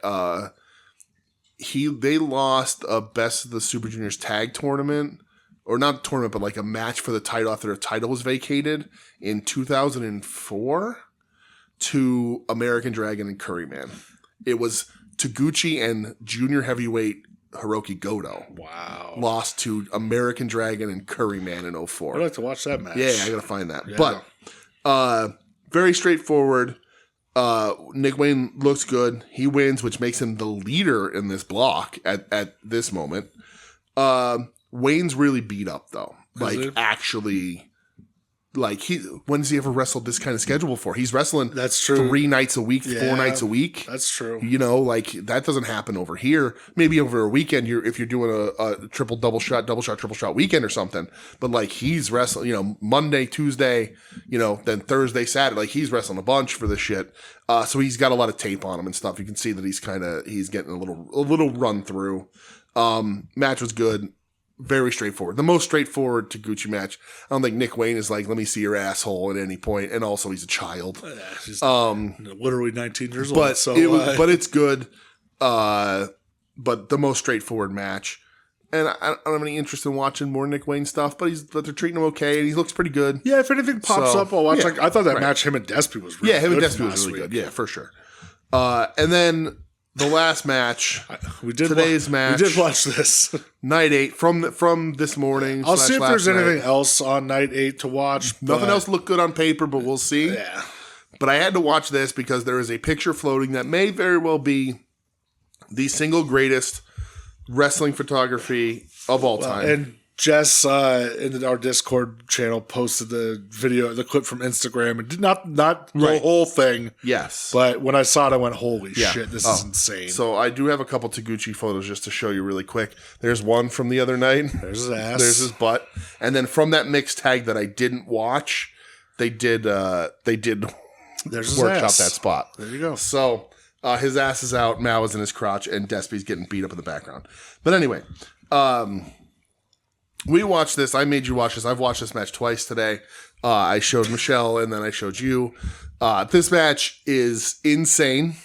they lost a Best of the Super Juniors tag tournament, or not tournament, but like a match for the title after their title was vacated in 2004 to American Dragon and Curryman. It was Taguchi and junior heavyweight Hiroki Goto.
Wow.
Lost to American Dragon and Curryman in 04.
I'd like to watch that match.
Yeah, I gotta find that. Yeah. But very straightforward. Nick Wayne looks good. He wins, which makes him the leader in this block at this moment. Wayne's really beat up though. Actually, like when has he ever wrestled this kind of schedule before? He's wrestling 3 nights a week, 4 nights a week.
That's true.
Like that doesn't happen over here. Maybe over a weekend, if you're doing a triple shot, triple shot weekend or something. But like he's wrestling, Monday, Tuesday, then Thursday, Saturday. Like he's wrestling a bunch for this shit. So he's got a lot of tape on him and stuff. You can see that he's getting a little run through. Match was good. Very straightforward. The most straightforward Taguchi match. I don't think Nick Wayne is like, let me see your asshole at any point. And also, he's a child.
He's literally 19 years old.
But it's good. But the most straightforward match. And I don't have any interest in watching more Nick Wayne stuff. But they're treating him okay, and he looks pretty good.
Yeah, if anything pops up, I'll watch. Yeah, I thought that match him and Despy was really good.
Yeah, him and Despy was really good. Yeah, for sure. And then. The last match, today's match.
We did watch this.
Night 8 from this morning.
I'll see if there's anything else on Night 8 to watch.
Nothing else looked good on paper, but we'll see.
Yeah.
But I had to watch this because there is a picture floating that may very well be the single greatest wrestling photography of all time.
And Jess in our Discord channel posted the clip from Instagram, and did not the whole thing.
Yes.
But when I saw it, I went, holy shit, this is insane.
So I do have a couple Taguchi photos just to show you really quick. There's one from the other night.
There's his ass.
There's his butt. And then from that mixed tag that I didn't watch, they did workshop that spot.
There you go.
So his ass is out, Mao is in his crotch, and Despy's getting beat up in the background. But anyway, we watched this. I made you watch this. I've watched this match twice today. I showed Michelle, and then I showed you. This match is insane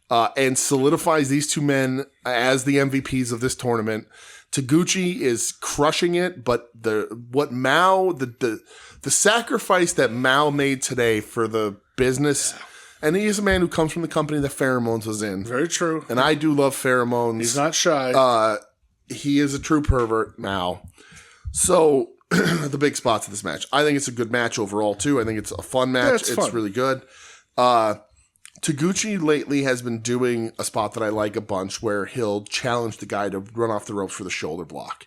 and solidifies these two men as the MVPs of this tournament. Taguchi is crushing it, but the sacrifice that Mao made today for the business, and he is a man who comes from the company that Pheromones was in.
Very true.
And I do love Pheromones.
He's not shy.
He is a true pervert, Mao. So, the big spots of this match. I think it's a good match overall, too. I think it's a fun match.
Yeah, it's
really good. Taguchi lately has been doing a spot that I like a bunch where he'll challenge the guy to run off the ropes for the shoulder block.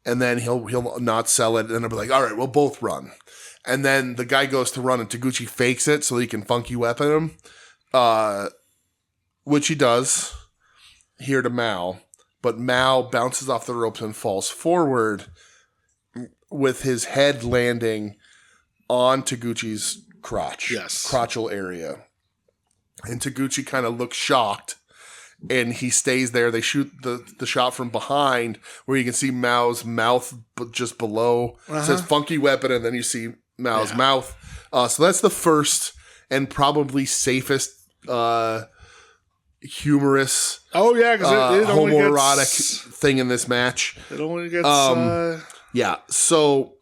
And then he'll not sell it, and then he'll be like, all right, we'll both run. And then the guy goes to run, and Taguchi fakes it so he can funky weapon him, which he does here to Mao. But Mao bounces off the ropes and falls forward with his head landing on Taguchi's crotch.
Yes.
Crotchal area. And Taguchi kind of looks shocked, and he stays there. They shoot the shot from behind where you can see Mao's mouth just below. It says funky weapon, and then you see Mao's mouth. So that's the first and probably safest humorous
because it only
homoerotic thing in this match.
It only gets
yeah, so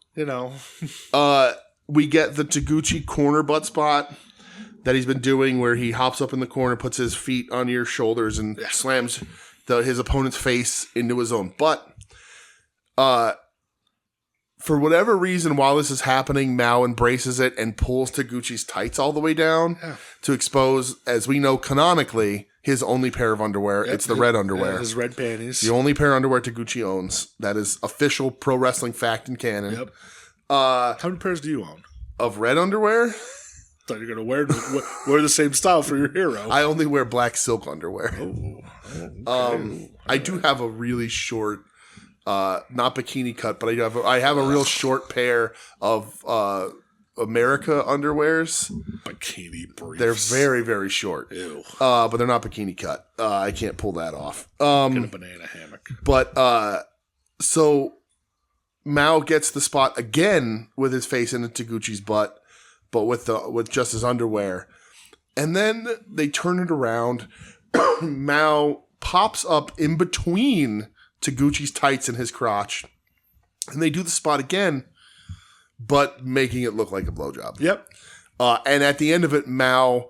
we get the Taguchi corner butt spot that he's been doing where he hops up in the corner, puts his feet on your shoulders, and slams his opponent's face into his own butt. For whatever reason, while this is happening, Mao embraces it and pulls Taguchi's tights all the way down to expose, as we know canonically, his only pair of underwear. It's the red underwear.
His red panties.
The only pair of underwear Taguchi owns. That is official pro wrestling fact and canon.
Yep. How many pairs do you own?
Of red underwear?
Thought you were going to wear the same style for your hero.
I only wear black silk underwear.
Okay.
I do have a really short, not bikini cut, but I have a real short pair of America underwears.
Bikini briefs.
They're very, very short.
Ew.
But they're not bikini cut. I can't pull that off.
Get a banana hammock.
But so Mao gets the spot again with his face into Taguchi's butt, but with just his underwear. And then they turn it around. Mao pops up in between Taguchi's tights and his crotch. And they do the spot again, but making it look like a blowjob.
Yep.
And at the end of it, Mao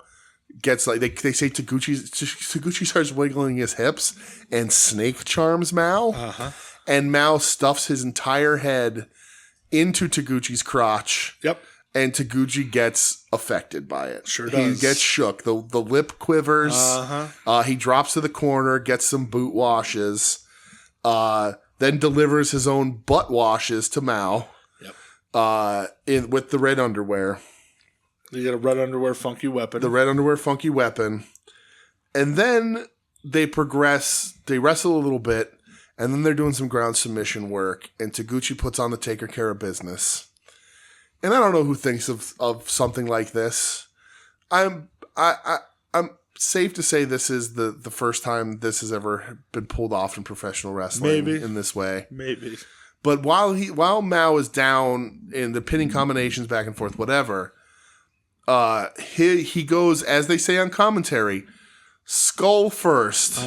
gets like, they say Taguchi starts wiggling his hips and snake charms Mao.
Uh-huh.
And Mao stuffs his entire head into Taguchi's crotch.
Yep.
And Taguchi gets affected by it.
Sure does.
He gets shook. The lip quivers.
Uh-huh.
He drops to the corner, gets some boot washes, then delivers his own butt washes to Mao.
Yep.
With the red underwear.
You get a red underwear funky weapon.
The red underwear funky weapon. And then they progress. They wrestle a little bit. And then they're doing some ground submission work. And Taguchi puts on the taker care of business. And I don't know who thinks of something like this. I'm safe to say this is the first time this has ever been pulled off in professional wrestling.
Maybe.
In this way.
Maybe.
But while Mao is down in the pinning combinations back and forth, whatever, he goes, as they say on commentary, skull first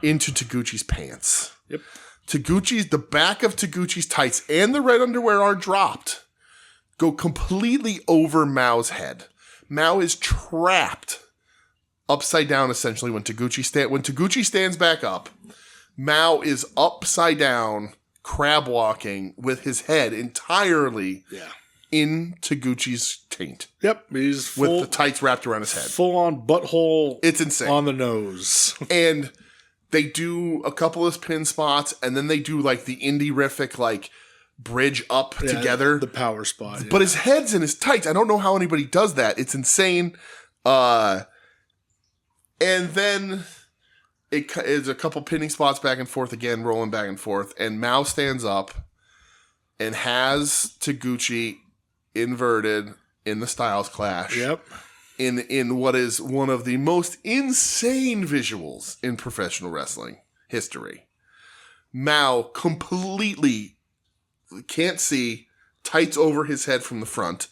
into Taguchi's pants.
Yep.
The back of Taguchi's tights and the red underwear are dropped. Go completely over Mao's head. Mao is trapped upside down, essentially, when Taguchi stands back up. Mao is upside down, crab walking with his head entirely in Taguchi's taint.
Yep. He's
with the tights wrapped around his head.
Full on butthole.
It's insane.
On the nose.
And they do a couple of pin spots, and then they do like the indie-rific, like bridge up together.
The power spot. Yeah.
But his head's in his tights. I don't know how anybody does that. It's insane. And then it's a couple pinning spots back and forth again, rolling back and forth. And Mao stands up and has Taguchi inverted in the Styles Clash.
Yep.
In what is one of the most insane visuals in professional wrestling history. Mao completely can't see, tights over his head from the front,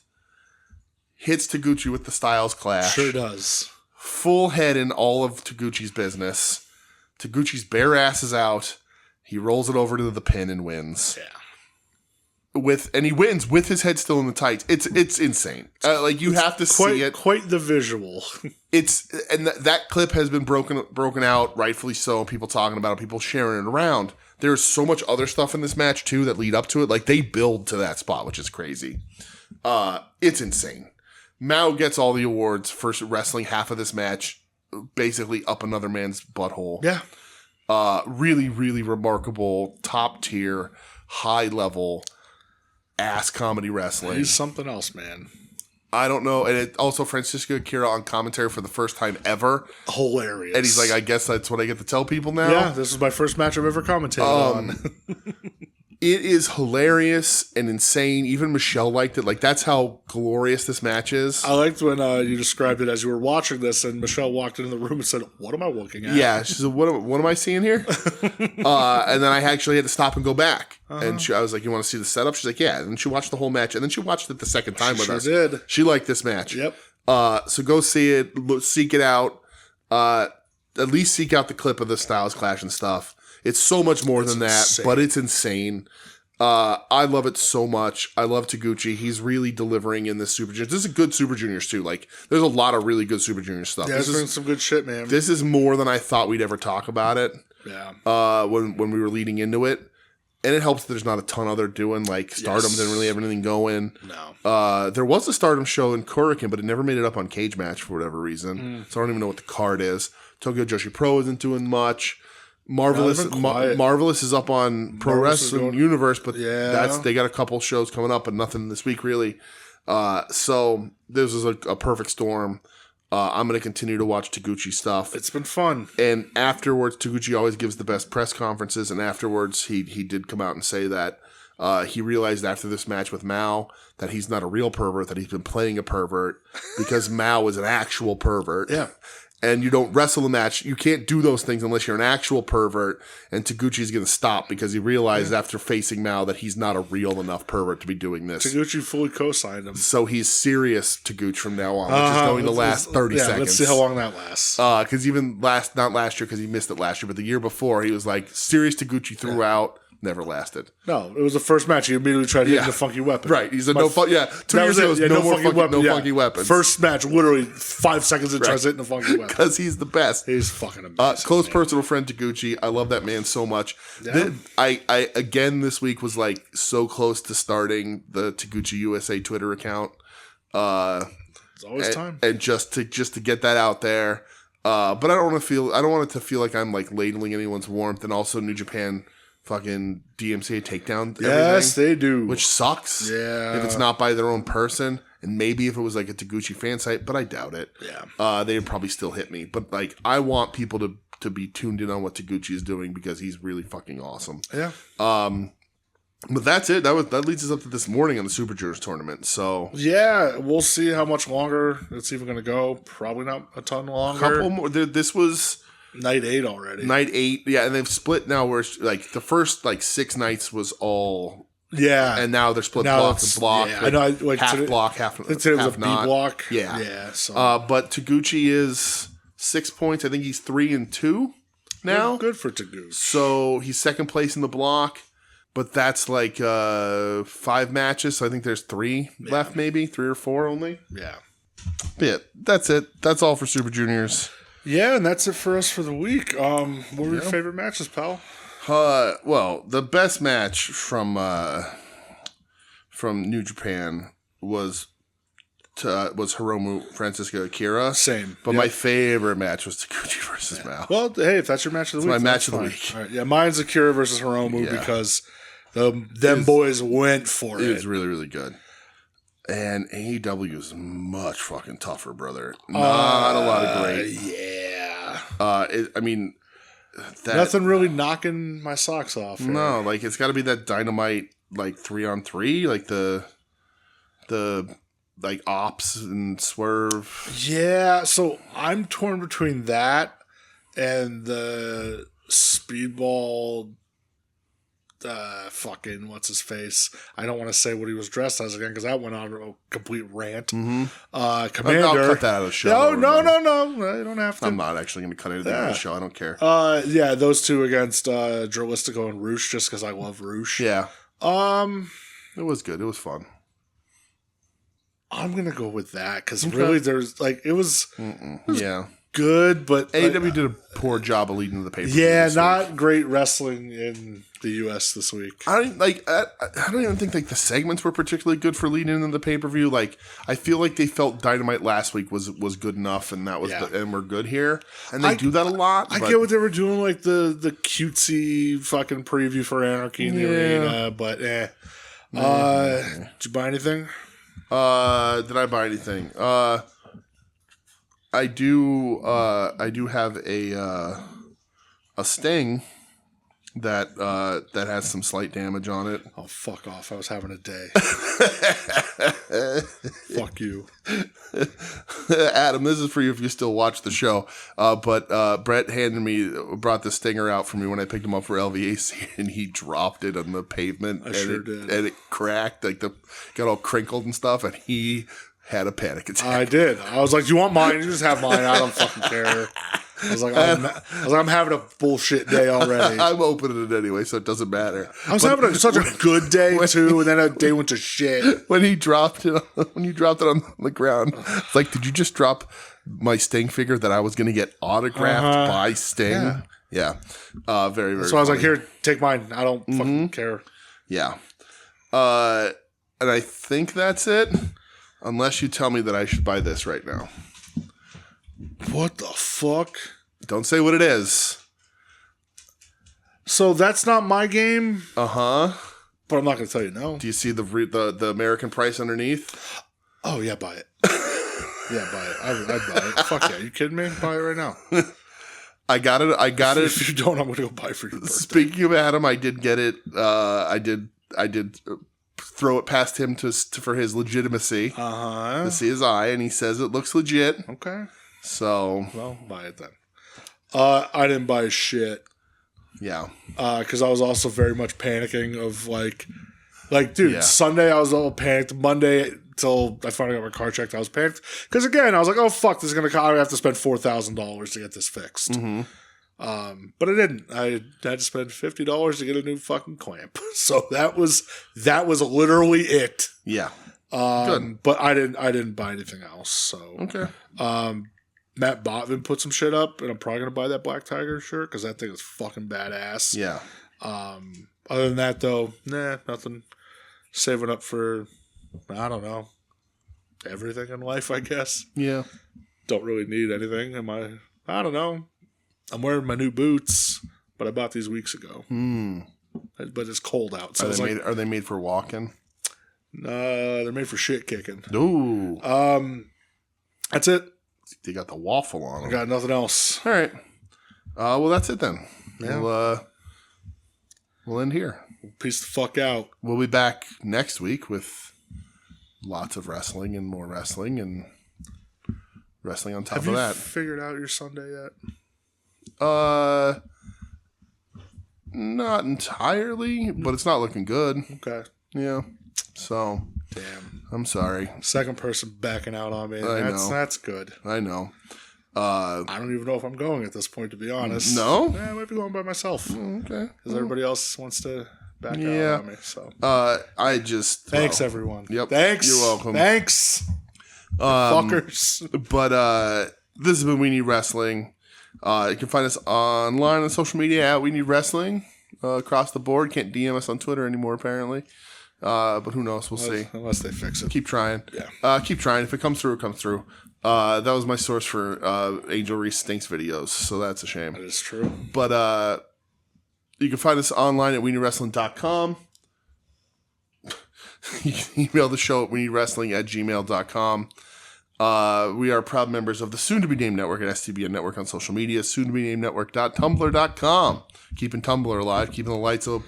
hits Taguchi with the Styles Clash.
Sure does.
Full head in all of Taguchi's business. Taguchi's bare ass is out. He rolls it over to the pin and wins.
Yeah.
And he wins with his head still in the tights. It's insane. You have to see it.
Quite the visual.
That clip has been broken out, rightfully so. People talking about it, people sharing it around. There's so much other stuff in this match too that lead up to it. Like they build to that spot, which is crazy. It's insane. Mao gets all the awards for wrestling half of this match, basically up another man's butthole.
Yeah.
Really, really remarkable, top tier, high level ass comedy wrestling.
He's something else, man.
I don't know. And also Francisco Akira on commentary for the first time ever.
Hilarious.
And he's like, I guess that's what I get to tell people now.
Yeah, this is my first match I've ever commentated on.
It is hilarious and insane. Even Michelle liked it. Like, that's how glorious this match is.
I liked when you described it as you were watching this, and Michelle walked into the room and said, "What am I looking at?"
Yeah, she said, what am I seeing here? And then I actually had to stop and go back. And I was like, "You want to see the setup?" She's like, "Yeah." And she watched the whole match. And then she watched it the second time with us.
Did.
She liked this match.
Yep.
So go see it. Seek it out. At least seek out the clip of the Styles Clash and stuff. It's so much more than that,
insane.
but it's insane. I love it so much. I love Taguchi. He's really delivering in this Super Juniors. This is a good Super Juniors too. Like, there's a lot of really good Super Juniors stuff.
Yeah, there's been some good shit, man.
This is more than I thought we'd ever talk about it.
Yeah.
When we were leading into it. And it helps that there's not a ton of they're doing. Like, Stardom didn't really have anything going.
No.
There was a Stardom show in Kurikan, but it never made it up on Cage Match for whatever reason. So I don't even know what the card is. Tokyo Joshi Pro isn't doing much. Marvelous is up on Pro Wrestling Universe, but they got a couple shows coming up, but nothing this week really. So this is a perfect storm. I'm going to continue to watch Taguchi stuff.
It's been fun.
And afterwards, Taguchi always gives the best press conferences, and afterwards he did come out and say that he realized after this match with Mao that he's not a real pervert, that he's been playing a pervert because Mao is an actual pervert.
Yeah.
And you don't wrestle a match. You can't do those things unless you're an actual pervert. And Taguchi's going to stop because he realized after facing Mao that he's not a real enough pervert to be doing this.
Taguchi fully co-signed him.
So he's serious Taguchi from now on, which is going to last 30 seconds.
Let's see how long that lasts.
Because even not last year because he missed it last year, but the year before he was like serious Taguchi throughout. Never lasted.
No, it was the first match. He immediately tried hitting the funky weapon.
Right. He said, 2 years ago, no funky weapons.
First match, literally 5 seconds and tries hitting a funky weapon.
Because he's the best.
He's fucking amazing.
Close personal friend Taguchi. I love that man so much.
Yeah.
I again, this week was like so close to starting the Taguchi USA Twitter account.
It's always time.
And just to get that out there. But I don't want it to feel like I'm like ladling anyone's warmth, and also New Japan fucking DMCA takedown.
Yes, they do.
Which sucks.
Yeah.
If it's not by their own person. And maybe if it was like a Taguchi fan site, but I doubt it.
Yeah.
They would probably still hit me. But like, I want people to be tuned in on what Taguchi is doing because he's really fucking awesome.
Yeah.
But that's it. That leads us up to this morning on the Super Juniors tournament. So
yeah, we'll see how much longer it's even going to go. Probably not a ton longer.
Couple more. This was
night 8 already.
Night 8, yeah, and they've split now. Where like the first like 6 nights was all and now they're split block to block.
Yeah, I know. Like
half
today,
block, half
today was a B block.
Yeah,
yeah. So.
But Taguchi is 6 points. I think he's 3-2 now.
Good for Taguchi.
So he's second place in the block. But that's like 5 matches. So I think there's 3 left, maybe 3 or 4 only.
Yeah.
Yeah, that's it. That's all for Super Juniors.
Yeah, and that's it for us for the week. What were your favorite matches, pal?
Well, the best match from New Japan was Hiromu Francisco Akira.
Same.
But my favorite match was Taguchi versus Mao.
Well, hey, if that's your match of the week,
my match of the week.
All right. Yeah, mine's Akira versus Hiromu because Them boys went for it.
It was really, really good. And AEW is much fucking tougher, brother. Not a lot of great.
Yeah.
Nothing
really knocking my socks off. Here.
No, like it's got to be that Dynamite, like 3-on-3, like the like Ops and Swerve.
Yeah, so I'm torn between that and the Speedball. Fucking what's his face? I don't want to say what he was dressed as again because that went on a complete rant.
Mm-hmm.
Commander,
I'll cut that out of the show.
No, I don't have to.
I'm not actually going to cut anything out of the show. I don't care.
Yeah, those two against Drolistico and Roosh, just because I love Roosh.
Yeah. It was good. It was fun.
I'm gonna go with that because really, there's like it was
yeah.
Good, but
AEW did a poor job of leading to the pay-per-view.
Yeah, not great wrestling in the U.S. this week.
I don't even think like the segments were particularly good for leading into the pay-per-view. Like I feel like they felt Dynamite last week was good enough, and that was and we're good here. And they do that a lot.
I get what they were doing, like the cutesy fucking preview for Anarchy in the arena, but did you buy anything?
Did I buy anything? I do have a Sting that has some slight damage on it.
Oh, fuck off. I was having a day. Fuck you.
Adam, this is for you if you still watch the show. But Brett brought the Stinger out for me when I picked him up for LVAC, and he dropped it on the pavement.
I sure did.
And it cracked, got all crinkled and stuff, and he had a panic attack.
I did. I was like, "Do you want mine? You just have mine. I don't fucking care." I was like, I'm having a bullshit day already.
I'm opening it anyway, so it doesn't matter.
I was having such a good day too, and then a day went to shit.
When you dropped it on the ground, it's like, did you just drop my Sting figure that I was going to get autographed by Sting? Yeah. Very, very.
So I was like, here, take mine. I don't fucking care.
Yeah. And I think that's it. Unless you tell me that I should buy this right now.
What the fuck?
Don't say what it is.
So that's not my game?
Uh-huh.
But I'm not going to tell you no.
Do you see the American price underneath?
Oh, yeah, buy it. Yeah, buy it. I'd buy it. Fuck yeah. Are you kidding me? Buy it right now.
I got it.
If you don't, I'm going to go buy it for your birthday.
Speaking of Adam, I did get it. I did throw it past him for his legitimacy. To see his eye, and he says it looks legit.
Okay.
So,
well, buy it then. I didn't buy shit.
Yeah.
Because I was also very much panicking of like, dude, Sunday I was all panicked. Monday till I finally got my car checked, I was panicked. Because again, I was like, oh fuck, this is gonna I have to spend $4,000 to get this fixed.
Mm-hmm.
But I didn't. I had to spend $50 to get a new fucking clamp. So that was literally it.
Yeah.
Good. But I didn't buy anything else. So
okay.
Matt Botvin put some shit up, and I'm probably gonna buy that Black Tiger shirt because that thing is fucking badass.
Yeah.
Other than that, though, nothing. Saving up for, I don't know, everything in life, I guess.
Yeah.
Don't really need anything. I don't know. I'm wearing my new boots, but I bought these weeks ago. But it's cold out. So
are they made for walking?
They're made for shit kicking.
Ooh.
That's it.
They got the waffle on them.
I got nothing else.
All right. Well, that's it then.
Yeah.
We'll end here.
Peace the fuck out.
We'll be back next week with lots of wrestling and more wrestling and wrestling on top of that.
Have you figured out your Sunday yet?
Not entirely, but it's not looking good.
Okay.
Yeah. So,
damn.
I'm sorry.
Second person backing out on me. That's good.
I know.
I don't even know if I'm going at this point, to be honest.
No?
I might be going by myself.
Okay.
Because everybody else wants to back out on me. So.
Thanks,
everyone.
Yep.
Thanks.
You're welcome.
Thanks. Fuckers.
But this has been We Need Wrestling. You can find us online on social media at We Need Wrestling across the board. Can't DM us on Twitter anymore, apparently. But who knows? We'll see.
Unless they fix it.
Keep trying.
Yeah.
Keep trying. If it comes through, it comes through. That was my source for Angel Reese Stinks videos, so that's a shame.
That is true.
But you can find us online at WeNeedWrestling.com. You can email the show at weneedwrestling@gmail.com. We are proud members of the soon-to-be-named network at STBN Network on social media, soon-to-be-named network.tumblr.com. Keeping Tumblr alive, keeping the lights on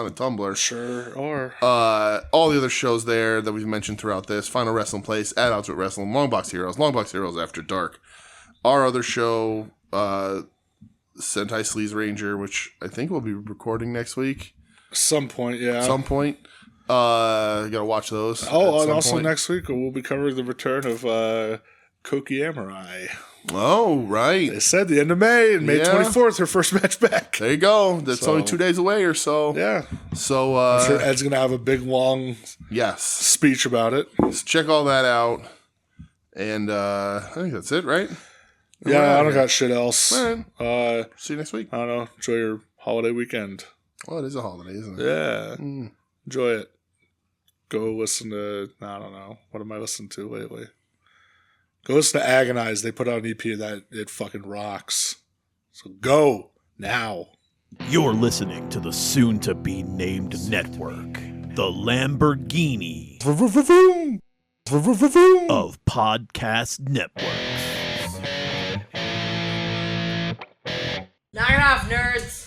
at Tumblr.
Sure are.
All the other shows there that we've mentioned throughout this, Final Wrestling Place, At Outwit Wrestling, Longbox Heroes After Dark. Our other show, Sentai Sleaze Ranger, which I think we'll be recording next week.
Some point, yeah.
Gotta watch those.
Oh, and also next week we'll be covering the return of Koki Amurai.
Oh, right.
They said the end of May, and May 24th, her first match back.
There you go. That's only 2 days away or so.
Yeah.
So
I'm sure Ed's going to have a big, long speech about it.
So check all that out. And I think that's it, right?
Yeah, I don't got shit else.
All right. See you next week.
I don't know. Enjoy your holiday weekend.
Well, it is a holiday, isn't it?
Yeah. Enjoy it. Go listen to, I don't know. What am I listening to lately? Go listen to Agonize. They put out an EP that it fucking rocks. So go now.
You're listening to the soon-to-be-named network, the Lamborghini of podcast networks.
Knock it off, nerds!